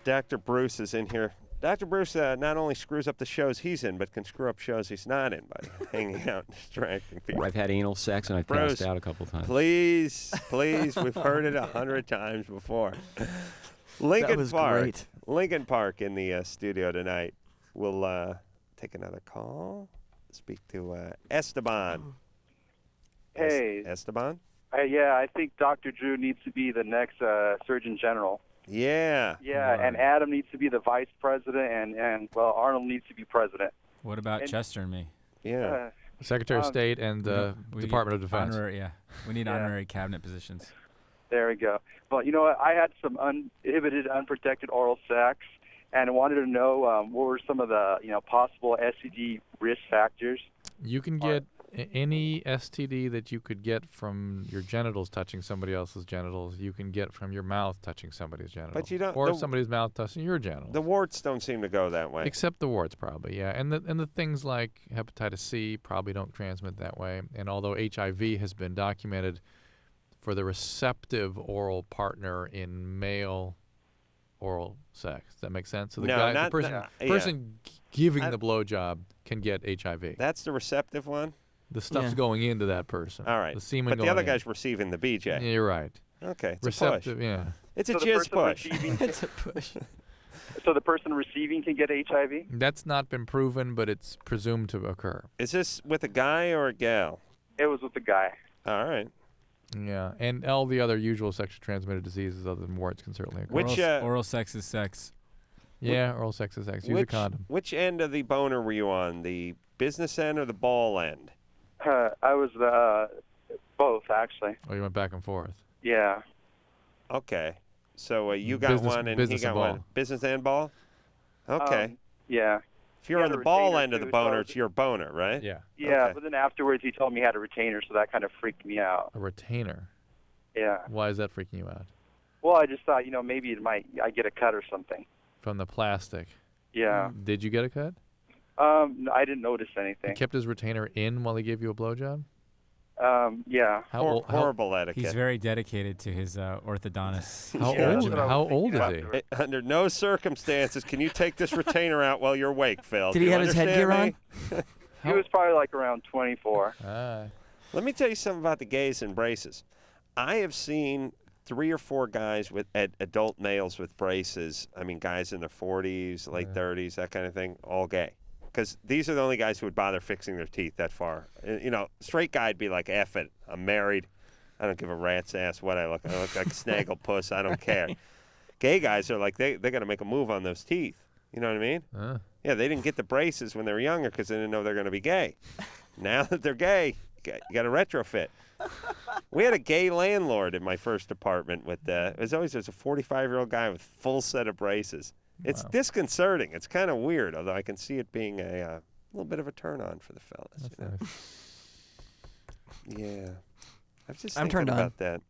Dr. Bruce is in here. Dr. Bruce not only screws up the shows he's in, but can screw up shows he's not in by hanging out and distracting people. I've had anal sex and I've Bruce, passed out a couple times. Please, we've heard it 100 times before. Linkin was Park. great. Linkin Park in the studio tonight. We'll take another call. Speak to Esteban. Hey. Esteban? Yeah, I think Dr. Drew needs to be the next Surgeon General. Yeah. Yeah, and Adam needs to be the vice president, and well, Arnold needs to be president. What about And- Chester and me? Yeah. Secretary of State and We Department of get Defense. We need Yeah. honorary cabinet positions. There we go. But you know what? I had some uninhibited, unprotected oral sex, and I wanted to know what were some of the possible STD risk factors. You can get any STD that you could get from your genitals touching somebody else's genitals. You can get from your mouth touching somebody's genitals. But you don't. Or somebody's mouth touching your genitals. The warts don't seem to go that way. Except the warts, probably, yeah. And the things like hepatitis C probably don't transmit that way. And although HIV has been documented for the receptive oral partner in male oral sex. Does that make sense? So the No, guy, not- the person, no, person giving the blowjob can get HIV. That's the receptive one? The stuff's Yeah. going into that person. All right. The semen But the going other in. guy's receiving the BJ. Yeah, you're right. Okay. It's Receptive, a push. yeah. It's So a the jizz person push. receiving- It's a push. So the person receiving can get HIV? That's not been proven, but it's presumed to occur. Is this with a guy or a gal? It was with the guy. All right. Yeah, and all the other usual sexually transmitted diseases other than warts can certainly occur. Which, oral sex is sex. Yeah, oral sex is sex. Use a condom. Which end of the boner were you on? The business end or the ball end? I was both, actually. Oh, you went back and forth. Yeah. Okay. So you got Business- one and he business got and one. ball. Business and ball? Okay. Yeah. If you're He on had the a ball retainer end of the too, so I boner, was- it's your boner, right? Yeah. Yeah, Okay. but then afterwards he told me he had a retainer, so that kind of freaked me out. A retainer. Yeah. Why is that freaking you out? Well, I just thought, maybe I get a cut or something. From the plastic. Yeah. Did you get a cut? No, I didn't notice He anything. kept his retainer in while he gave you a blowjob? Yeah. Horrible etiquette. He's very dedicated to his orthodontist. How old is he? Under no circumstances can you take this retainer out while you're awake, Phil. Did Do he you have his headgear understand me? He was probably like around 24. Let me tell you something about the gays and braces. I have seen 3 or 4 guys with adult males with braces. I mean, guys in their 40s, late 30s, that kind of thing, all gay. Because these are the only guys who would bother fixing their teeth that far. Straight guy'd be like, F it, I'm married. I don't give a rat's ass what I look like snagglepuss, I don't care. Gay guys are like, they got to make a move on those teeth. You know what I mean? Yeah, they didn't get the braces when they were younger because they didn't know they're going to be gay. Now that they're gay, you got to retrofit. We had a gay landlord in my first apartment with there's a 45-year-old guy with full set of braces. It's disconcerting. It's kind of weird, although I can see it being a little bit of a turn on for the fellas. You know? Yeah, I'm thinking turned on about that.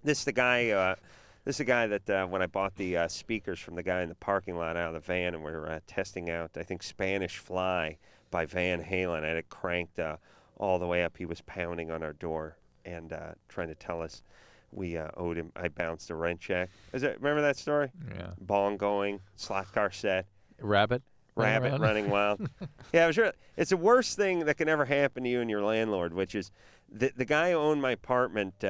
This is the guy. This is the guy that when I bought the speakers from the guy in the parking lot out of the van, and we were testing out, I think, Spanish Fly by Van Halen. I had it cranked all the way up. He was pounding on our door and trying to tell us we owed him. I bounced a rent check. Remember that story? Yeah. Bong going, slot car set. Rabbit running wild. Yeah, it's the worst thing that can ever happen to you and your landlord, which is the guy who owned my apartment.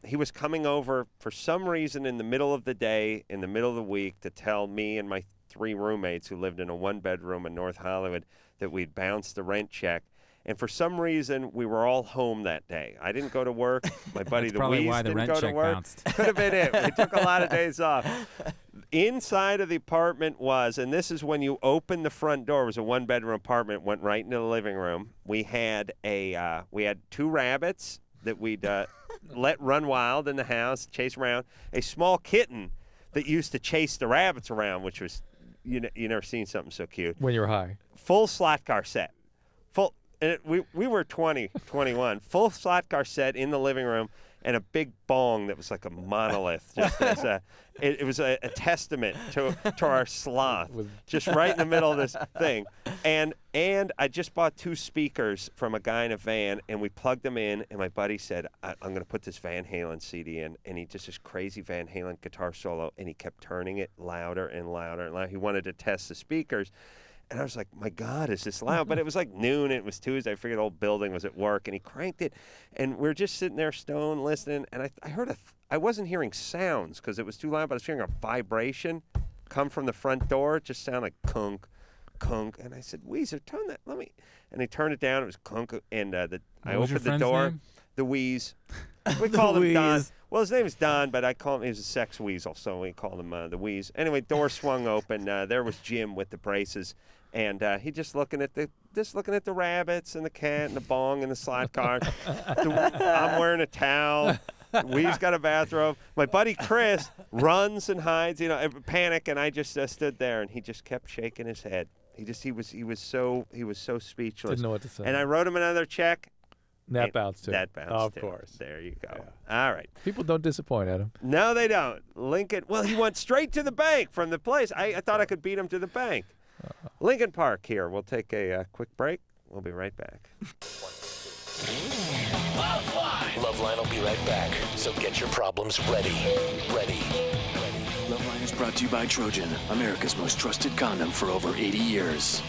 He was coming over for some reason in the middle of the day, in the middle of the week, to tell me and my 3 roommates who lived in a 1-bedroom in North Hollywood that we'd bounced the rent check. And for some reason, we were all home that day. I didn't go to work. My buddy Louise didn't go to work. Bounced. Could have been it. We took a lot of days off. Inside of the apartment was, and this is when you open the front door, it was a 1-bedroom apartment, went right into the living room. We had 2 rabbits that we'd let run wild in the house, chase around. A small kitten that used to chase the rabbits around, which was, you never seen something so cute. When you were high. Full slot car set. And we were 20, 21. Full slot car set in the living room, and a big bong that was like a monolith. Just as it was a testament to our sloth, just right in the middle of this thing. And I just bought 2 speakers from a guy in a van, and we plugged them in, and my buddy said, I'm going to put this Van Halen CD in, and he just this crazy Van Halen guitar solo, and he kept turning it louder and louder and louder. He wanted to test the speakers. And I was like, my God, is this loud? But it was like noon, and it was Tuesday. I figured the whole building was at work, and he cranked it. And we were just sitting there stoned, listening, and I heard I wasn't hearing sounds because it was too loud, but I was hearing a vibration come from the front door. It just sounded like kunk, kunk. And I said, Weezer, turn that, let me. And he turned it down. It was kunk, and I opened the door. Name? The Wheeze. We called him Don. Well, his name is Don, but I call him, he was a sex weasel, so we called him the Wheeze. Anyway, door swung open. There was Jim with the braces. And he just looking at the rabbits and the cat and the bong and the slot car. I'm wearing a towel. We've got a bathrobe. My buddy Chris runs and hides, panic, and I just stood there, and he just kept shaking his head. He was so speechless. Didn't know what to say. And I wrote him another check. That bounced too. That bounced Of too. course. There you go. Yeah. All right. People don't disappoint, Adam. No, they don't. Lincoln. Well, he went straight to the bank from the place. I thought I could beat him to the bank. Linkin Park here. We'll take a quick break. We'll be right back. LoveLine will be right back, so get your problems ready. LoveLine is brought to you by Trojan, America's most trusted condom for over 80 years.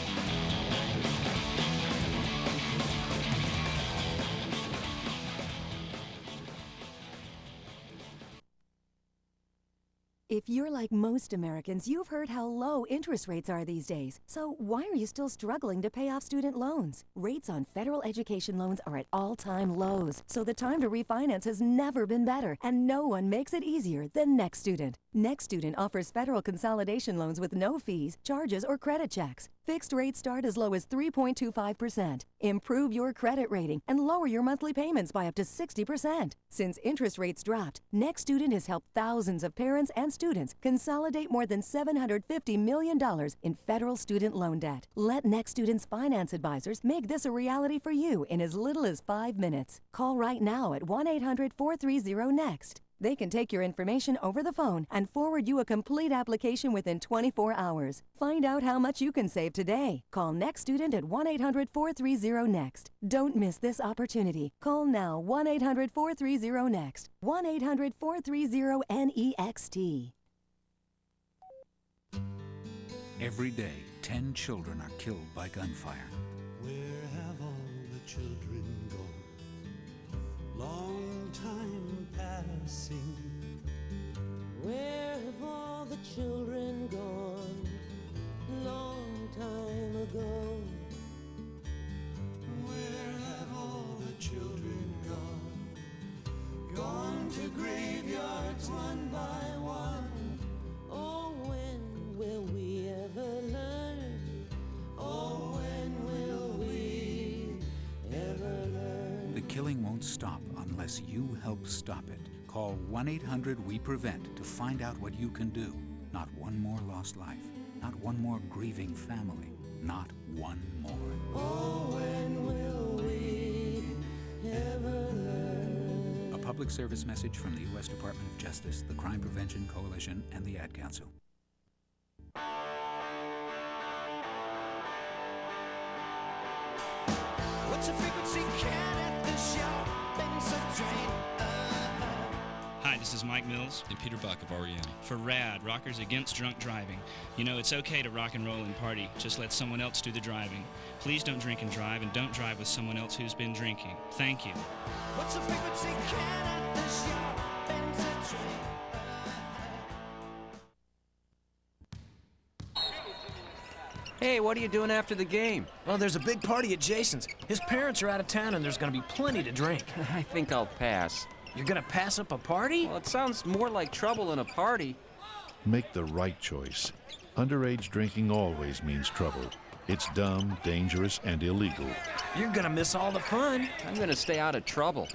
If you're like most Americans, you've heard how low interest rates are these days. So why are you still struggling to pay off student loans? Rates on federal education loans are at all-time lows. So the time to refinance has never been better, and no one makes it easier than Next Student. Next Student offers federal consolidation loans with no fees, charges, or credit checks. Fixed rates start as low as 3.25%. Improve your credit rating and lower your monthly payments by up to 60%. Since interest rates dropped, Next Student has helped thousands of parents and students consolidate more than $750 million in federal student loan debt. Let Next Student's finance advisors make this a reality for you in as little as 5 minutes. Call right now at 1-800-430-NEXT. They can take your information over the phone and forward you a complete application within 24 hours. Find out how much you can save today. Call Next Student at 1-800-430-NEXT. Don't miss this opportunity. Call now 1-800-430-NEXT. 1-800-430-NEXT. Every day, 10 children are killed by gunfire. Where have all the children gone? Long time passing. Where have all the children gone? Long time ago. Where have all the children gone? Gone to graveyards one by one. Oh, when will we ever learn? Oh, when will we killing won't stop unless you help stop it. Call 1-800-WE-PREVENT to find out what you can do. Not one more lost life. Not one more grieving family. Not one more. Oh, when will we ever learn? A public service message from the U.S. Department of Justice, the Crime Prevention Coalition, and the Ad Council. What's the frequency count at the shopping drain? Hi, this is Mike Mills and Peter Buck of REM. for RAD, Rockers Against Drunk Driving. You know, it's okay to rock and roll and party. Just let someone else do the driving. Please don't drink and drive, and don't drive with someone else who's been drinking. Thank you. What's the frequency count at the shopping drain? Hey, what are you doing after the game? Well, there's a big party at Jason's. His parents are out of town and there's gonna be plenty to drink. I think I'll pass. You're gonna pass up a party? Well, it sounds more like trouble than a party. Make the right choice. Underage drinking always means trouble. It's dumb, dangerous, and illegal. You're gonna miss all the fun. I'm gonna stay out of trouble.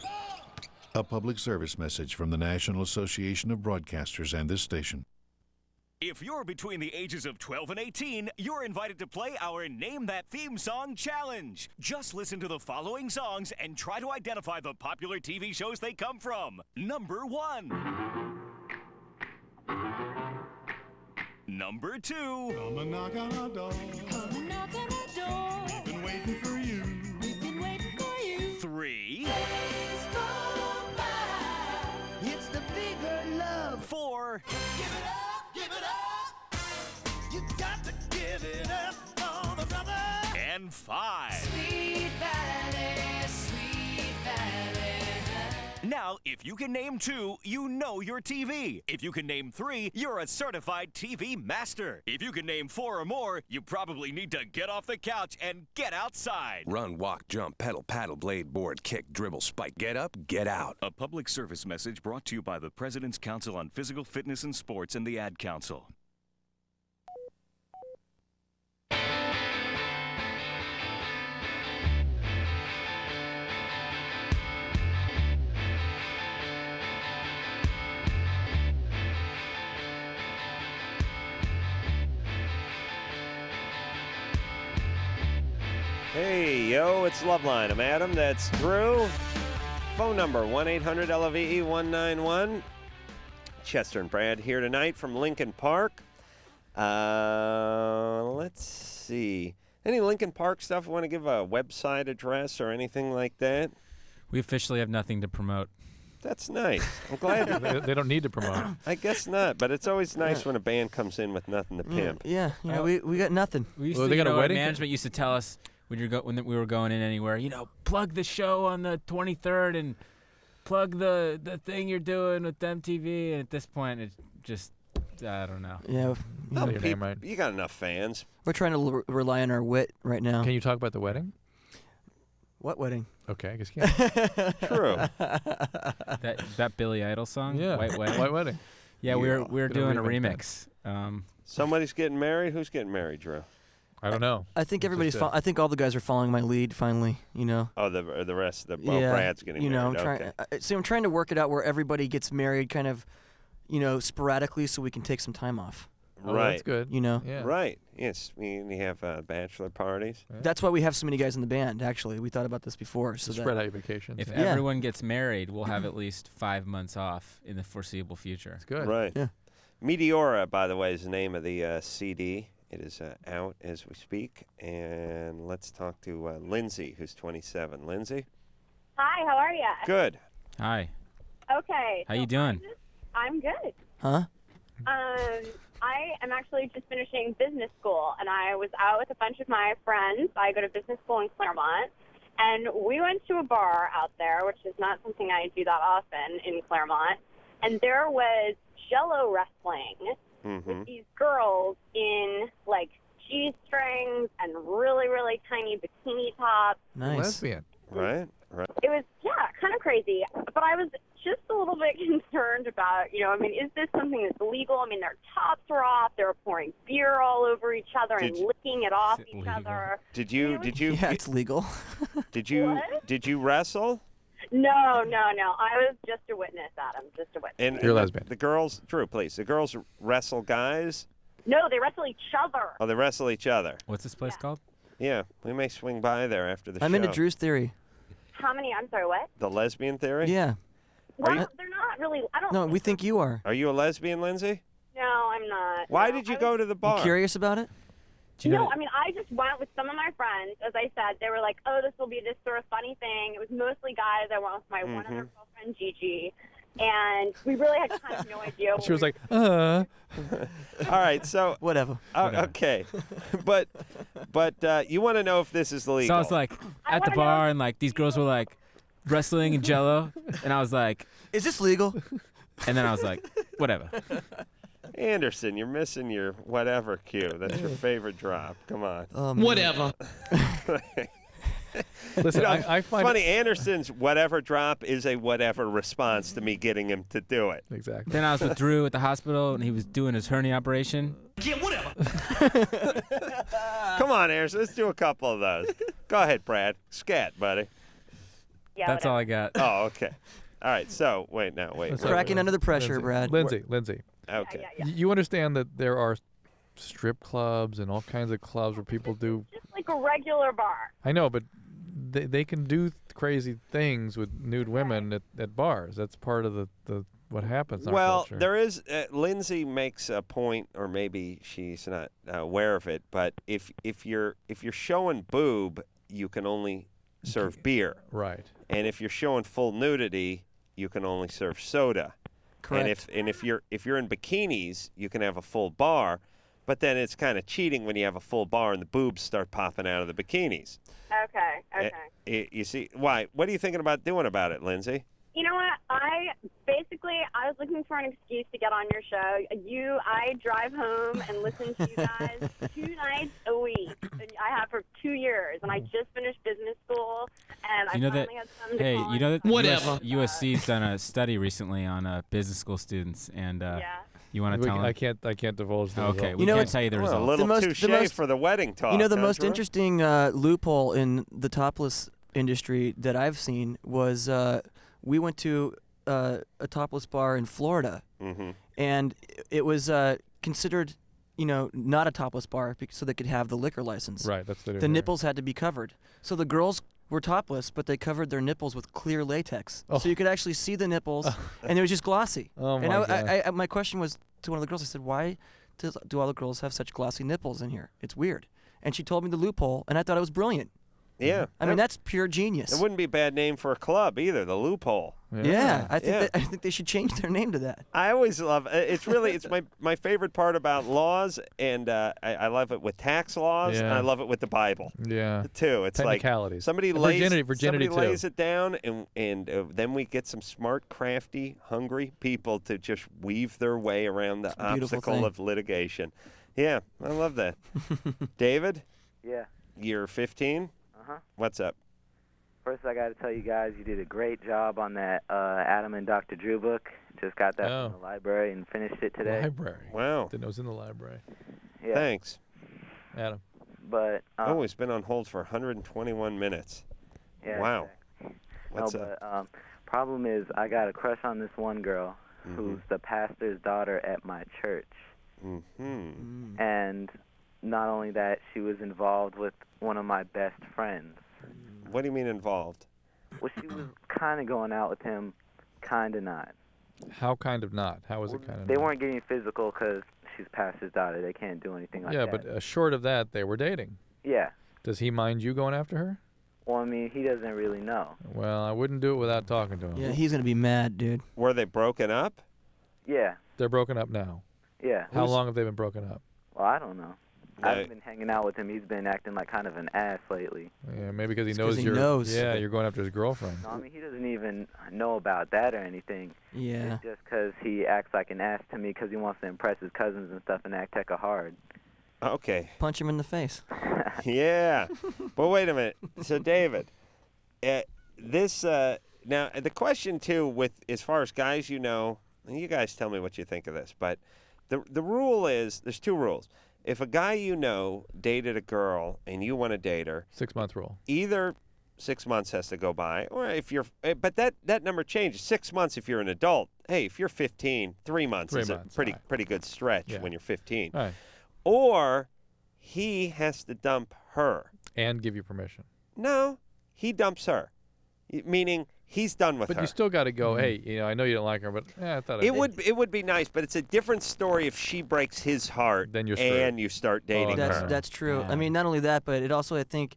A public service message from the National Association of Broadcasters and this station. If you're between the ages of 12 and 18, you're invited to play our Name That Theme Song Challenge. Just listen to the following songs and try to identify the popular TV shows they come from. Number 1. Number 2. Come and knock on our door. Come and knock on our door. We've been waiting for you. We've been waiting for you. 3. Days go by. It's the bigger love. 4. Give it up. Give it up! You got to give it up for the brother! And 5. Sweet Valley, Sweet Valley. Now, if you can name 2, you know your TV. If you can name 3, you're a certified TV master. If you can name 4 or more, you probably need to get off the couch and get outside. Run, walk, jump, pedal, paddle, blade, board, kick, dribble, spike. Get up, get out. A public service message brought to you by the President's Council on Physical Fitness and Sports and the Ad Council. Hey, yo, it's LoveLine. I'm Adam. That's Drew. Phone number 1-800-LOVE-191. Chester and Brad here tonight from Linkin Park. Let's see. Any Linkin Park stuff? Want to give a website address or anything like that? We officially have nothing to promote. That's nice. I'm glad. They don't need to promote. I guess not, but it's always nice when a band comes in with nothing to pimp. Yeah, you know, we got nothing. We used to, they got a wedding? Management used to tell us when we were going in anywhere, plug the show on the 23rd and plug the thing you're doing with MTV. And at this point, it's just, I don't know. Yeah. You got enough fans. We're trying to rely on our wit right now. Can you talk about the wedding? What wedding? Okay, I guess you can. True. That Billy Idol song? Yeah. White Wedding. White Wedding. Yeah, we're doing a remix. Somebody's getting married? Who's getting married, Drew? I don't know. I think everybody's. I think all the guys are following my lead finally. Oh, the rest. Brad's getting married. I'm trying to work it out where everybody gets married, kind of, sporadically, so we can take some time off. Oh, right. That's good. Yeah. Right. Yes. We have bachelor parties. Yeah. That's why we have so many guys in the band. Actually, we thought about this before. So spread out your vacations. If everyone gets married, we'll have at least 5 months off in the foreseeable future. That's good. Right. Yeah. Meteora, by the way, is the name of the CD. It is out as we speak. And let's talk to Lindsay, who's 27. Lindsay? Hi, how are you? Good. Hi. Okay. How you doing? I'm good. Huh? I am actually just finishing business school, and I was out with a bunch of my friends. I go to business school in Claremont, and we went to a bar out there, which is not something I do that often in Claremont, and there was Jello wrestling with these girls in, like, G-strings and really, really tiny bikini tops. Nice. Lesbian. Right. It was, kind of crazy. But I was just a little bit concerned about, is this something that's illegal? I mean, their tops were off. They were pouring beer all over each other and licking it off each other. Did you? Yeah, it's legal. Did you wrestle? No. I was just a witness, Adam. Just a witness. And, You're and lesbian. The girls, Drew, please. The girls wrestle guys. No, they wrestle each other. Oh, they wrestle each other. What's this place called? Yeah, we may swing by there after the show. I'm into Drew's theory. How many? I'm sorry, what? The lesbian theory? Yeah. Well, they're not really. I don't. No, we think you are. Are you a lesbian, Lindsay? No, I'm not. Why No, did you go to the bar? You curious about it? No, I mean, I just went with some of my friends. As I said, they were like, oh, this will be this sort of funny thing. It was mostly guys. I went with my one other girlfriend, Gigi. And we really had kind of no idea. She was like, All right, so whatever. Okay, but you want to know if this is legal? So I was like at the bar, and like these girls were like wrestling in Jello, and I was like, "Is this legal?" And then I was like, "Whatever." Anderson, you're missing your whatever cue. That's your favorite drop. Come on. Whatever. Listen, You know, I find funny. Anderson's whatever drop is a whatever response to me getting him to do it. Exactly. Then I was with Drew at the hospital, and he was doing his hernia operation. Yeah, whatever. Come on, Anderson. Let's do a couple of those. Go ahead, Brad. Scat, buddy. Yeah, That's all I got. Oh, okay. All right. So wait. Cracking under the pressure, Lindsay, Brad. Lindsay. Okay. You understand that there are strip clubs and all kinds of clubs where people do. Just like a regular bar. I know, but they can do crazy things with nude women at bars. That's part of the what happens in our Well, culture. there is. Lindsay makes a point, or maybe she's not aware of it. But if you're showing boob, you can only serve beer. Right. And if you're showing full nudity, you can only serve soda. Correct. And if you're in bikinis, you can have a full bar. But then it's kind of cheating when you have a full bar and the boobs start popping out of the bikinis. Okay. You see, why? What are you thinking about doing about it, Lindsay? You know what? I was looking for an excuse to get on your show. I drive home and listen to you guys 2 nights a week. And I have for 2 years, and I just finished business school, and I finally had something to call you know that Whatever. USC's done a study recently on business school students, and you want to tell them? I can't divulge the Okay, results. we can't tell you the Well, results. a little touche for the wedding talk. You know, the huh, most Drew? interesting loophole in the topless industry that I've seen was we went to a topless bar in Florida, and it was considered, not a topless bar so they could have the liquor license. Right, that's the nipples had to be covered. So the girls were topless, but they covered their nipples with clear latex, so you could actually see the nipples, and it was just glossy. Oh my and God. my question was to one of the girls. I said, "Why do all the girls have such glossy nipples in here? It's weird." And she told me the loophole, and I thought it was brilliant. Yeah. I mean, that's pure genius. It wouldn't be a bad name for a club either, the loophole. Yeah, I think they should change their name to that. I always love it's my favorite part about laws, and I love it with tax laws, and I love it with the Bible. Yeah. Too. It's like Technicalities. somebody And lays virginity somebody too. lays it down, and then we get some smart, crafty, hungry people to just weave their way around the It's a beautiful obstacle thing. of litigation. Yeah, I love that. David? Yeah. You're 15? Uh-huh. What's up? First, I got to tell you guys, you did a great job on that Adam and Dr. Drew book. Just got that from the library and finished it today. Library. Wow. Didn't know it was in the library. Yeah. Thanks. Adam. But Oh, it's been on hold for 121 minutes. yeah, Wow. exactly. What's no, up? but problem is, I got a crush on this one girl who's the pastor's daughter at my church. And not only that, she was involved with one of my best friends. What do you mean involved? Well, she was kind of going out with him, kind of not. How kind of not? How was it kind of They not? weren't getting physical because she's pastor's daughter. They can't do anything like Yeah, that. but short of that, they were dating. Yeah. Does he mind you going after her? Well, I mean, he doesn't really know. Well, I wouldn't do it without talking to him. Yeah, he's gonna be mad, dude. Were they broken up? Yeah. They're broken up now. Yeah. How long have they been broken up? Well, I don't know. I haven't been hanging out with him. He's been acting like kind of an ass lately. Yeah, maybe because he It's knows 'cause he you're. knows. Yeah, you're going after his girlfriend. No, I mean, he doesn't even know about that or anything. Yeah. It's just because he acts like an ass to me because he wants to impress his cousins and stuff and act hecka hard. Okay. Punch him in the face. Yeah. But wait a minute. So, David, this now the question too, with as far as guys you know, and you guys tell me what you think of this, but the rule is there's 2 rules. If a guy you know dated a girl and you want to date her, 6 month rule. either 6 months has to go by. Or if you're, but that number changes. 6 months if you're an adult. Hey, if you're 15, 3 months is a pretty good stretch when you're 15. Right. Or he has to dump her. And give you permission. No, he dumps her, meaning he's done with her. But you still got to go, hey, I know you don't like her, but I thought it would be nice, but it's a different story if she breaks his heart then and you start dating her. That's true. I mean, not only that, but it also, I think,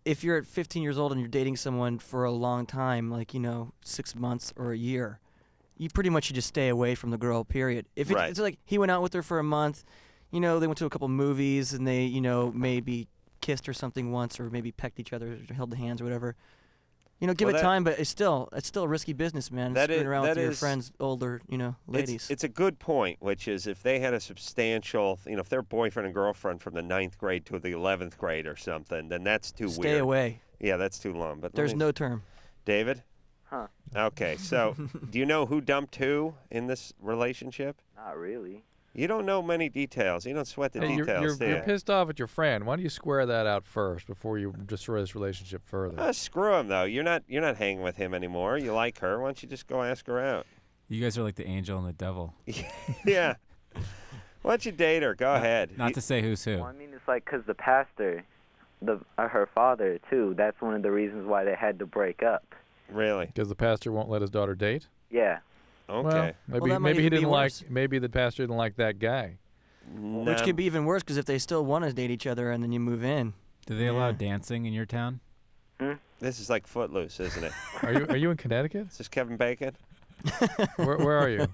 if you're at 15 years old and you're dating someone for a long time, like, 6 months or a year, you pretty much should just stay away from the girl, period. If it's like he went out with her for a month, they went to a couple movies and they, maybe kissed or something once or maybe pecked each other or held the hands or whatever. Give it time, but it's still a risky business, man. Screwing around with your friends' older, ladies. It's a good point, which is if they had a substantial, if they're boyfriend and girlfriend from the 9th grade to the 11th grade or something, then that's too weird. Stay away. Yeah, that's too long. But there's no term. David? Huh. Okay, so do you know who dumped who in this relationship? Not really. You don't know many details. You don't sweat the details. You're pissed off at your friend. Why don't you square that out first before you destroy this relationship further? Screw him though. You're not hanging with him anymore. You like her. Why don't you just go ask her out? You guys are like the angel and the devil. Yeah. Why don't you date her? Go ahead. Not to say who's who. Well, I mean, it's like because the pastor, her father too. That's one of the reasons why they had to break up. Really? Because the pastor won't let his daughter date? Yeah. Okay. Well, maybe he didn't like. Maybe the pastor didn't like that guy. No. Which could be even worse because if they still want to date each other and then you move in. Do they allow dancing in your town? This is like Footloose, isn't it? Are you in Connecticut? Is this Kevin Bacon? Where are you?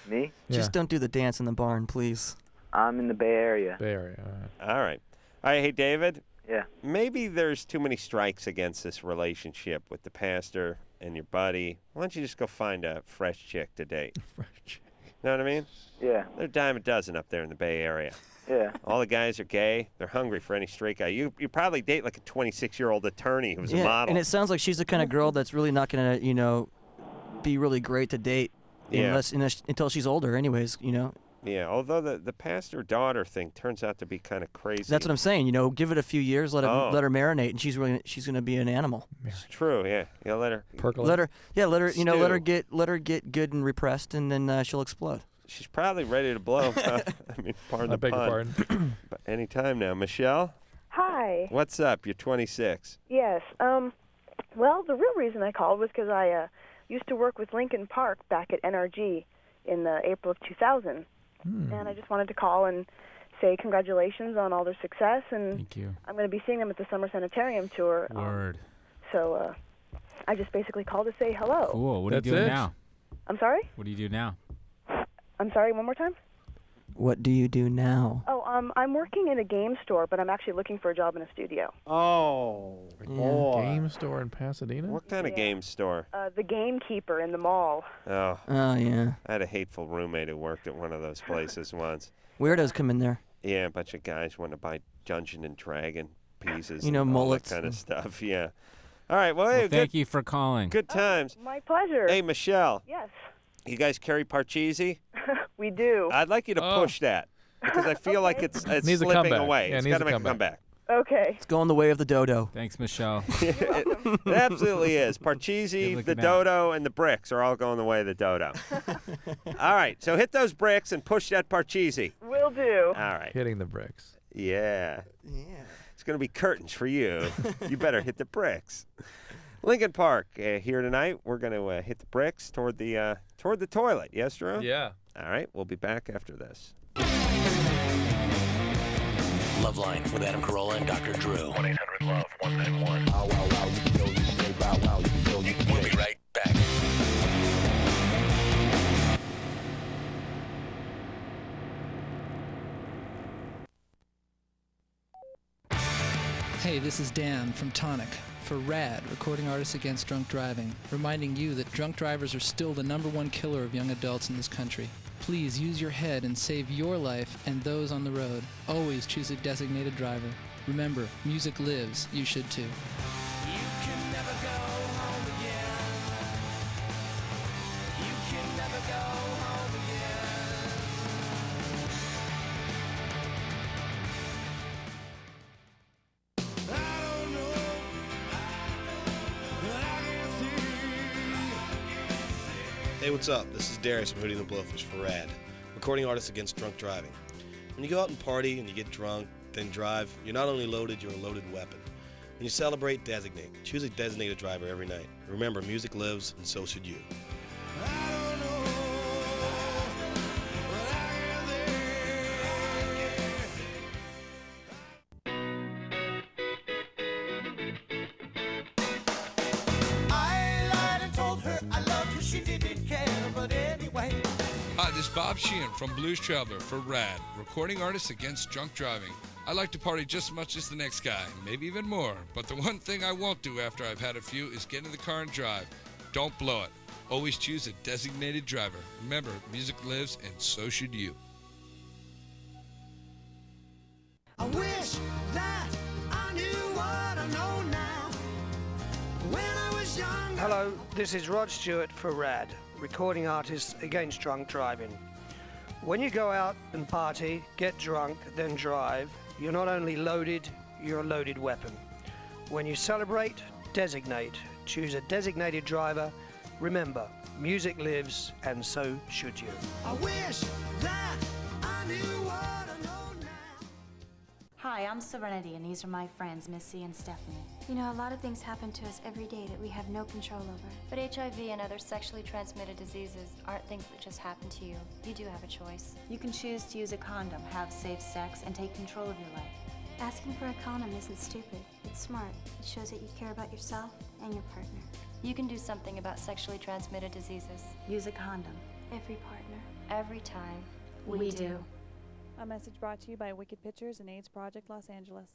Me? Just don't do the dance in the barn, please. I'm in the Bay Area. Bay Area. All right. Hey, David. Yeah. Maybe there's too many strikes against this relationship with the pastor and your buddy. Why don't you just go find a fresh chick to date? Fresh chick. Know what I mean? Yeah. They're a dime a dozen up there in the Bay Area. Yeah. All the guys are gay. They're hungry for any straight guy. You probably date like a 26-year-old attorney who's a model. And it sounds like she's the kind of girl that's really not going to, be really great to date until she's older anyways, Yeah, although the pastor-daughter thing turns out to be kind of crazy. That's what I'm saying. Give it a few years, let her marinate, and she's going to be an animal. It's true. Yeah, let her percolate. Let her get good and repressed, and then she'll explode. She's probably ready to blow. I mean, pardon the pun. I beg your pardon. But anytime now, Michelle. Hi. What's up? You're 26. Yes. Well, the real reason I called was because I used to work with Linkin Park back at NRG in April of 2000. And I just wanted to call and say congratulations on all their success. And thank you. I'm going to be seeing them at the Summer Sanitarium tour. Word. So I just basically called to say hello. Cool. What are you doing now? I'm sorry? What do you do now? I'm sorry, one more time? What do you do now? Oh, I'm working in a game store, but I'm actually looking for a job in a studio. Oh, boy. Game store in Pasadena? What kind of game store? The Gamekeeper in the mall. Oh, yeah. I had a hateful roommate who worked at one of those places once. Weirdos come in there. Yeah, a bunch of guys want to buy Dungeon and Dragon pieces. Mullets. All that kind of stuff, yeah. All right, well, hey, thank you for calling. Good times. My pleasure. Hey, Michelle. Yes. You guys carry Parcheesi? We do. I'd like you to push that because I feel like it's Needs a slipping comeback. away. Yeah, It's needs got to a make a comeback. comeback. Okay. It's going the way of the dodo. Thanks, Michelle. It absolutely is. Parcheesi, the dodo, and the bricks are all going the way of the dodo. All right, so hit those bricks and push that Parcheesi. Will do. All right. Hitting the bricks. Yeah. Yeah. It's going to be curtains for you. You better hit the bricks. Linkin Park here tonight. We're going to hit the bricks toward the toilet. Yes, Jerome? Yeah. All right. We'll be back after this. LoveLine with Adam Carolla and Dr. Drew. 1-800-LOVE-191. We'll be right back. Hey, this is Dan from Tonic for RAD, Recording Artists Against Drunk Driving, reminding you that drunk drivers are still the #1 killer of young adults in this country. Please use your head and save your life and those on the road. Always choose a designated driver. Remember, music lives. You should too. Hey, what's up? This is Darius from Hootie and the Blowfish for RAD, recording artists against drunk driving. When you go out and party and you get drunk, then drive, you're not only loaded, you're a loaded weapon. When you celebrate, designate. Choose a designated driver every night. Remember, music lives, and so should you. Hi, this is Bob Sheehan from Blues Traveler for RAD, recording artists against drunk driving. I like to party just as much as the next guy, maybe even more. But the one thing I won't do after I've had a few is get in the car and drive. Don't blow it. Always choose a designated driver. Remember, music lives, and so should you. I wish that I knew what I know now. When I was young. Hello, this is Rod Stewart for RAD, recording artists against drunk driving. When you go out and party, get drunk, then drive, you're not only loaded, you're a loaded weapon. When you celebrate, designate. Choose a designated driver. Remember, music lives, and so should you. I wish that I knew what I know now. Hi, I'm Serenity, and these are my friends, Missy and Stephanie. You know, a lot of things happen to us every day that we have no control over. But HIV and other sexually transmitted diseases aren't things that just happen to you. You do have a choice. You can choose to use a condom, have safe sex, and take control of your life. Asking for a condom isn't stupid. It's smart. It shows that you care about yourself and your partner. You can do something about sexually transmitted diseases. Use a condom. Every partner. Every time. We do. A message brought to you by Wicked Pictures and AIDS Project Los Angeles.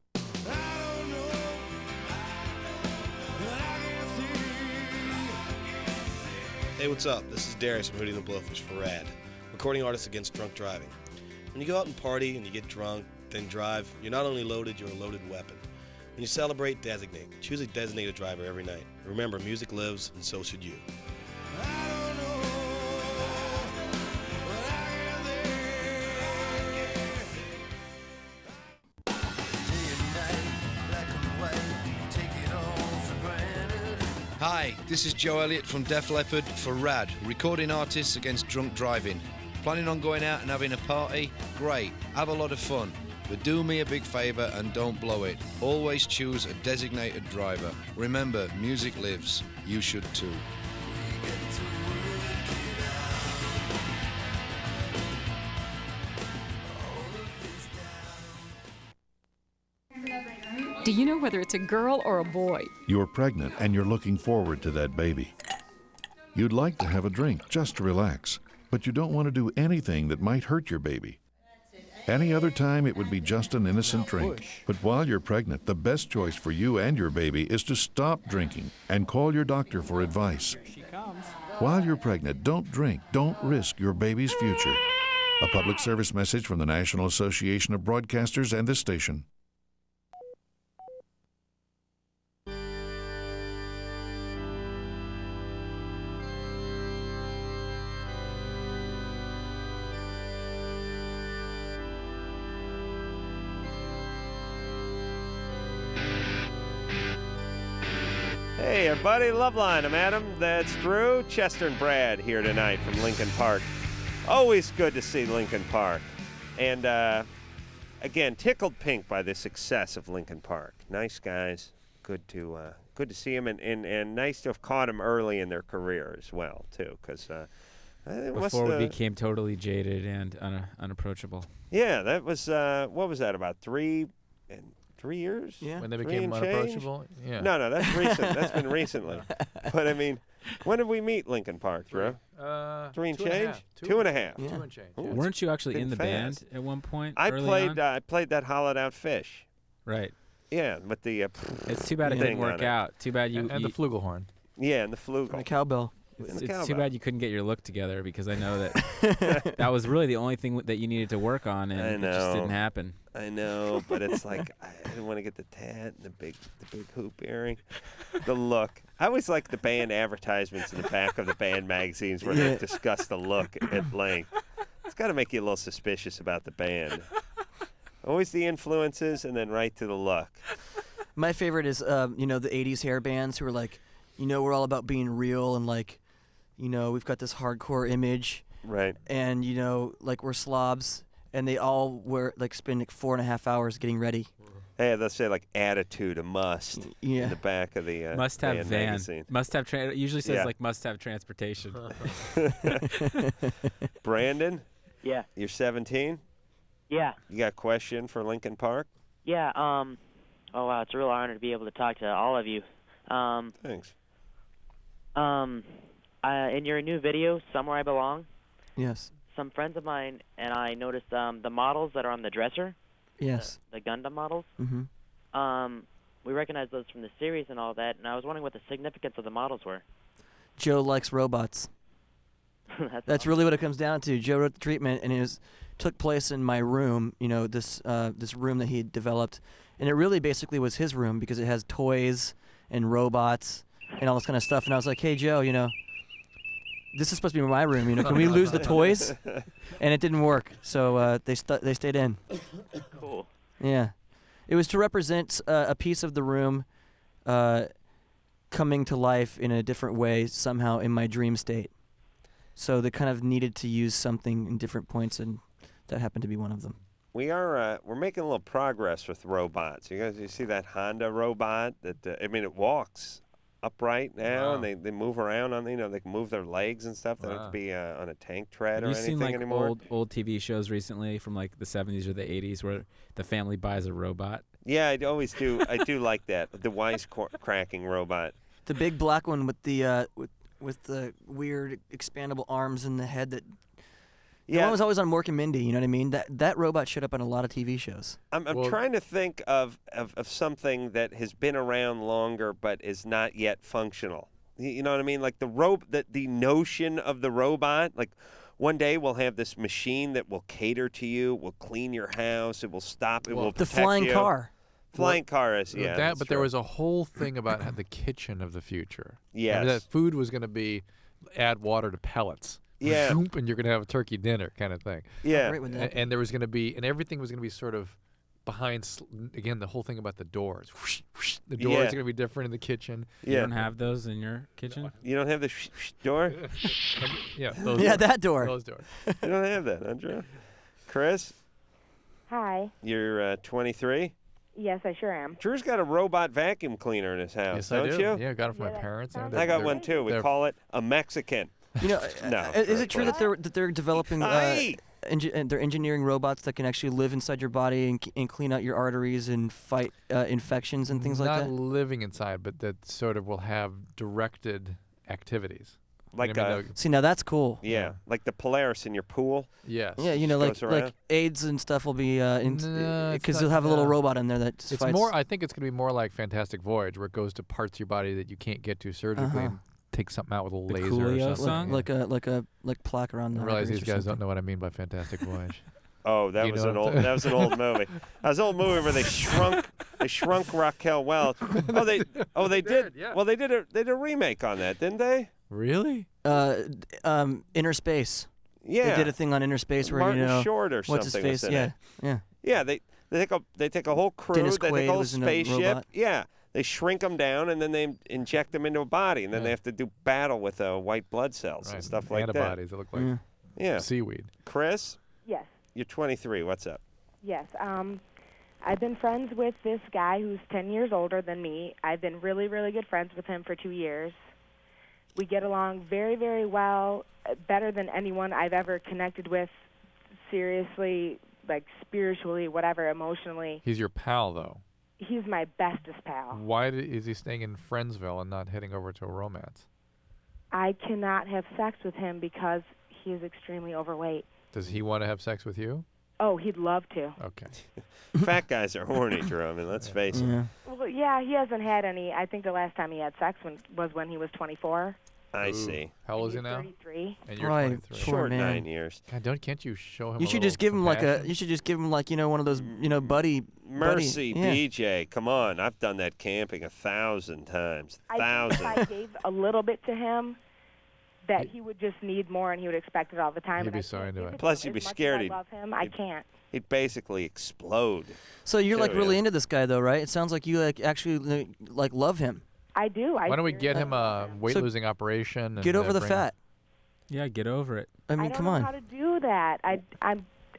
Hey, what's up? This is Darius from Hootie and the Blowfish for RAD, recording artists against drunk driving. When you go out and party and you get drunk, then drive, you're not only loaded, you're a loaded weapon. When you celebrate, designate. Choose a designated driver every night. Remember, music lives, and so should you. Hi, this is Joe Elliott from Def Leppard for RAD, recording artists against drunk driving. Planning on going out and having a party? Great, have a lot of fun. But do me a big favour and don't blow it. Always choose a designated driver. Remember, music lives. You should too. Do you know whether it's a girl or a boy? You're pregnant and you're looking forward to that baby. You'd like to have a drink just to relax, but you don't want to do anything that might hurt your baby. Any other time, it would be just an innocent drink. But while you're pregnant, the best choice for you and your baby is to stop drinking and call your doctor for advice. While you're pregnant, don't drink. Don't risk your baby's future. A public service message from the National Association of Broadcasters and this station. Hey, everybody, LoveLine. I'm Adam. That's Drew. Chester and Brad here tonight from Linkin Park. Always good to see Linkin Park. And, again, tickled pink by the success of Linkin Park. Nice guys. Good to see them, and nice to have caught them early in their career as well, too, because before we became totally jaded and unapproachable. Yeah, that was, what was that, about 3 years? Yeah. When they became unapproachable? Yeah. No, that's recent. That's been recently. But, I mean, when did we meet Linkin Park, Drew? 3 and change? 2.5. Yeah. 2 and change. Ooh, Weren't you actually in the fast. band at one point? I early played that hollowed out fish. Right. Yeah, with the it's too bad it didn't work out. Too bad you and the flugelhorn. Yeah, and the flugel. And the cowbell. It's too bad you couldn't get your look together, because I know that that was really the only thing that you needed to work on, and it just didn't happen. I know, but it's like I didn't want to get the tat and the big hoop earring, the look. I always like the band advertisements in the back of the band magazines where they discuss the look at length. It's got to make you a little suspicious about the band. Always the influences, and then right to the look. My favorite is the '80s hair bands who are like, we're all about being real and like, we've got this hardcore image, right? And like we're slobs, and they all spend like 4.5 hours getting ready. Hey, let's say like attitude, a must Yeah. in the back of the Must have band van. magazine. Must have usually says like must have transportation. Brandon? Yeah. You're 17? Yeah. You got a question for Linkin Park? Yeah. Oh wow, it's a real honor to be able to talk to all of you. Thanks. In your new video, Somewhere I Belong. Yes. Some friends of mine and I noticed the models that are on the dresser. Yes. The Gundam models. Mm-hmm. We recognize those from the series and all that, and I was wondering what the significance of the models were. Joe likes robots. That's really what it comes down to. Joe wrote the treatment, and it took place in my room. This room that he had developed, and it really basically was his room because it has toys and robots and all this kind of stuff. And I was like, hey Joe, this is supposed to be my room. Can we lose the toys? And it didn't work, so they stayed in. Cool. Yeah, it was to represent a piece of the room coming to life in a different way somehow in my dream state. So they kind of needed to use something in different points, and that happened to be one of them. We're making a little progress with robots. You see that Honda robot that it walks upright now, and they move around on they can move their legs and stuff. They don't have to be on a tank tread or anything anymore. Have you seen like old TV shows recently from like the 70s or the 80s where the family buys a robot? Yeah, I always do. I do like that. The wisecracking robot. The big black one with the with the weird expandable arms and the head that. The one was always on Mork and Mindy, you know what I mean? That robot showed up on a lot of TV shows. I'm trying to think of something that has been around longer but is not yet functional. You know what I mean? Like the notion of the robot. Like one day we'll have this machine that will cater to you, will clean your house, it will stop, it will protect the flying you. car. Flying car is But there was a whole thing about the kitchen of the future. Yes. I mean, that food was going to be add water to pellets. Yeah. And you're going to have a turkey dinner kind of thing. Yeah. And there was going to be, and everything was going to be sort of behind, again, the whole thing about the doors. The doors are going to be different in the kitchen. You don't have those in your kitchen? You don't have the door? Yeah. That door. Those doors. You don't have that, huh, Drew? Chris? Hi. You're 23? Yes, I sure am. Drew's got a robot vacuum cleaner in his house, Yes, don't I do. you? Yeah, I got it from my parents. I got one too. We call it a Mexican. No. Is it true Chris. that they're developing and they're engineering robots that can actually live inside your body and clean out your arteries and fight infections and things like that? Not living inside, but that sort of will have directed activities. Like see, now that's cool. Yeah, like the Polaris in your pool. Yes. Yeah, like AIDS and stuff will be because you'll have a little robot in there that It's fights. more. I think it's going to be more like Fantastic Voyage, where it goes to parts of your body that you can't get to surgically and takes something out with a laser Coolio or something. song? like plaque around the. I realize these arteries or guys don't something. know what I mean by Fantastic Voyage. Oh, that was an old movie. That was an old movie where they shrunk Raquel Welch. They did. Yeah. Well, they did a remake on that, didn't they? Really? Inner Space. Yeah. They did a thing on Inner Space where Martin Short or what's his something face? was in Yeah, it. yeah. Yeah, they take a whole crew, Dennis they take Quaid a whole was in a spaceship. robot. Yeah. They shrink them down and then they inject them into a body, and then they have to do battle with white blood cells and stuff like Antibodies that look like seaweed. Chris? Yes. You're 23. What's up? Yes. I've been friends with this guy who's 10 years older than me. I've been really, really good friends with him for 2 years. We get along very, very well, better than anyone I've ever connected with, seriously, like spiritually, whatever, emotionally. He's your pal, though. He's my bestest pal. Why is he staying in Friendsville and not heading over to a romance? I cannot have sex with him because he is extremely overweight. Does he want to have sex with you? Oh, he'd love to. Okay. Fat guys are horny, Drew. I mean, let's face it. Well, yeah, he hasn't had any. I think the last time he had sex was when he was 24. I see. How old is he now? 33. And you're Right, 23. Short man. 9 years. God, can't you show him? You a should little just give him compassion? You should just give him one of those buddy. Mercy, buddy, BJ. Come on. I've done that camping 1,000 times. I think if I gave a little bit to him, that he would just need more and he would expect it all the time. He'd and be I so can't into give it. Plus, to him you'd be as much as scared I he'd- love him. I can't. He'd basically explode. So you're Too, really yeah. into this guy though, right? It sounds like you actually love him. I do. Why don't we get him a weight losing operation? And Get over the bring fat. Yeah, get over it. I mean, don't come know on. how to do that.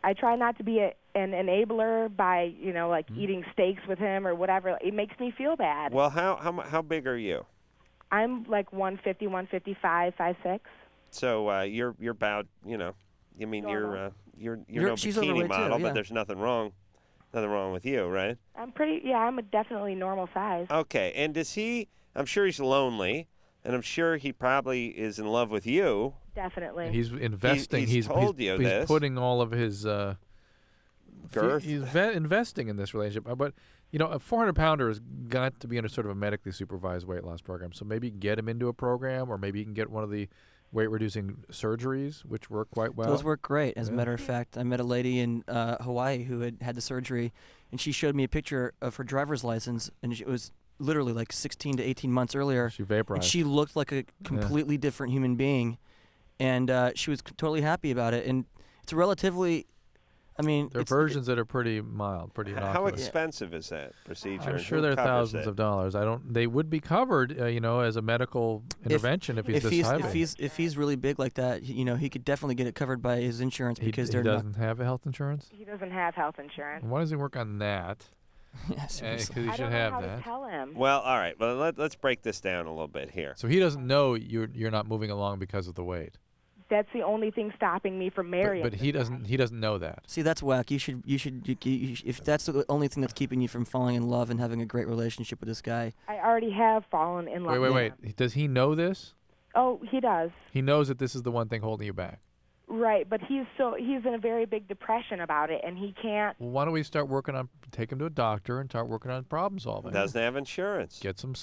I try not to be an enabler by eating steaks with him or whatever. It makes me feel bad. Well, how big are you? I'm like 150, 155, 5'6". So you're about I mean you're no she's bikini overweight model, too, but yeah. there's nothing wrong with you, right? I'm a definitely normal size. Okay, and I'm sure he's lonely, and I'm sure he probably is in love with you. Definitely. And he's investing. He's told you he's this. putting all of his girth. He's investing in this relationship. But a 400-pounder has got to be in a sort of a medically supervised weight loss program. So maybe get him into a program, or maybe you can get one of the weight-reducing surgeries, which work quite well. Those work great. As a matter of fact, I met a lady in Hawaii who had the surgery, and she showed me a picture of her driver's license, and it was literally like 16 to 18 months earlier. She vaporized. And she looked like a completely different human being, and she was totally happy about it. And it's relatively, there are versions that are pretty mild, pretty innocuous. How expensive is that procedure? I'm and sure who they're covers thousands it? of dollars. They would be covered, as a medical intervention if he's this high. If he's really big like that, he could definitely get it covered by his insurance because he they're doesn't have a health insurance. He doesn't have health insurance. Why does he work on that? Yes, because he I should don't know have how that. to tell him. Well, all right. Well, let's break this down a little bit here. So he doesn't know you're not moving along because of the weight. That's the only thing stopping me from marrying. But he doesn't know that. See, that's whack. You should if that's the only thing that's keeping you from falling in love and having a great relationship with this guy. I already have fallen in love. Wait. Does he know this? Oh, he does. He knows that this is the one thing holding you back. Right, but he's in a very big depression about it, and he can't. Well, why don't we take him to a doctor and start working on problem solving? Doesn't have insurance. Get some.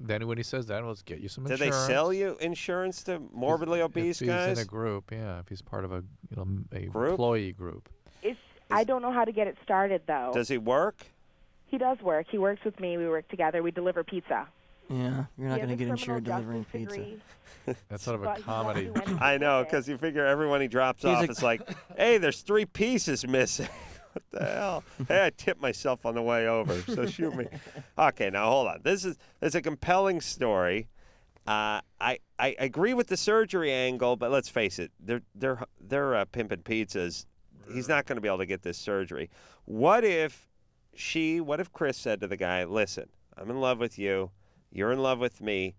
Then when he says that, let's get you some Do insurance. they sell you insurance to morbidly obese if guys? He's in a group, yeah. If he's part of a group? employee group. I don't know how to get it started though. Does he work? He does work. He works with me. We work together. We deliver pizza. Yeah, you're not going to get insured delivering pizza. That's sort of a comedy. I know, because you figure everyone he drops off, it's like, hey, there's 3 pieces missing. What the hell? Hey, I tipped myself on the way over, so shoot me. Okay, now hold on. It's a compelling story. I agree with the surgery angle, but let's face it, they're pimping pizzas. He's not going to be able to get this surgery. What if Chris said to the guy, listen, I'm in love with you. You're in love with me.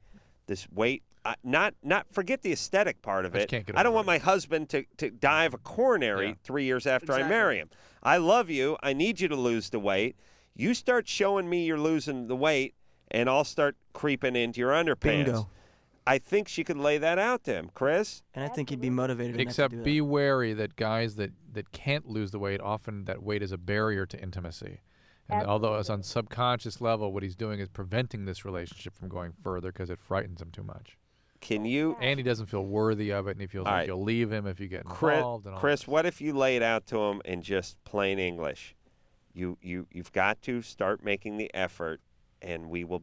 This weight, not forget the aesthetic part of it. I don't want my husband to die of a coronary 3 years after I marry him. I love you. I need you to lose the weight. You start showing me you're losing the weight, and I'll start creeping into your underpants. Bingo. I think she could lay that out to him, Chris. And I think he'd be motivated enough to Except do that. be wary that guys that can't lose the weight, often that weight is a barrier to intimacy. And although it's on subconscious level, what he's doing is preventing this relationship from going further because it frightens him too much. Can you? And he doesn't feel worthy of it, and he feels like you'll leave him if you get involved. And all Chris, what if you lay it out to him in just plain English? You've got to start making the effort, and we'll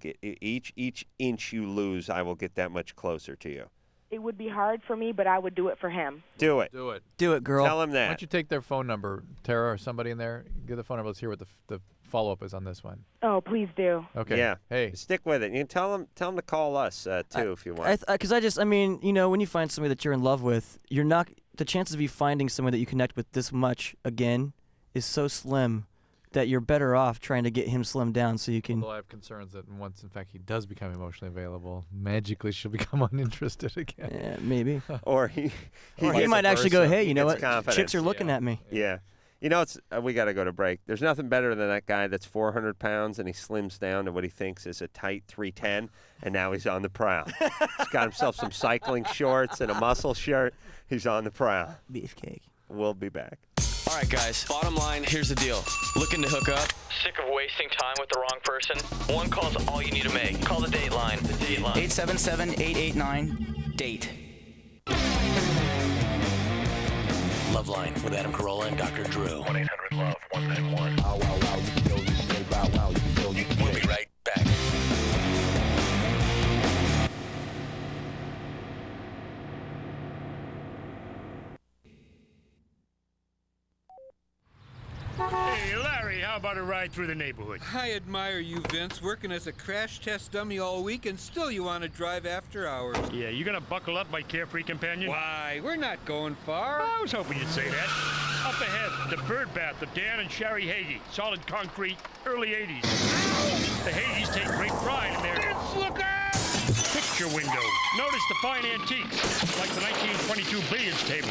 get each inch you lose, I will get that much closer to you. It would be hard for me, but I would do it for him. Do it. Do it. Do it, girl. Tell him that. Why don't you take their phone number, Tara, or somebody in there? Give the phone number. Let's hear what the follow-up is on this one. Oh, please do. Okay. Yeah. Hey. Stick with it. You can tell them to call us too if you want. Because when you find somebody that you're in love with, the chances of you finding someone that you connect with this much again is so slim that you're better off trying to get him slimmed down so you can. Although I have concerns that once, in fact, he does become emotionally available, magically she'll become uninterested again. Yeah, maybe. Or he might actually go, hey, you know what? Confidence. Chicks are looking at me. Yeah. You know, we got to go to break. There's nothing better than that guy that's 400 pounds and he slims down to what he thinks is a tight 310, and now he's on the prowl. He's got himself some cycling shorts and a muscle shirt. He's on the prowl. Beefcake. We'll be back. All right, guys, bottom line, here's the deal. Looking to hook up? Sick of wasting time with the wrong person? One call's all you need to make. Call the date line. 877-889-DATE. LoveLine with Adam Carolla and Dr. Drew. 1-800-LOVE-191. We'll be right back. Hey, Larry, how about a ride through the neighborhood? I admire you, Vince, working as a crash test dummy all week, and still you want to drive after hours. Yeah, you gonna buckle up, my carefree companion? Why, we're not going far. I was hoping you'd say that. Up ahead, the bird bath of Dan and Sherry Hagee. Solid concrete, early 80s. The Hagees take great pride in their Look out! picture window. Notice the fine antiques, like the 1922 billiards table,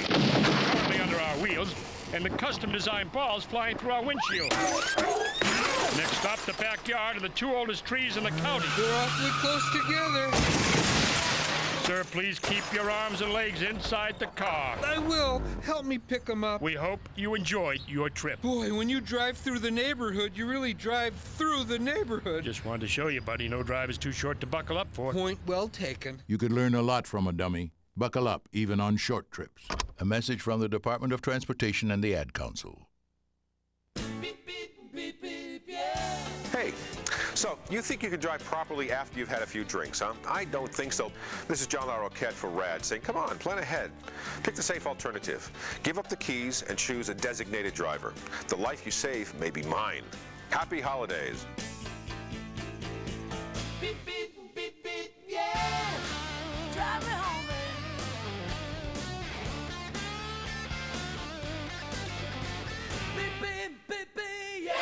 currently under our wheels, and the custom-designed balls flying through our windshield. Next stop, the backyard of the two oldest trees in the county. They're awfully close together. Sir, please keep your arms and legs inside the car. I will. Help me pick them up. We hope you enjoyed your trip. Boy, when you drive through the neighborhood, you really drive through the neighborhood. Just wanted to show you, buddy, no drive is too short to buckle up for. Point well taken. You could learn a lot from a dummy. Buckle up, even on short trips. A message from the Department of Transportation and the Ad Council. Hey, so you think you can drive properly after you've had a few drinks, huh? I don't think so. This is John LaRoquette for RAD saying, come on, plan ahead. Pick the safe alternative. Give up the keys and choose a designated driver. The life you save may be mine. Happy holidays. Beep, beep, beep, beep, yeah. Drive me home, baby. Beep, beep, beep, beep, yeah.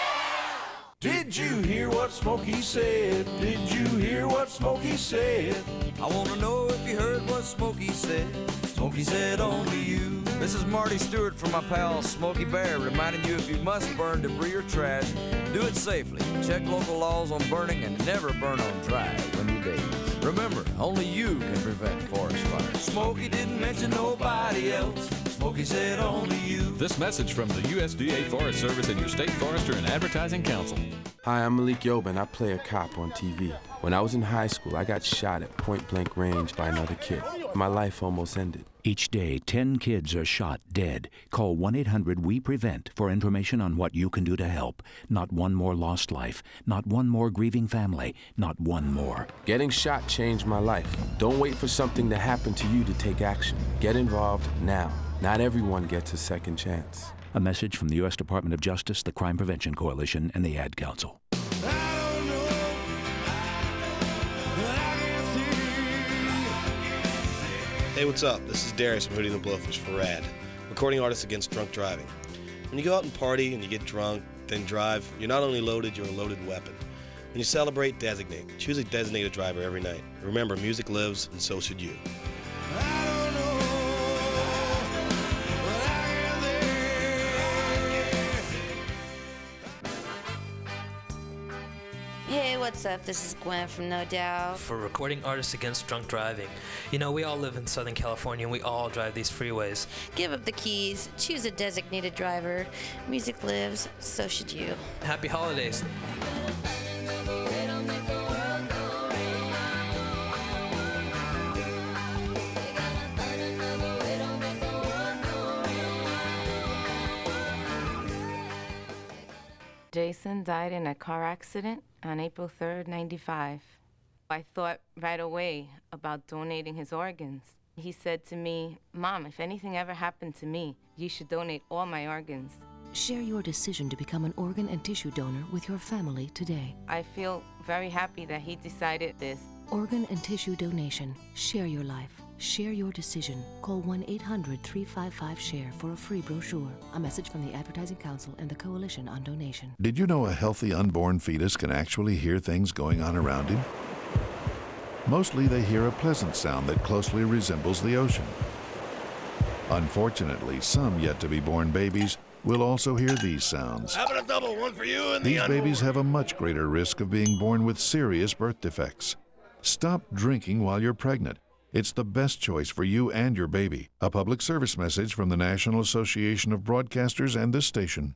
Did you hear what Smokey said? Did you hear what Smokey said? I want to know if you heard what Smokey said. Smokey said only you. This is Marty Stewart from my pal Smokey Bear, reminding you if you must burn debris or trash, do it safely. Check local laws on burning and never burn on dry when you daze. Remember, only you can prevent forest fires. Smokey didn't mention nobody else. Smokey said only you. This message from the USDA Forest Service and your state forester and advertising council. Hi, I'm Malik Yobin. I play a cop on TV. When I was in high school, I got shot at point-blank range by another kid. My life almost ended. Each day, 10 kids are shot dead. Call 1-800-WE-PREVENT for information on what you can do to help. Not one more lost life. Not one more grieving family. Not one more. Getting shot changed my life. Don't wait for something to happen to you to take action. Get involved now. Not everyone gets a second chance. A message from the U.S. Department of Justice, the Crime Prevention Coalition, and the Ad Council. Hey, what's up? This is Darius from Hootie and the Blowfish for RAD, recording artists against drunk driving. When you go out and party and you get drunk, then drive, you're not only loaded, you're a loaded weapon. When you celebrate, designate. Choose a designated driver every night. Remember, music lives, and so should you. Hey, what's up? This is Gwen from No Doubt. For recording artists against drunk driving. You know, we all live in Southern California and we all drive these freeways. Give up the keys, choose a designated driver. Music lives, so should you. Happy holidays. Jason died in a car accident on April 3rd, 95. I thought right away about donating his organs. He said to me, "Mom, if anything ever happened to me, you should donate all my organs." Share your decision to become an organ and tissue donor with your family today. I feel very happy that he decided this. Organ and tissue donation. Share your life. Share your decision. Call 1-800-355-SHARE for a free brochure. A message from the Advertising Council and the Coalition on Donation. Did you know a healthy unborn fetus can actually hear things going on around him? Mostly they hear a pleasant sound that closely resembles the ocean. Unfortunately, some yet-to-be-born babies will also hear these sounds. Having a double, one for you and the These unborn. babies have a much greater risk of being born with serious birth defects. Stop drinking while you're pregnant. It's the best choice for you and your baby. A public service message from the National Association of Broadcasters and this station.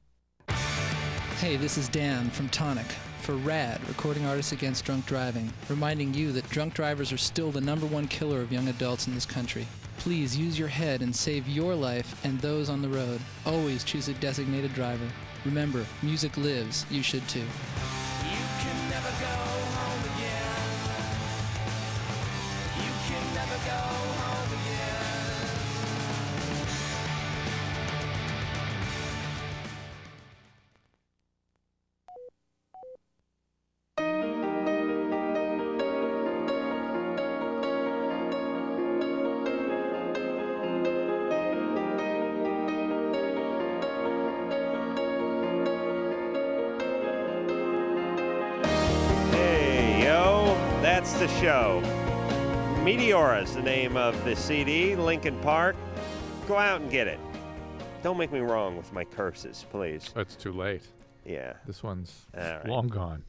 Hey, this is Dan from Tonic for RAD, Recording Artists Against Drunk Driving, reminding you that drunk drivers are still the #1 killer of young adults in this country. Please use your head and save your life and those on the road. Always choose a designated driver. Remember, music lives. You should too. the show. Meteora is the name of the CD, Linkin Park. Go out and get it. Don't make me wrong with my curses, please. It's too late. Yeah. This one's right. long gone.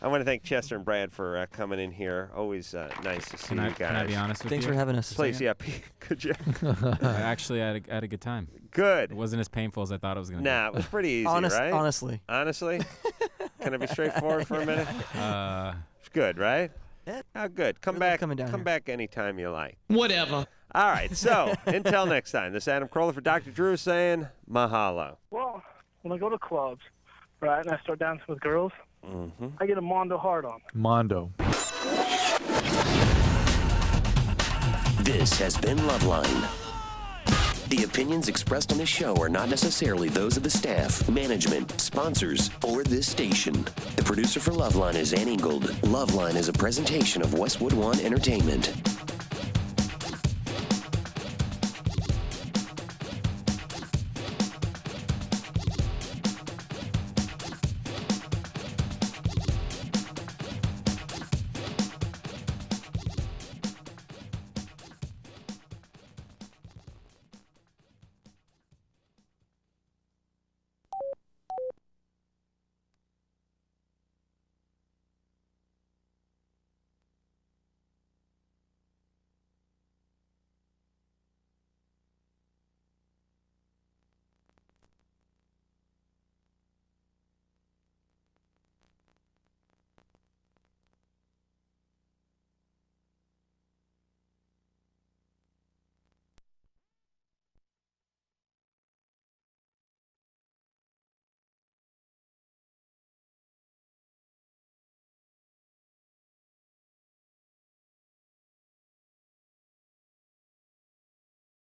I want to thank Chester and Brad for coming in here. Always nice to see you guys. Can I be honest with you? Thanks for having us. Please, yeah. Could you? I actually had a good time. Good. It wasn't as painful as I thought it was going to be. Nah, it was pretty easy, right? Honestly. Honestly? Can I be straightforward for a minute? It's good, right? Yeah. Oh, good. Come Really back. coming down Come here. back anytime you like. Whatever. All right. So until next time, this is Adam Carolla for Dr. Drew saying mahalo. Well, when I go to clubs, right, and I start dancing with girls, I get a Mondo hard on. Mondo. This has been LoveLine. The opinions expressed on this show are not necessarily those of the staff, management, sponsors, or this station. The producer for LoveLine is Ann Ingold. LoveLine is a presentation of Westwood One Entertainment.